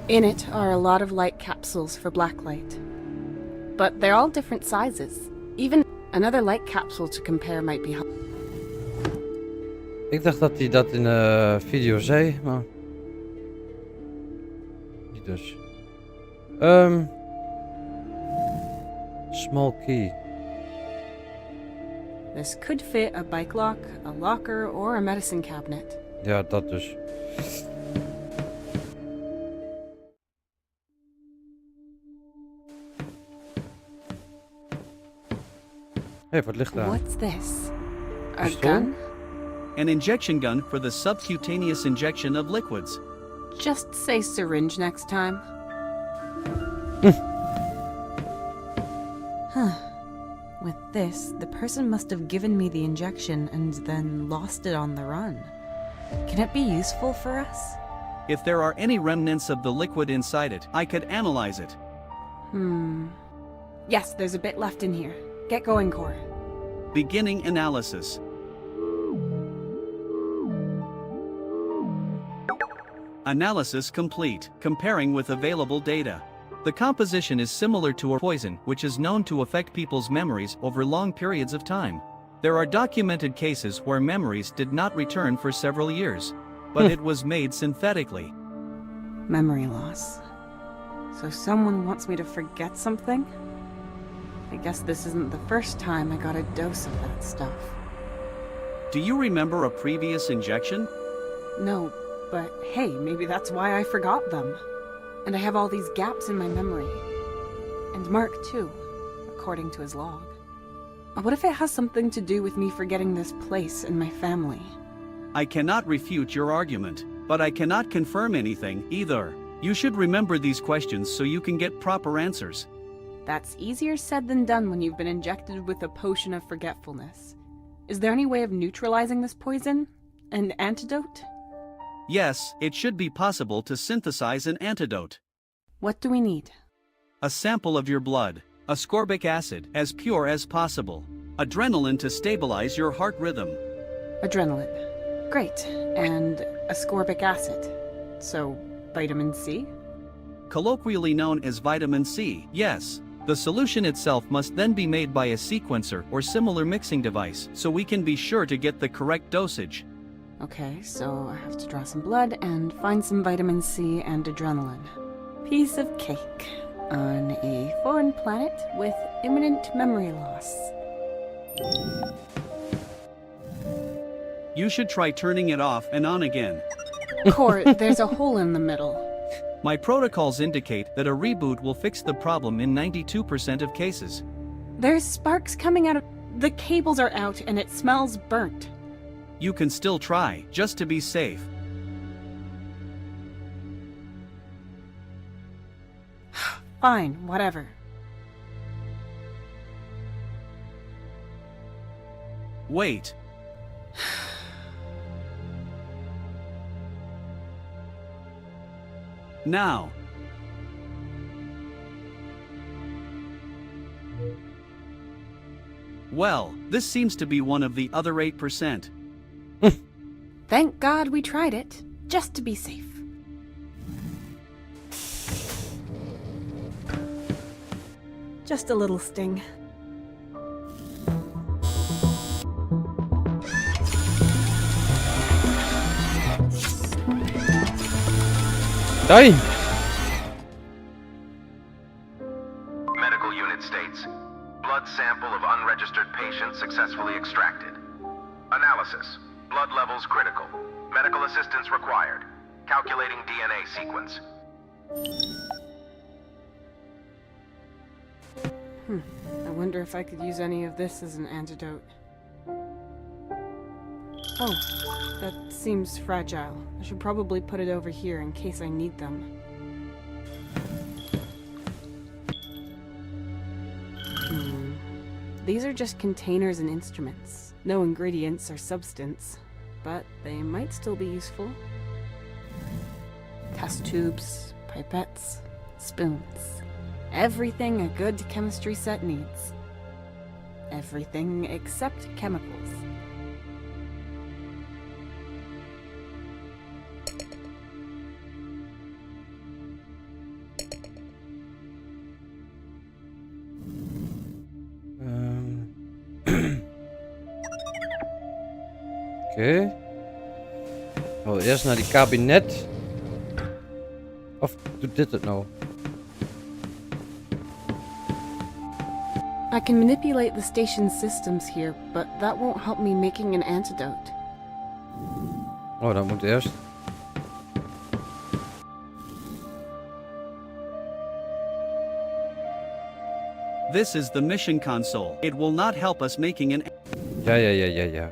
Speaker 4: In it are a lot of light capsules for blacklight. But they're all different sizes. Even another light capsule to compare might be helpful.
Speaker 2: Ik dacht dat hij dat in de video zei, maar... Niet dus. Small key.
Speaker 4: This could fit a bike lock, a locker, or a medicine cabinet.
Speaker 2: Ja, dat dus. Hey, wat ligt daar?
Speaker 4: What's this? A
Speaker 2: Pistool?
Speaker 4: gun?
Speaker 3: An injection gun for the subcutaneous injection of liquids.
Speaker 4: Just say syringe next time. Huh. With this, the person must have given me the injection and then lost it on the run. Can it be useful for us?
Speaker 3: If there are any remnants of the liquid inside it, I could analyze it.
Speaker 4: Yes, there's a bit left in here. Get going, Core.
Speaker 3: Beginning analysis. Analysis complete, comparing with available data. The composition is similar to a poison, which is known to affect people's memories over long periods of time. There are documented cases where memories did not return for several years, but it was made synthetically.
Speaker 4: Memory loss. So someone wants me to forget something? I guess this isn't the first time I got a dose of that stuff.
Speaker 3: Do you remember a previous injection?
Speaker 4: No, but hey, maybe that's why I forgot them. And I have all these gaps in my memory. And Mark, too, according to his log. What if it has something to do with me forgetting this place and my family?
Speaker 3: I cannot refute your argument, but I cannot confirm anything either. You should remember these questions so you can get proper answers.
Speaker 4: That's easier said than done when you've been injected with a potion of forgetfulness. Is there any way of neutralizing this poison? An antidote?
Speaker 3: Yes, it should be possible to synthesize an antidote.
Speaker 4: What do we need?
Speaker 3: A sample of your blood, ascorbic acid, as pure as possible, adrenaline to stabilize your heart rhythm.
Speaker 4: Adrenaline. Great. And ascorbic acid. So, vitamin C?
Speaker 3: Colloquially known as vitamin C, yes. The solution itself must then be made by a sequencer or similar mixing device, so we can be sure to get the correct dosage.
Speaker 4: Okay, so I have to draw some blood and find some vitamin C and adrenaline. Piece of cake. On a foreign planet with imminent memory loss.
Speaker 3: You should try turning it off and on again.
Speaker 4: Core, there's a hole in the middle.
Speaker 3: My protocols indicate that a reboot will fix the problem in 92% of cases.
Speaker 4: There's sparks coming out of... The cables are out and it smells burnt.
Speaker 3: You can still try, just to be safe.
Speaker 4: Fine, whatever.
Speaker 3: Wait. Now. Well, this seems to be one of the other 8%.
Speaker 4: Thank God we tried it, just to be safe.
Speaker 1: Just a little sting.
Speaker 2: Die!
Speaker 5: Medical unit states, blood sample of unregistered patient successfully extracted. Analysis, blood levels critical. Medical assistance required. Calculating DNA sequence.
Speaker 4: I wonder if I could use any of this as an antidote. Oh, that seems fragile. I should probably put it over here in case I need them. These are just containers and instruments. No ingredients or substance, but they might still be useful. Test tubes, pipettes, spoons. Everything a good chemistry set needs. Everything except chemicals.
Speaker 2: Oké. Wel eerst naar die kabinet. Of doet dit het nou?
Speaker 4: I can manipulate the station's systems here, but that won't help me making an antidote.
Speaker 2: Oh, dat moet eerst.
Speaker 3: This is the mission console. It will not help us making an...
Speaker 2: Ja.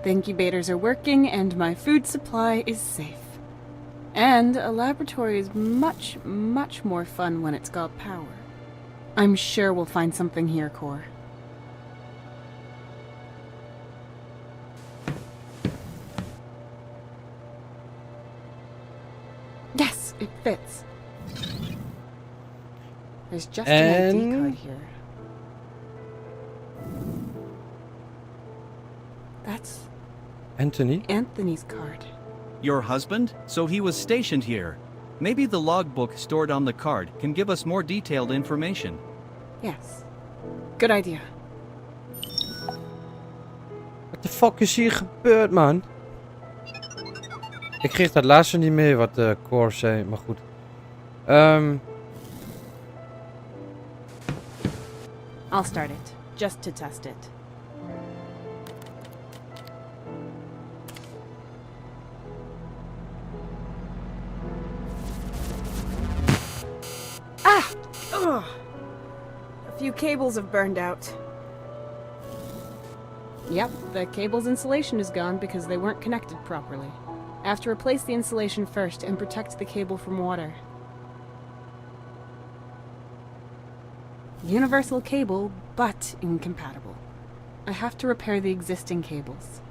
Speaker 4: The incubators are working and my food supply is safe. And a laboratory is much, much more fun when it's got power. I'm sure we'll find something here, Core. Yes, it fits. There's just an ID card here. That's Anthony's card.
Speaker 3: Your husband? So he was stationed here. Maybe the logbook stored on the card can give us more detailed information.
Speaker 4: Yes. Good idea.
Speaker 2: What the fuck is hier gebeurd, man? Ik kreeg dat laatste niet mee wat de Core zei, maar goed.
Speaker 4: I'll start it, just to test it.
Speaker 1: Ah! Ugh. A few cables have burned out.
Speaker 4: Yep, the cable's insulation is gone because they weren't connected properly. I have to replace the insulation first and protect the cable from water. Universal cable, but incompatible. I have to repair the existing cables.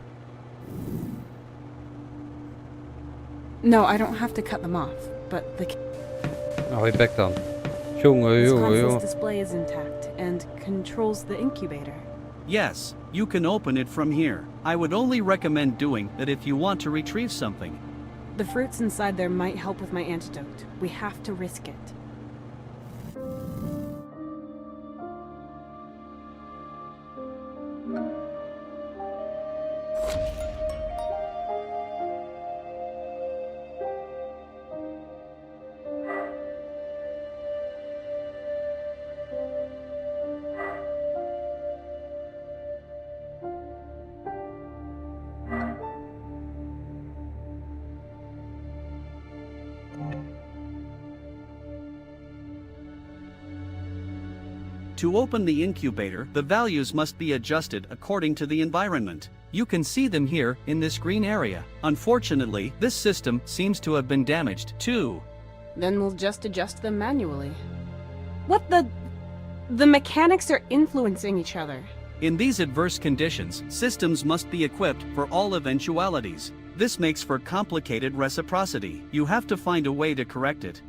Speaker 4: No, I don't have to cut them off, but the
Speaker 2: Nou, je bek dan. Jongen,
Speaker 4: this
Speaker 2: jongen,
Speaker 4: console's
Speaker 2: jongen.
Speaker 4: display is intact and controls the incubator.
Speaker 3: Yes, you can open it from here. I would only recommend doing that if you want to retrieve something.
Speaker 4: The fruits inside there might help with my antidote. We have to risk it.
Speaker 3: To open the incubator, the values must be adjusted according to the environment. You can see them here in this green area. Unfortunately, this system seems to have been damaged too.
Speaker 4: Then we'll just adjust them manually. What the... The mechanics are influencing each other.
Speaker 3: In these adverse conditions, systems must be equipped for all eventualities. This makes for complicated reciprocity. You have to find a way to correct it.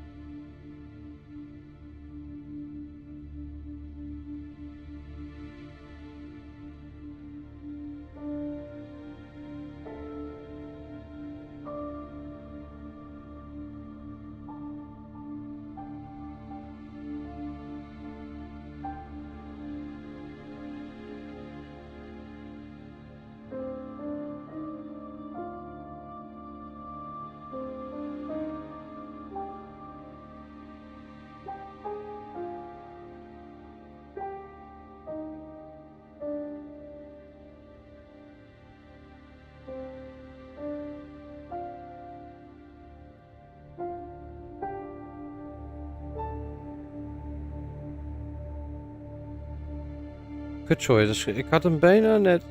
Speaker 2: Kutzooi, dus ik had hem bijna net.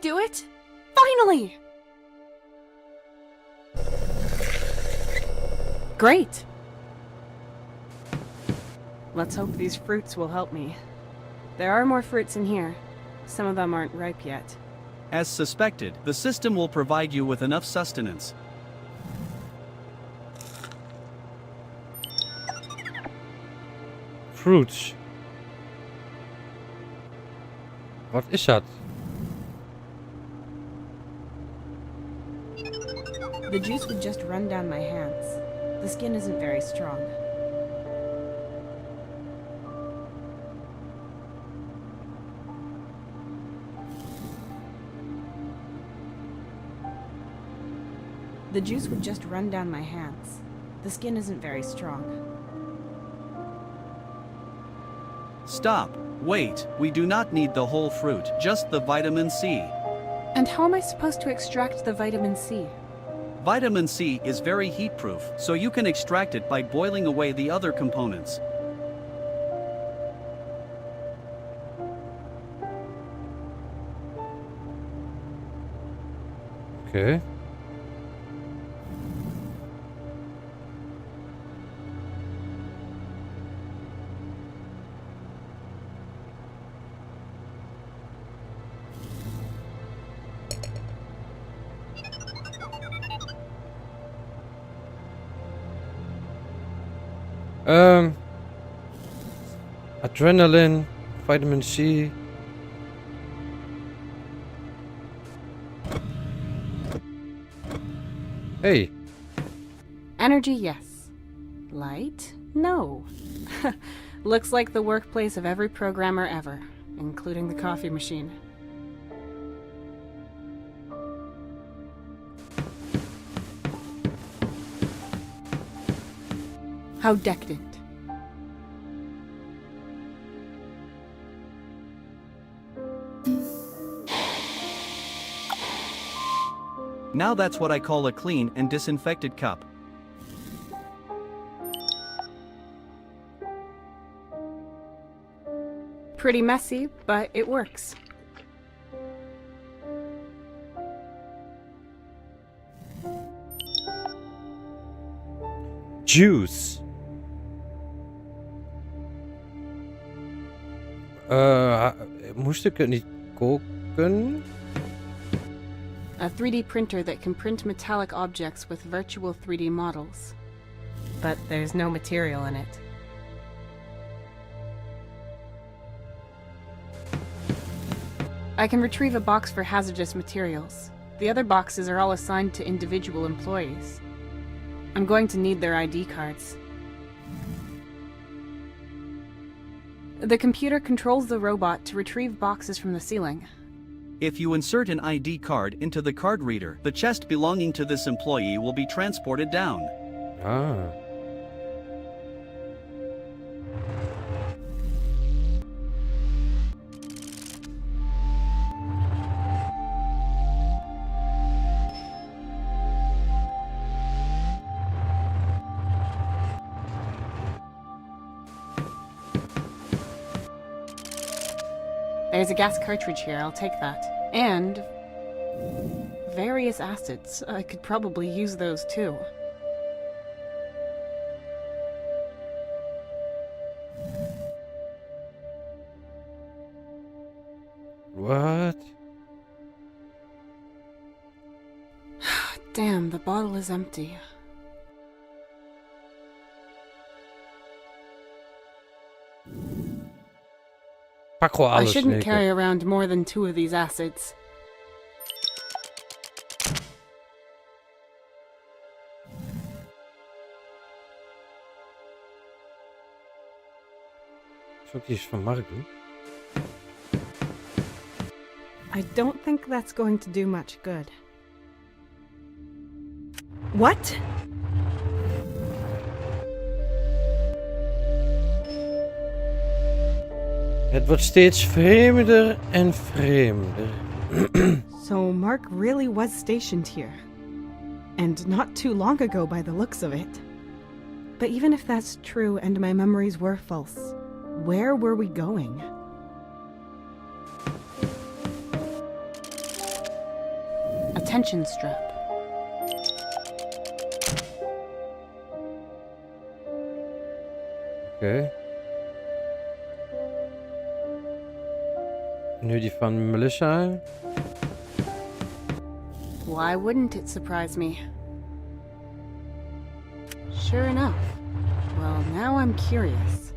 Speaker 4: do it? Finally! Great! Let's hope these fruits will help me. There are more fruits in here. Some of them aren't ripe yet.
Speaker 3: As suspected, the system will provide you with enough sustenance.
Speaker 2: Fruits. Wat is dat?
Speaker 4: The juice would just run down my hands. The skin isn't very strong. The juice would just run down my hands. The skin isn't very strong.
Speaker 3: Stop. Wait, we do not need the whole fruit, just the vitamin C.
Speaker 4: And how am I supposed to extract the vitamin C?
Speaker 3: Vitamin C is very heat-proof, so you can extract it by boiling away the other components.
Speaker 2: Okay. Adrenaline, vitamin C. Hey.
Speaker 4: Energy, yes. Light? No. Looks like the workplace of every programmer ever, including the coffee machine. How decadent.
Speaker 3: Now that's what I call a clean and disinfected cup.
Speaker 4: Pretty messy, but it works.
Speaker 2: Juice. Moest ik het niet koken?
Speaker 4: A 3D printer that can print metallic objects with virtual 3D models.
Speaker 1: But there's no material in it.
Speaker 4: I can retrieve a box for hazardous materials. The other boxes are all assigned to individual employees. I'm going to need their ID cards. The computer controls the robot to retrieve boxes from the ceiling.
Speaker 3: If you insert an ID card into the card reader, the chest belonging to this employee will be transported down.
Speaker 2: Ah.
Speaker 4: There's a gas cartridge here, I'll take that. And various acids. I could probably use those too.
Speaker 2: What?
Speaker 4: Damn, the bottle is empty.
Speaker 2: Pak gewoon
Speaker 4: I
Speaker 2: alles.
Speaker 4: shouldn't
Speaker 2: Nick.
Speaker 4: carry around more than 2 of these acids.
Speaker 2: Zal ik die eens van Mark doen?
Speaker 1: I don't think that's going to do much good. What?
Speaker 2: Het wordt steeds vreemder en vreemder.
Speaker 1: So Mark really was stationed here. And not too long ago by the looks of it. But even if that's true and my memories were false, where were we going?
Speaker 4: tension strap.
Speaker 2: Oké. Nu die van Melissa.
Speaker 4: Why wouldn't it surprise me? Sure enough. Well, now I'm curious.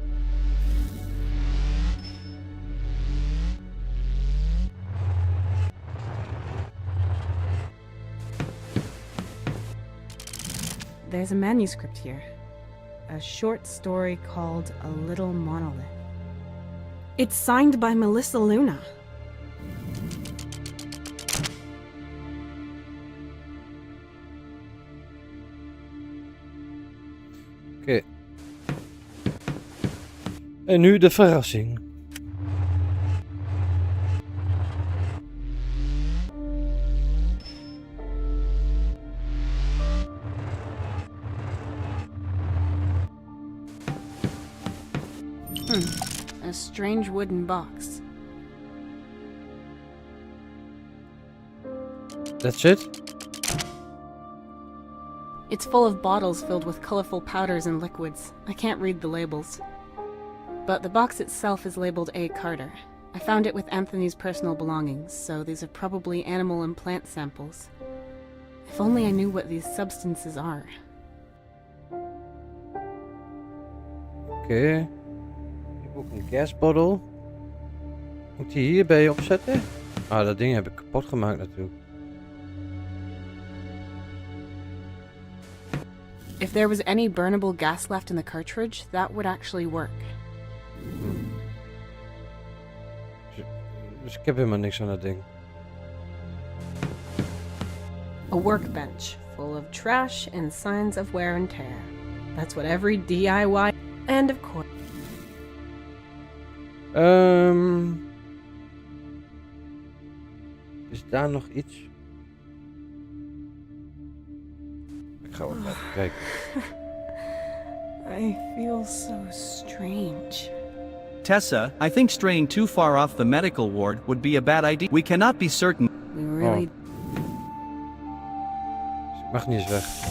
Speaker 4: There's a manuscript here. A short story called A Little Monolith. It's signed by Melissa Luna.
Speaker 2: Oké. En nu de verrassing.
Speaker 4: A strange wooden box.
Speaker 2: That's it?
Speaker 4: It's full of bottles filled with colorful powders and liquids. I can't read the labels. But the box itself is labeled A. Carter. I found it with Anthony's personal belongings, so these are probably animal and plant samples. If only I knew what these substances are.
Speaker 2: Oké. Ik heb ook een gasbottle. Moet ik die hierbij opzetten? Ah, dat ding heb ik kapot gemaakt natuurlijk.
Speaker 4: If there was any burnable gas left in the cartridge, that would actually work.
Speaker 2: Dus ik heb helemaal niks aan dat ding.
Speaker 1: A workbench full of trash and signs of wear and tear. That's what every DIY... And of course...
Speaker 2: Is daar nog iets? Ik ga ook even kijken.
Speaker 1: I feel so strange.
Speaker 3: Tessa, I think straying too far off the medical ward would be a bad idea. We cannot be certain.
Speaker 4: We really...
Speaker 2: Ik mag niet eens weg.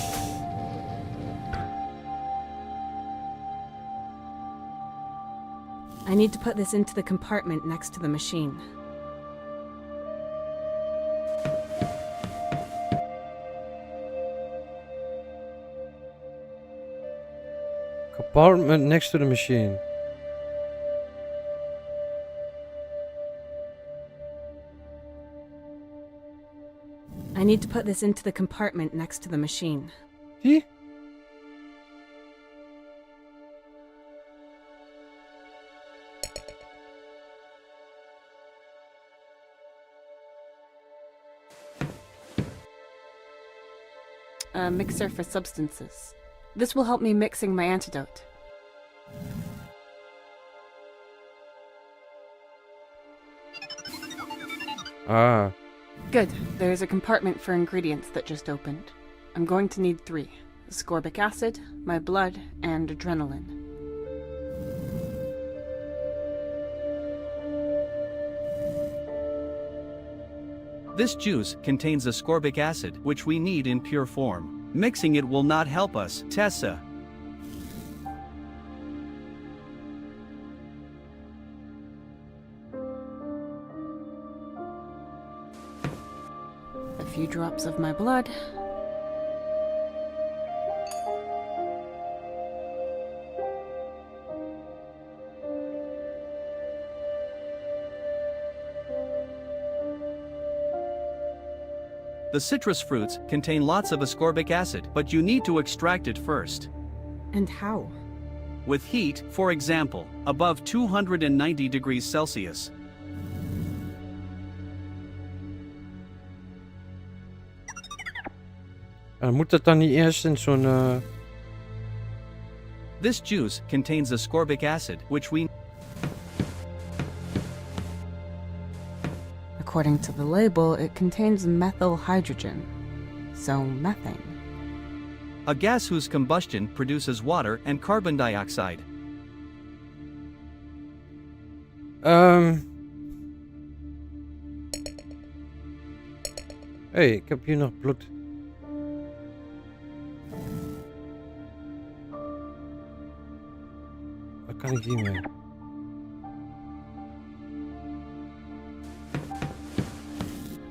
Speaker 4: I need to put this into the compartment next to the machine.
Speaker 2: Compartment next to the machine.
Speaker 4: I need to put this into the compartment next to the machine.
Speaker 2: Zie?
Speaker 4: A mixer for substances. This will help me mixing my antidote.
Speaker 2: Ah.
Speaker 4: Good. There's a compartment for ingredients that just opened. I'm going to need 3. Ascorbic acid, my blood, and adrenaline.
Speaker 3: This juice contains ascorbic acid, which we need in pure form. Mixing it will not help us, Tessa.
Speaker 4: A few drops of my blood.
Speaker 3: The citrus fruits contain lots of ascorbic acid, but you need to extract it first.
Speaker 4: And how?
Speaker 3: With heat, for example, above 290 degrees Celsius.
Speaker 2: Moet dat dan niet eerst in zo'n...
Speaker 3: This juice contains ascorbic acid, which we...
Speaker 4: According to the label, it contains methyl hydrogen, so methane.
Speaker 3: A gas whose combustion produces water and carbon dioxide.
Speaker 2: Hé, ik heb hier nog bloed. Wat kan ik hiermee?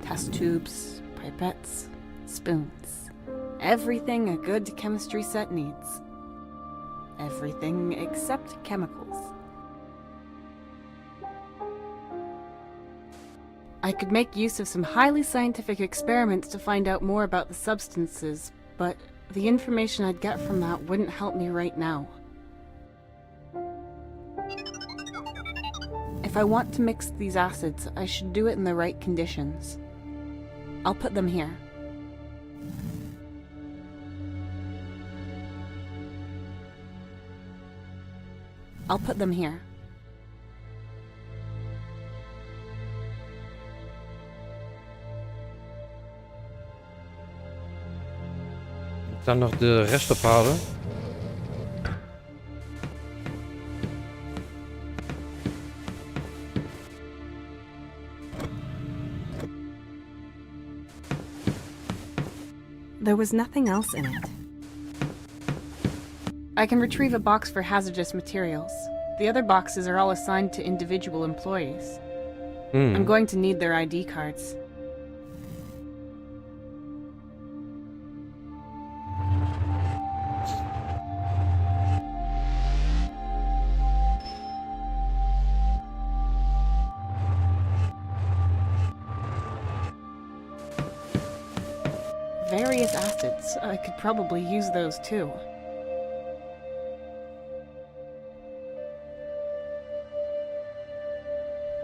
Speaker 4: Test tubes, pipettes, spoons. Everything a good chemistry set needs. Everything except chemicals. I could make use of some highly scientific experiments to find out more about the substances, but the information I'd get from that wouldn't help me right now. If I want to mix these acids, I should do it in the right conditions. I'll put them here. I'll put them here.
Speaker 2: Ik kan nog de rest ophalen.
Speaker 4: There was nothing else in it. I can retrieve a box for hazardous materials. The other boxes are all assigned to individual employees. I'm going to need their ID cards. Various acids. I could probably use those too.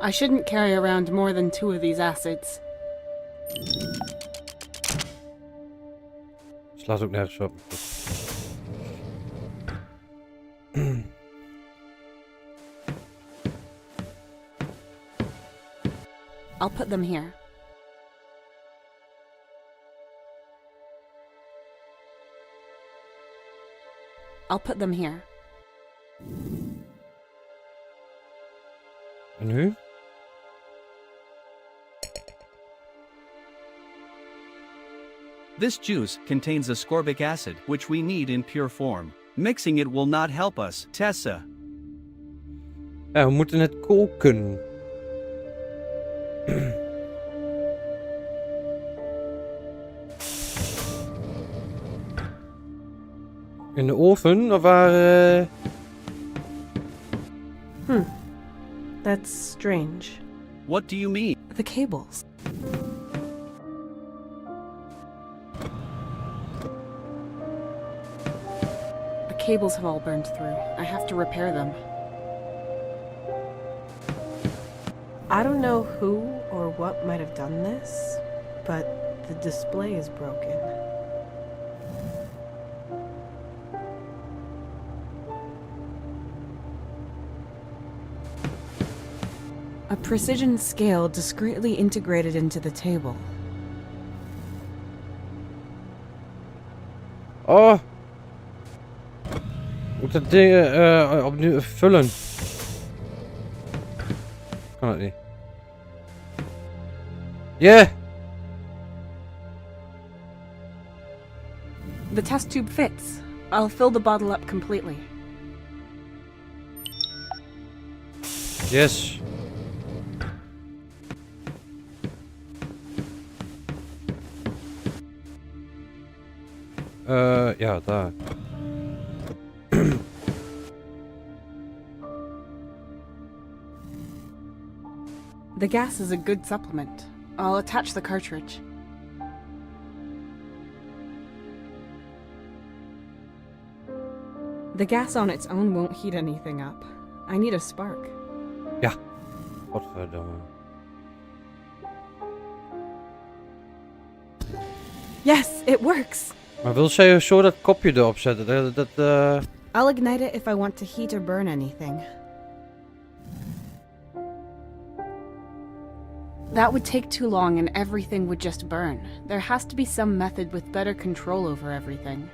Speaker 4: I shouldn't carry around more than 2 of these acids.
Speaker 2: Slaat ook nergens op.
Speaker 4: I'll put them here. I'll put them here.
Speaker 2: En nu?
Speaker 3: This juice contains ascorbic acid, which we need in pure form. Mixing it will not help us, Tessa.
Speaker 2: Ja, we moeten het koken. In de oven of waar?
Speaker 1: That's strange.
Speaker 3: What do you mean?
Speaker 4: The cables. The cables have all burned through. I have to repair them.
Speaker 1: I don't know who or what might have done this, but the display is broken.
Speaker 4: A precision scale discreetly integrated into the table.
Speaker 2: Oh! Moet dat ding opnieuw vullen? Kan het niet. Yeah!
Speaker 4: The test tube fits. I'll fill the bottle up completely.
Speaker 2: Yes! Ja, daar.
Speaker 4: The gas is a good supplement. I'll attach the cartridge. The gas on its own won't heat anything up. I need a spark.
Speaker 2: Ja. Godverdomme.
Speaker 4: Yes, it works!
Speaker 2: Maar wil zij zo dat kopje erop zetten?
Speaker 4: I'll ignite it if I want to heat or burn anything. That would take too long and everything would just burn. There has to be some method with better control over everything.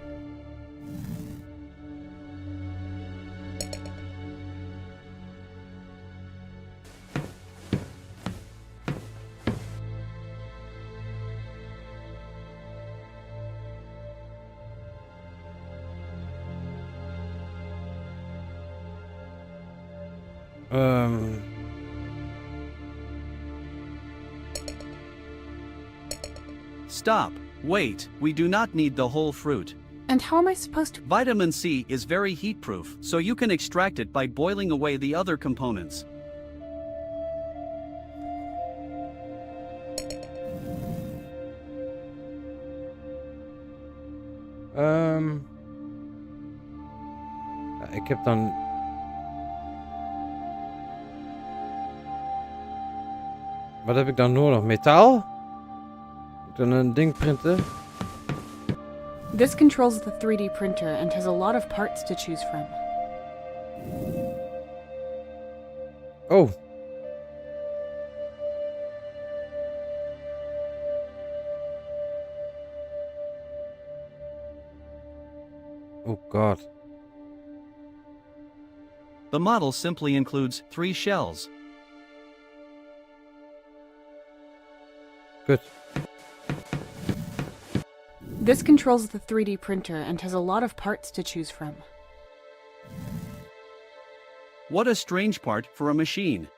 Speaker 3: Stop. Wait, we do not need the whole fruit.
Speaker 4: And how am I supposed to?
Speaker 3: Vitamin C is very heat-proof, so you can extract it by boiling away the other components.
Speaker 2: Ja, ik heb dan... Wat heb ik dan nodig? Metaal? Moet ik dan een ding printen?
Speaker 4: This controls the 3D printer and has a lot of parts to choose from.
Speaker 2: Oh. Oh god.
Speaker 3: The model simply includes 3 shells.
Speaker 2: Good.
Speaker 4: This controls the 3D printer and has a lot of parts to choose from.
Speaker 3: What a strange part for a machine.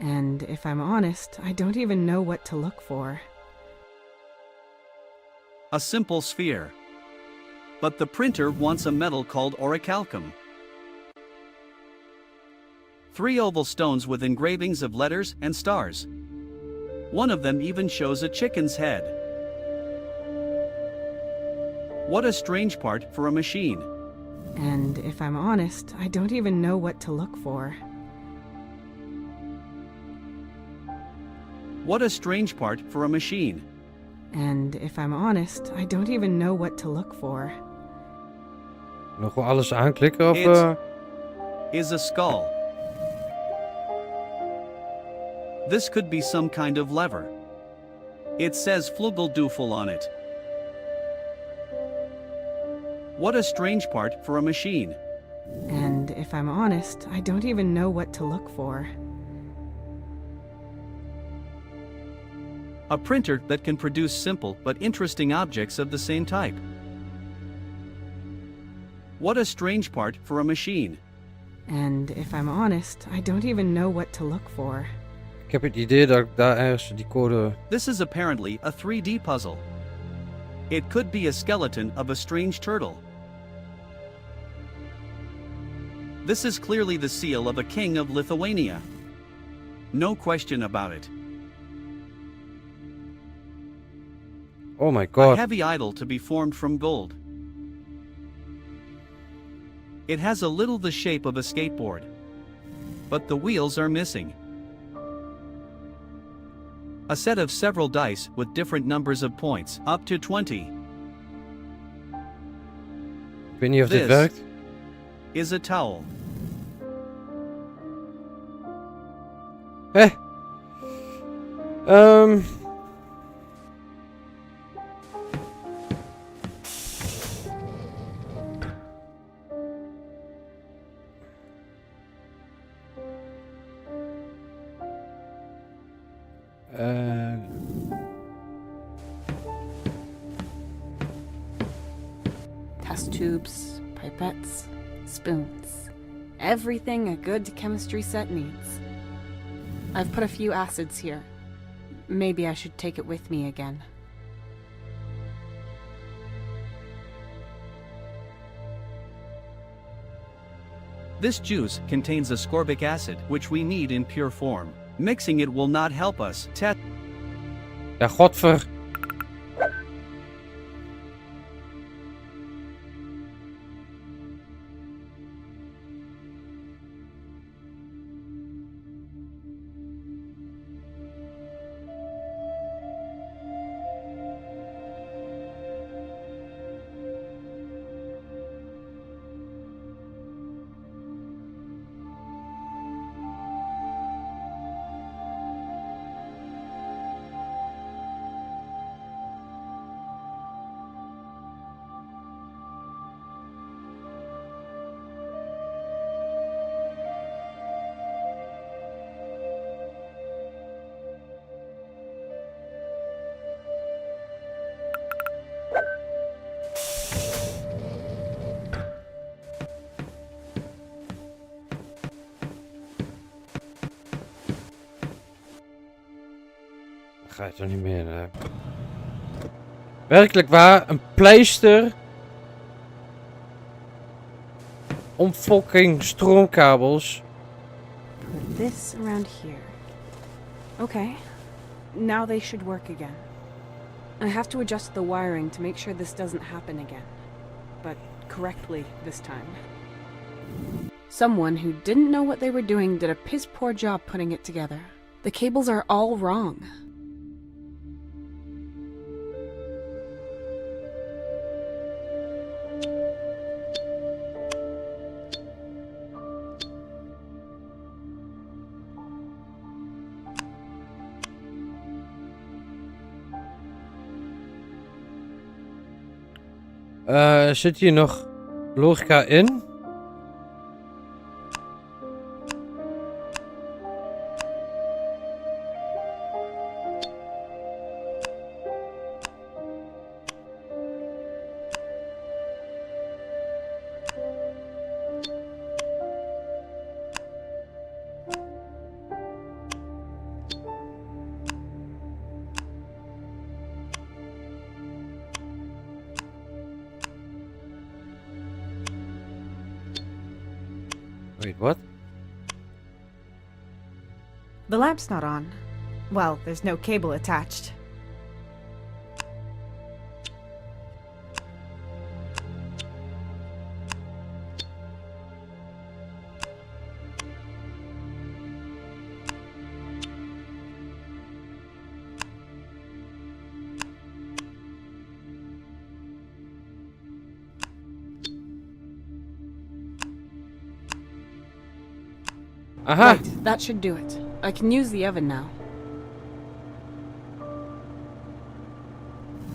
Speaker 1: And if I'm honest, I don't even know what to look for.
Speaker 3: A simple sphere. But the printer wants a metal called orichalcum. 3 oval stones with engravings of letters and stars. One of them even shows a chicken's head. What a strange part for a machine.
Speaker 1: And if I'm honest, I don't even know what to look for.
Speaker 3: What a strange part for a machine.
Speaker 1: And if I'm honest, I don't even know what to look for.
Speaker 2: Nog wel alles aanklikken of...
Speaker 3: Is a skull. This could be some kind of lever. It says Flugelduffel on it. What a strange part for a machine.
Speaker 1: And if I'm honest, I don't even know what to look for.
Speaker 3: A printer that can produce simple but interesting objects of the same type. What a strange part for a machine.
Speaker 1: And if I'm honest, I don't even know what to look for.
Speaker 2: Ik heb het idee dat ik daar ergens die code...
Speaker 3: This is apparently a 3D puzzle. It could be a skeleton of a strange turtle. This is clearly the seal of a king of Lithuania. No question about it.
Speaker 2: Oh my
Speaker 3: A
Speaker 2: god.
Speaker 3: heavy idol to be formed from gold. It has a little the shape of a skateboard. But the wheels are missing. A set of several dice with different numbers of points, up to 20.
Speaker 2: Ik weet niet of dit
Speaker 3: This
Speaker 2: werkt.
Speaker 3: is a towel.
Speaker 2: Hé.
Speaker 4: Test tubes, pipettes, spoons. Everything a good chemistry set needs. I've put a few acids here. Maybe I should take it with me again.
Speaker 3: This juice contains ascorbic acid, which we need in pure form. Mixing it will not help us test.
Speaker 2: Ja, godver. Ga je toch niet meer, hè? Werkelijk waar, een pleister om fucking stroomkabels.
Speaker 4: Put this around here. Okay. Now they should work again. I have to adjust the wiring to make sure this doesn't happen again. But correctly this time. Someone who didn't know what they were doing did a piss-poor job putting it together. The cables are all wrong.
Speaker 2: Zit hier nog logica in? Wait, what?
Speaker 4: The lamp's not on.
Speaker 1: Well, there's no cable attached.
Speaker 2: Aha!
Speaker 4: Right, that should do it. I can use the oven now.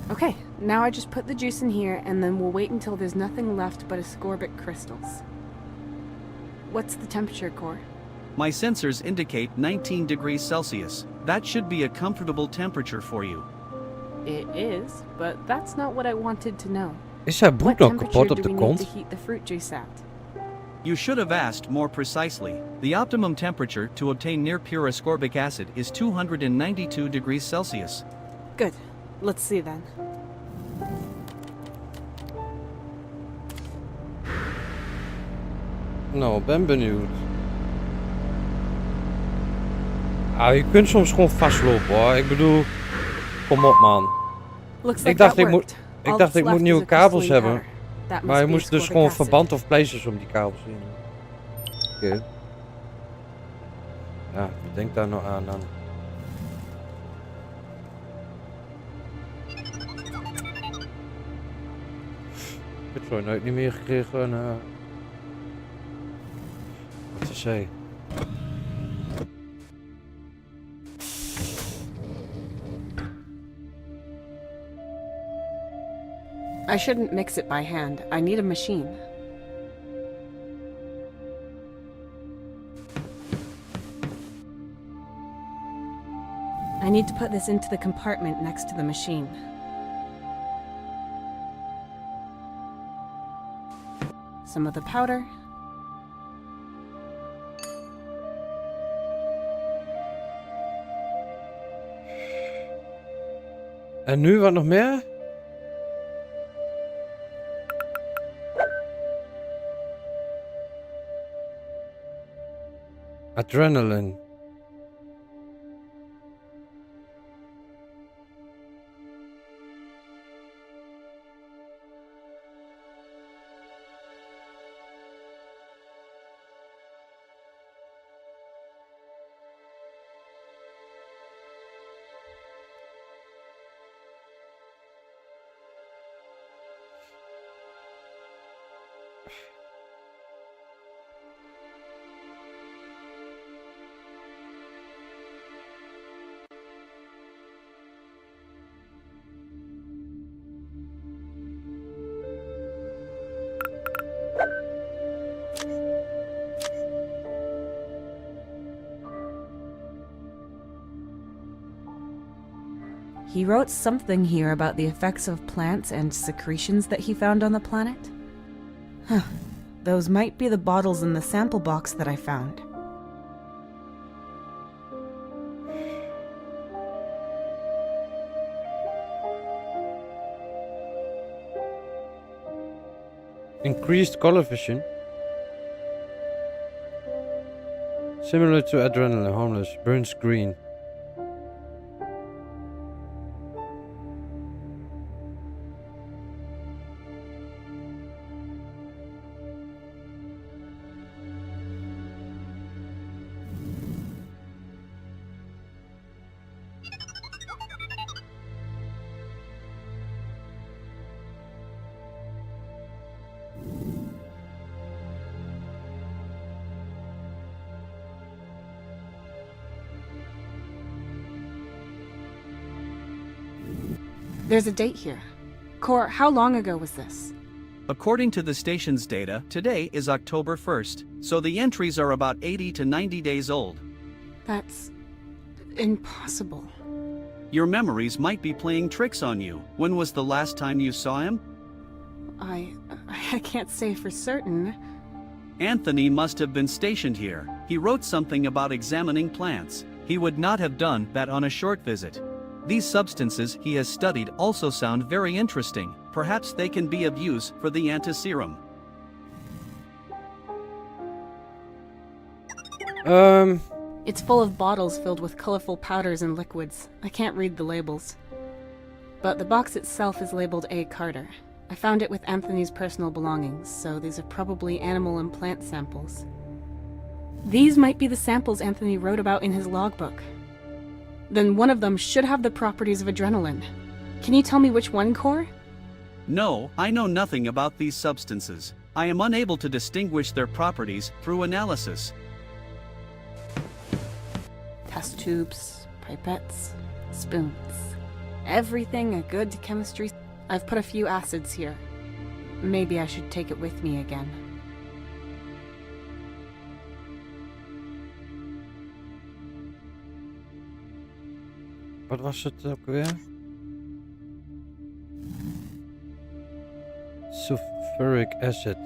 Speaker 4: Okay, now I just put the juice in here and then we'll wait until there's nothing left but ascorbic crystals. What's the temperature, Core?
Speaker 3: My sensors indicate 19 degrees Celsius. That should be a comfortable temperature for you.
Speaker 4: It is, but that's not what I wanted to know.
Speaker 2: Is haar broek
Speaker 4: What
Speaker 2: nog
Speaker 4: temperature
Speaker 2: kapot op
Speaker 4: do
Speaker 2: de
Speaker 4: we need to
Speaker 2: kont?
Speaker 4: heat the fruit juice at?
Speaker 3: You should have asked more precisely. The optimum temperature to obtain near pure ascorbic acid is 292 degrees Celsius.
Speaker 4: Good. Let's see then.
Speaker 2: Nou, ben benieuwd. Ah, je kunt soms gewoon vastlopen hoor. Ik bedoel, kom op man.
Speaker 4: Looks
Speaker 2: Ik
Speaker 4: like
Speaker 2: dacht
Speaker 4: that
Speaker 2: ik moet-
Speaker 4: worked.
Speaker 2: ik
Speaker 4: All
Speaker 2: dacht
Speaker 4: that's
Speaker 2: ik moet
Speaker 4: left
Speaker 2: nieuwe
Speaker 4: is a
Speaker 2: kabels
Speaker 4: crystalline
Speaker 2: hebben.
Speaker 4: powder. That
Speaker 2: Maar je
Speaker 4: must be
Speaker 2: moest dus
Speaker 4: ascorbic
Speaker 2: gewoon
Speaker 4: acid.
Speaker 2: verband of pleisters om die kabels in. Oké. Ja, denk daar nou aan dan. Ik heb het nooit niet meer gekregen. Wat te zeggen.
Speaker 4: I shouldn't mix it by hand. I need a machine. I need to put this into the compartment next to the machine. Some of the powder.
Speaker 2: En nu wat nog meer? Adrenaline.
Speaker 4: He wrote something here about the effects of plants and secretions that he found on the planet. Huh. Those might be the bottles in the sample box that I found.
Speaker 2: Increased color vision. Similar to adrenaline, harmless, burns green.
Speaker 4: There's a date here. Cor, how long ago was this?
Speaker 3: According to the station's data, today is October 1st, so the entries are about 80 to 90 days old.
Speaker 4: That's impossible.
Speaker 3: Your memories might be playing tricks on you. When was the last time you saw him?
Speaker 4: I can't say for certain.
Speaker 3: Anthony must have been stationed here. He wrote something about examining plants. He would not have done that on a short visit. These substances he has studied also sound very interesting. Perhaps they can be of use for the antiserum.
Speaker 4: It's full of bottles filled with colorful powders and liquids. I can't read the labels. But the box itself is labeled A. Carter. I found it with Anthony's personal belongings, so these are probably animal and plant samples. These might be the samples Anthony wrote about in his logbook. Then one of them should have the properties of adrenaline. Can you tell me which one, Cor?
Speaker 3: No, I know nothing about these substances. I am unable to distinguish their properties through analysis.
Speaker 4: Test tubes, pipettes, spoons. Everything a good chemistry. I've put a few acids here. Maybe I should take it with me again.
Speaker 2: Wat was het ook weer? Sulfuric acid.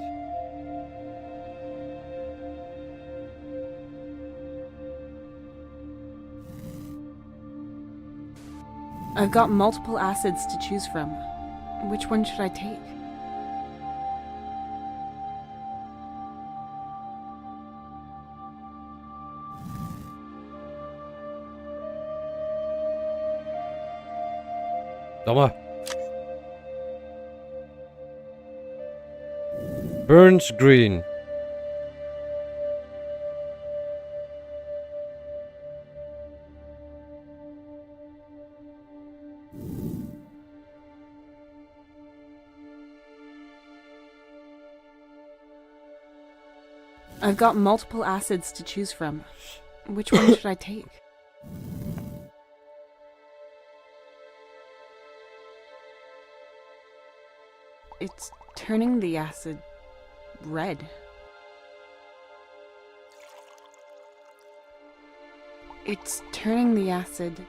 Speaker 4: I've got multiple acids to choose from. Which one should I take?
Speaker 2: Domme. Burns green.
Speaker 4: I've got multiple acids to choose from. Which one should I take? It's turning the acid red. It's turning the acid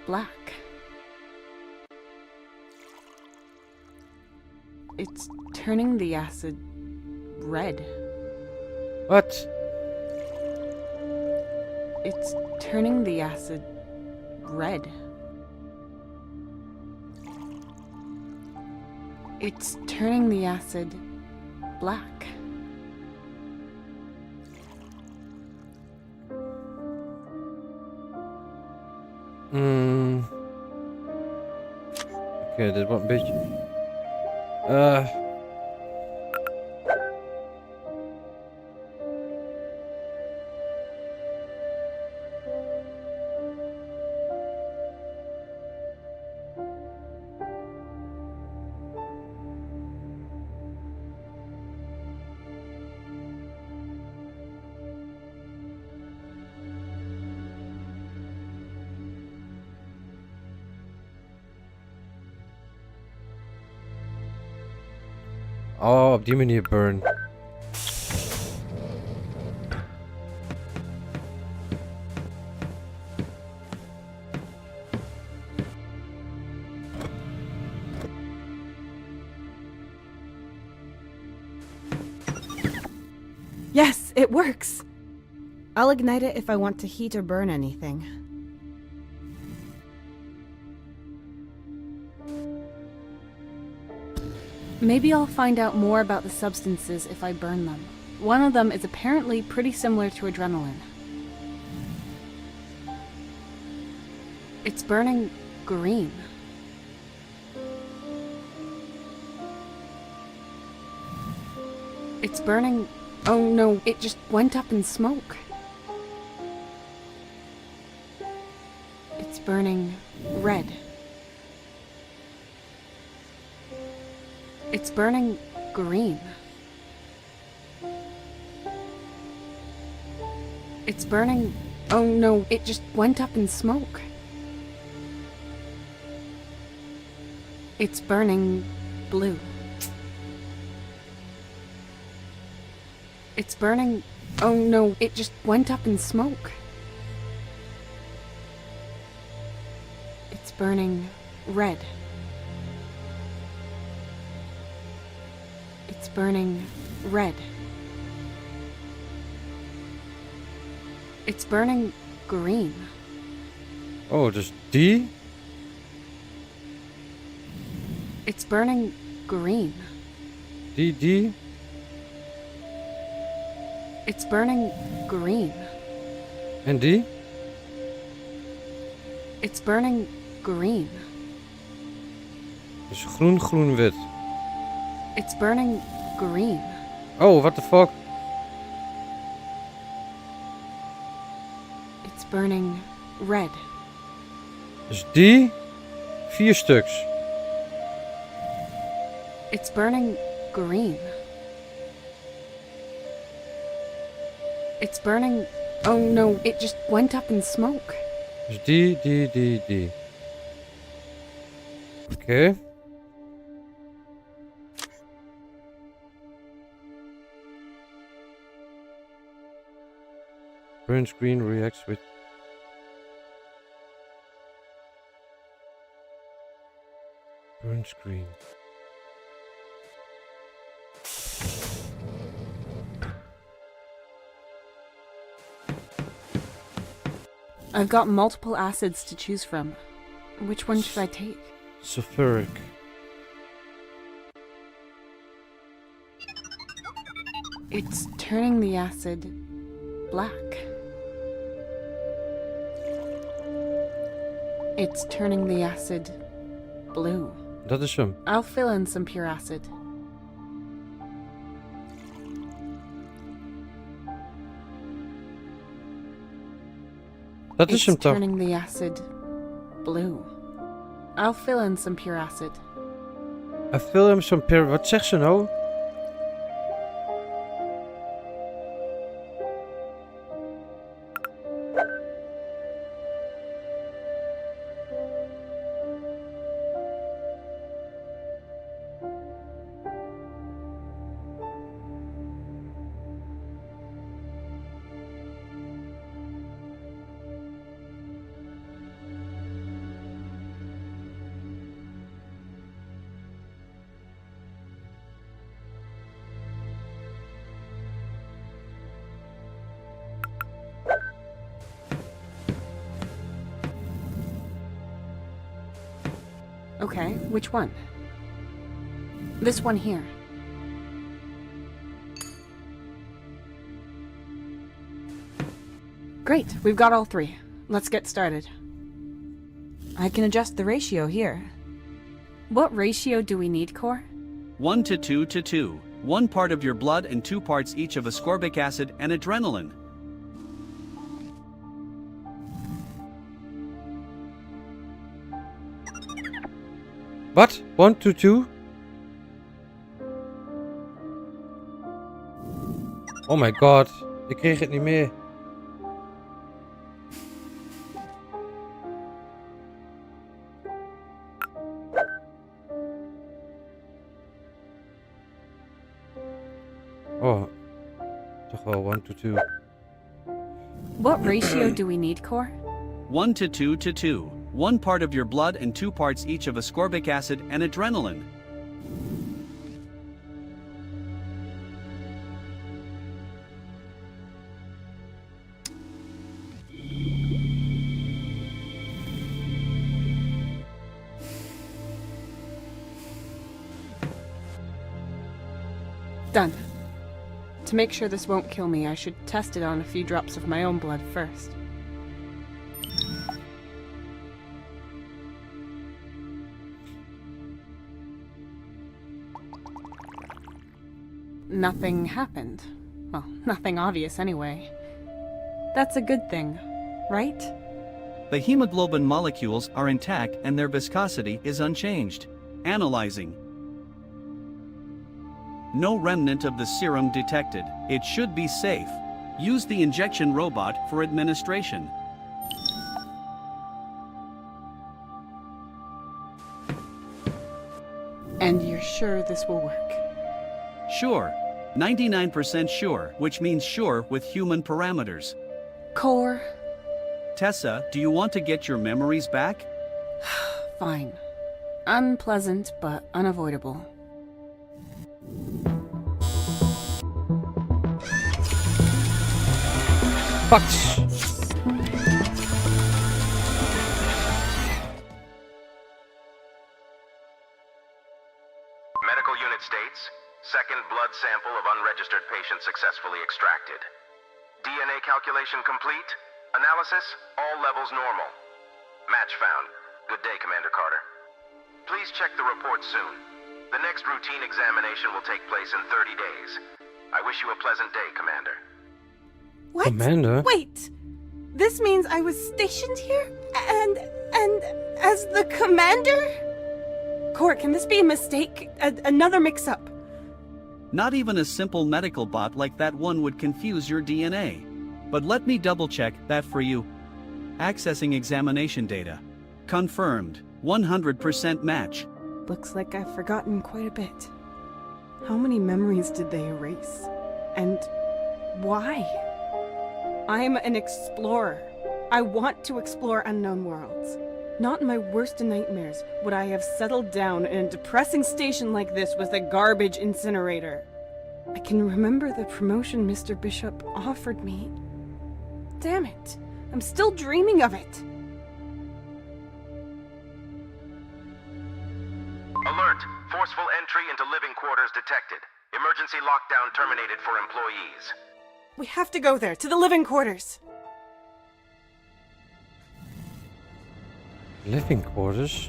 Speaker 4: black. It's turning the acid red.
Speaker 2: What?
Speaker 4: It's turning the acid red. It's turning the acid black.
Speaker 2: Oké, dit wordt een beetje... Oh, op die manier burn.
Speaker 4: Yes, it works! I'll ignite it if I want to heat or burn anything. Maybe I'll find out more about the substances if I burn them. One of them is apparently pretty similar to adrenaline. It's burning green. It's burning... Oh no, it just went up in smoke. It's burning red. It's burning green. It's burning... Oh no, it just went up in smoke. It's burning blue. It's burning... Oh no, it just went up in smoke. It's burning red. It's burning red. It's burning green.
Speaker 2: Oh, dus die?
Speaker 4: It's burning green.
Speaker 2: Die?
Speaker 4: It's burning green.
Speaker 2: En die?
Speaker 4: It's burning green.
Speaker 2: Dus groen, groen, wit.
Speaker 4: It's burning green.
Speaker 2: Oh, what the fuck?
Speaker 4: It's burning red.
Speaker 2: Dus die? 4 stuks.
Speaker 4: It's burning green. It's burning... Oh no, it just went up in smoke.
Speaker 2: Dus die. Oké. Burn screen reacts with... Burn screen.
Speaker 4: I've got multiple acids to choose from. Which one should I take?
Speaker 2: Sulfuric.
Speaker 4: It's turning the acid black. It's turning the acid blue.
Speaker 2: Dat is hem.
Speaker 4: I'll fill in some pure acid.
Speaker 2: Dat is hem
Speaker 4: It's
Speaker 2: toch?
Speaker 4: turning the acid blue. I'll fill in some pure acid.
Speaker 2: I fill hem some pure... Wat zegt ze nou?
Speaker 4: Okay, which one? This one here. Great, we've got all 3. Let's get started. I can adjust the ratio here. What ratio do we need, Core?
Speaker 3: 1 to 2 to 2. 1 part of your blood and 2 parts each of ascorbic acid and adrenaline.
Speaker 2: Wat? 1 to 2? Oh my god. Ik kreeg het niet meer. Oh. Toch wel 1 to 2.
Speaker 4: What ratio do we need, Core?
Speaker 3: 1 to 2 to 2. 1 part of your blood and 2 parts each of ascorbic acid and adrenaline.
Speaker 4: Done. To make sure this won't kill me, I should test it on a few drops of my own blood first. Nothing happened. Well, nothing obvious anyway. That's a good thing, right?
Speaker 3: The hemoglobin molecules are intact and their viscosity is unchanged. Analyzing. No remnant of the serum detected. It should be safe. Use the injection robot for administration.
Speaker 4: And you're sure this will work?
Speaker 3: Sure. 99% sure, which means sure with human parameters.
Speaker 4: Core?
Speaker 3: Tessa, do you want to get your memories back?
Speaker 4: Fine. Unpleasant, but unavoidable.
Speaker 2: Fuck.
Speaker 5: Medical unit states, second blood sample of unregistered patient successfully extracted. DNA calculation complete. Analysis, all levels normal. Match found. Good day, Commander Carter. Please check the report soon. The next routine examination will take place in 30 days. I wish you a pleasant day, Commander.
Speaker 4: What?
Speaker 2: Commander?
Speaker 4: Wait! This means I was stationed here? And as the commander? Core, can this be a mistake? Another mix-up?
Speaker 3: Not even a simple medical bot like that one would confuse your DNA. But let me double-check that for you. Accessing examination data. Confirmed. 100% match.
Speaker 4: Looks like I've forgotten quite a bit. How many memories did they erase? And why? I'm an explorer. I want to explore unknown worlds. Not in my worst of nightmares would I have settled down in a depressing station like this with a garbage incinerator. I can remember the promotion Mr. Bishop offered me. Damn it, I'm still dreaming of it.
Speaker 5: Alert! Forceful entry into living quarters detected. Emergency lockdown terminated for employees.
Speaker 4: We have to go there, to the living quarters.
Speaker 2: Living quarters?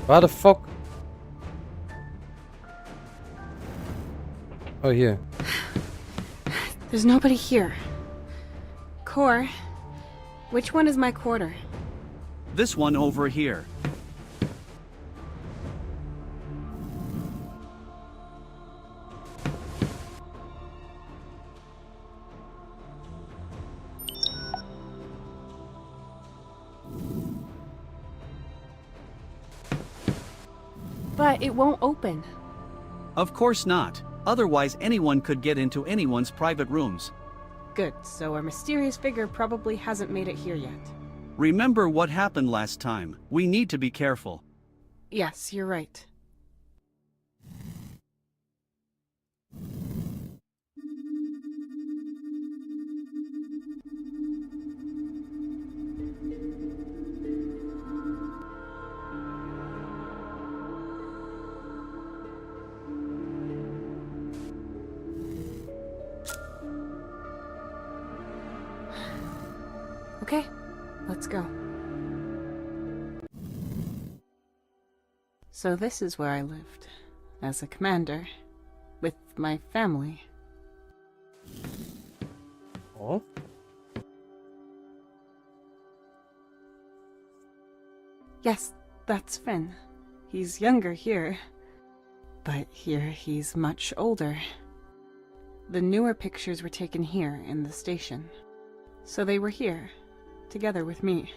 Speaker 2: Waar the fuck? Oh, here.
Speaker 4: There's nobody here. Core, which one is my quarter?
Speaker 3: This one over here.
Speaker 4: But it won't open.
Speaker 3: Of course not. Otherwise anyone could get into anyone's private rooms.
Speaker 4: Good, so our mysterious figure probably hasn't made it here yet.
Speaker 3: Remember what happened last time. We need to be careful.
Speaker 4: Yes, you're right. Okay, let's go. So this is where I lived, as a commander, with my family.
Speaker 2: Oh?
Speaker 4: Yes, that's Finn. He's younger here, but here he's much older. The newer pictures were taken here in the station, so they were here, together with me,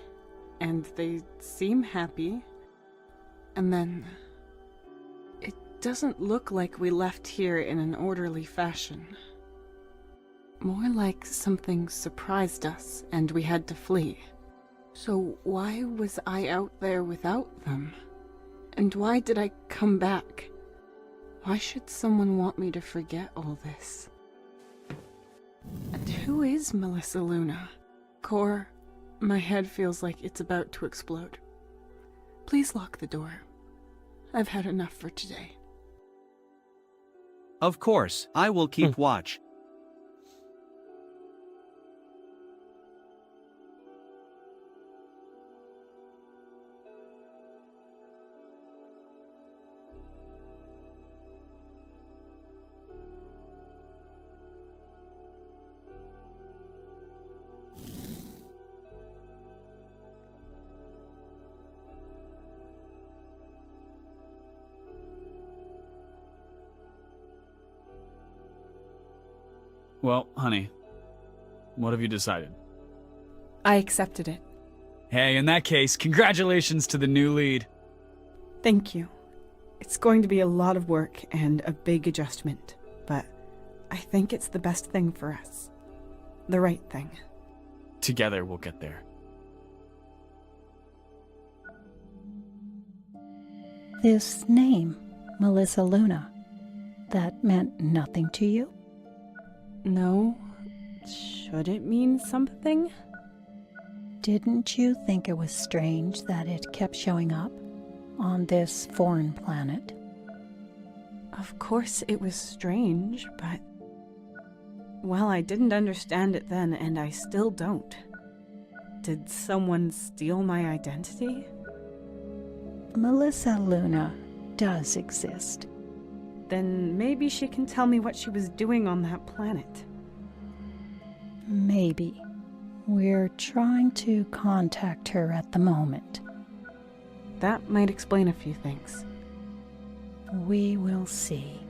Speaker 4: and they seem happy. And then it doesn't look like we left here in an orderly fashion. More like something surprised us and we had to flee. So why was I out there without them? And why did I come back? Why should someone want me to forget all this? And who is Melissa Luna? Core, my head feels like it's about to explode. Please lock the door. I've had enough for today.
Speaker 3: Of course, I will keep watch.
Speaker 6: Well, honey, what have you decided?
Speaker 4: I accepted it.
Speaker 6: Hey, in that case, congratulations to the new lead.
Speaker 4: Thank you. It's going to be a lot of work and a big adjustment, but I think it's the best thing for us. The right thing.
Speaker 6: Together we'll get there.
Speaker 7: This name, Melissa Luna, that meant nothing to you?
Speaker 4: No. Should it mean something?
Speaker 7: Didn't you think it was strange that it kept showing up on this foreign planet?
Speaker 4: Of course it was strange, but... well, I didn't understand it then, and I still don't. Did someone steal my identity?
Speaker 7: Melissa Luna does exist.
Speaker 4: Then maybe she can tell me what she was doing on that planet.
Speaker 7: Maybe. We're trying to contact her at the moment.
Speaker 4: That might explain a few things.
Speaker 7: We will see.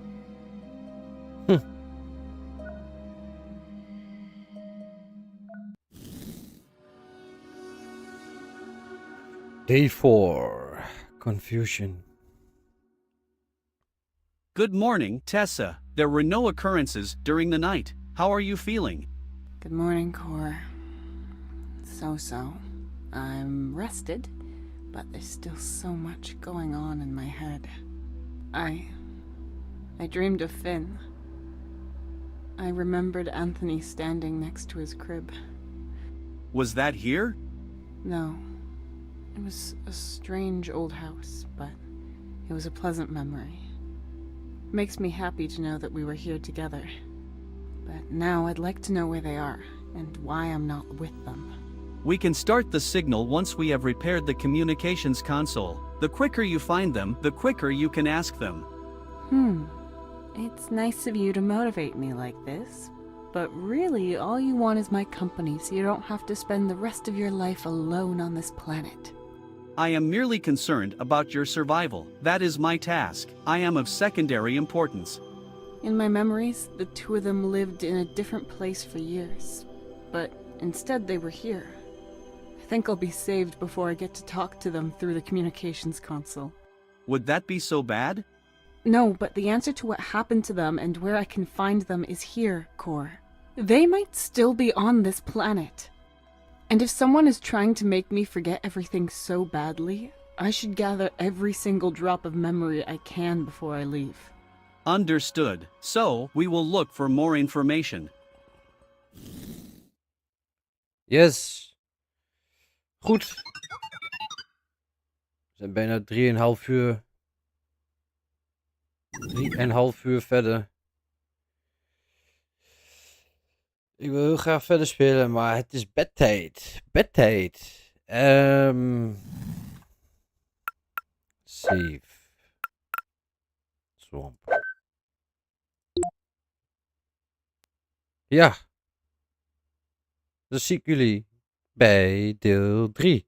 Speaker 2: Day 4. Confusion.
Speaker 3: Good morning, Tessa. There were no occurrences during the night. How are you feeling?
Speaker 4: Good morning, Cor. So. I'm rested, but there's still so much going on in my head. I dreamed of Finn. I remembered Anthony standing next to his crib.
Speaker 3: Was that here?
Speaker 4: No. It was a strange old house, but it was a pleasant memory. Makes me happy to know that we were here together. But now I'd like to know where they are, and why I'm not with them.
Speaker 3: We can start the signal once we have repaired the communications console. The quicker you find them, the quicker you can ask them.
Speaker 4: It's nice of you to motivate me like this, but really all you want is my company so you don't have to spend the rest of your life alone on this planet.
Speaker 3: I am merely concerned about your survival. That is my task. I am of secondary importance.
Speaker 4: In my memories, the two of them lived in a different place for years, but instead they were here. I think I'll be saved before I get to talk to them through the communications console.
Speaker 3: Would that be so bad?
Speaker 4: No, but the answer to what happened to them and where I can find them is here, Cor. They might still be on this planet. And if someone is trying to make me forget everything so badly, I should gather every single drop of memory I can before I leave.
Speaker 3: Understood. So, we will look for more information.
Speaker 2: Yes. Goed. We zijn bijna 3,5 uur. 3,5 uur verder. Ik wil heel graag verder spelen, maar het is bedtijd. Bedtijd. Save. Swamp. Ja. Dan zie ik jullie bij deel 3.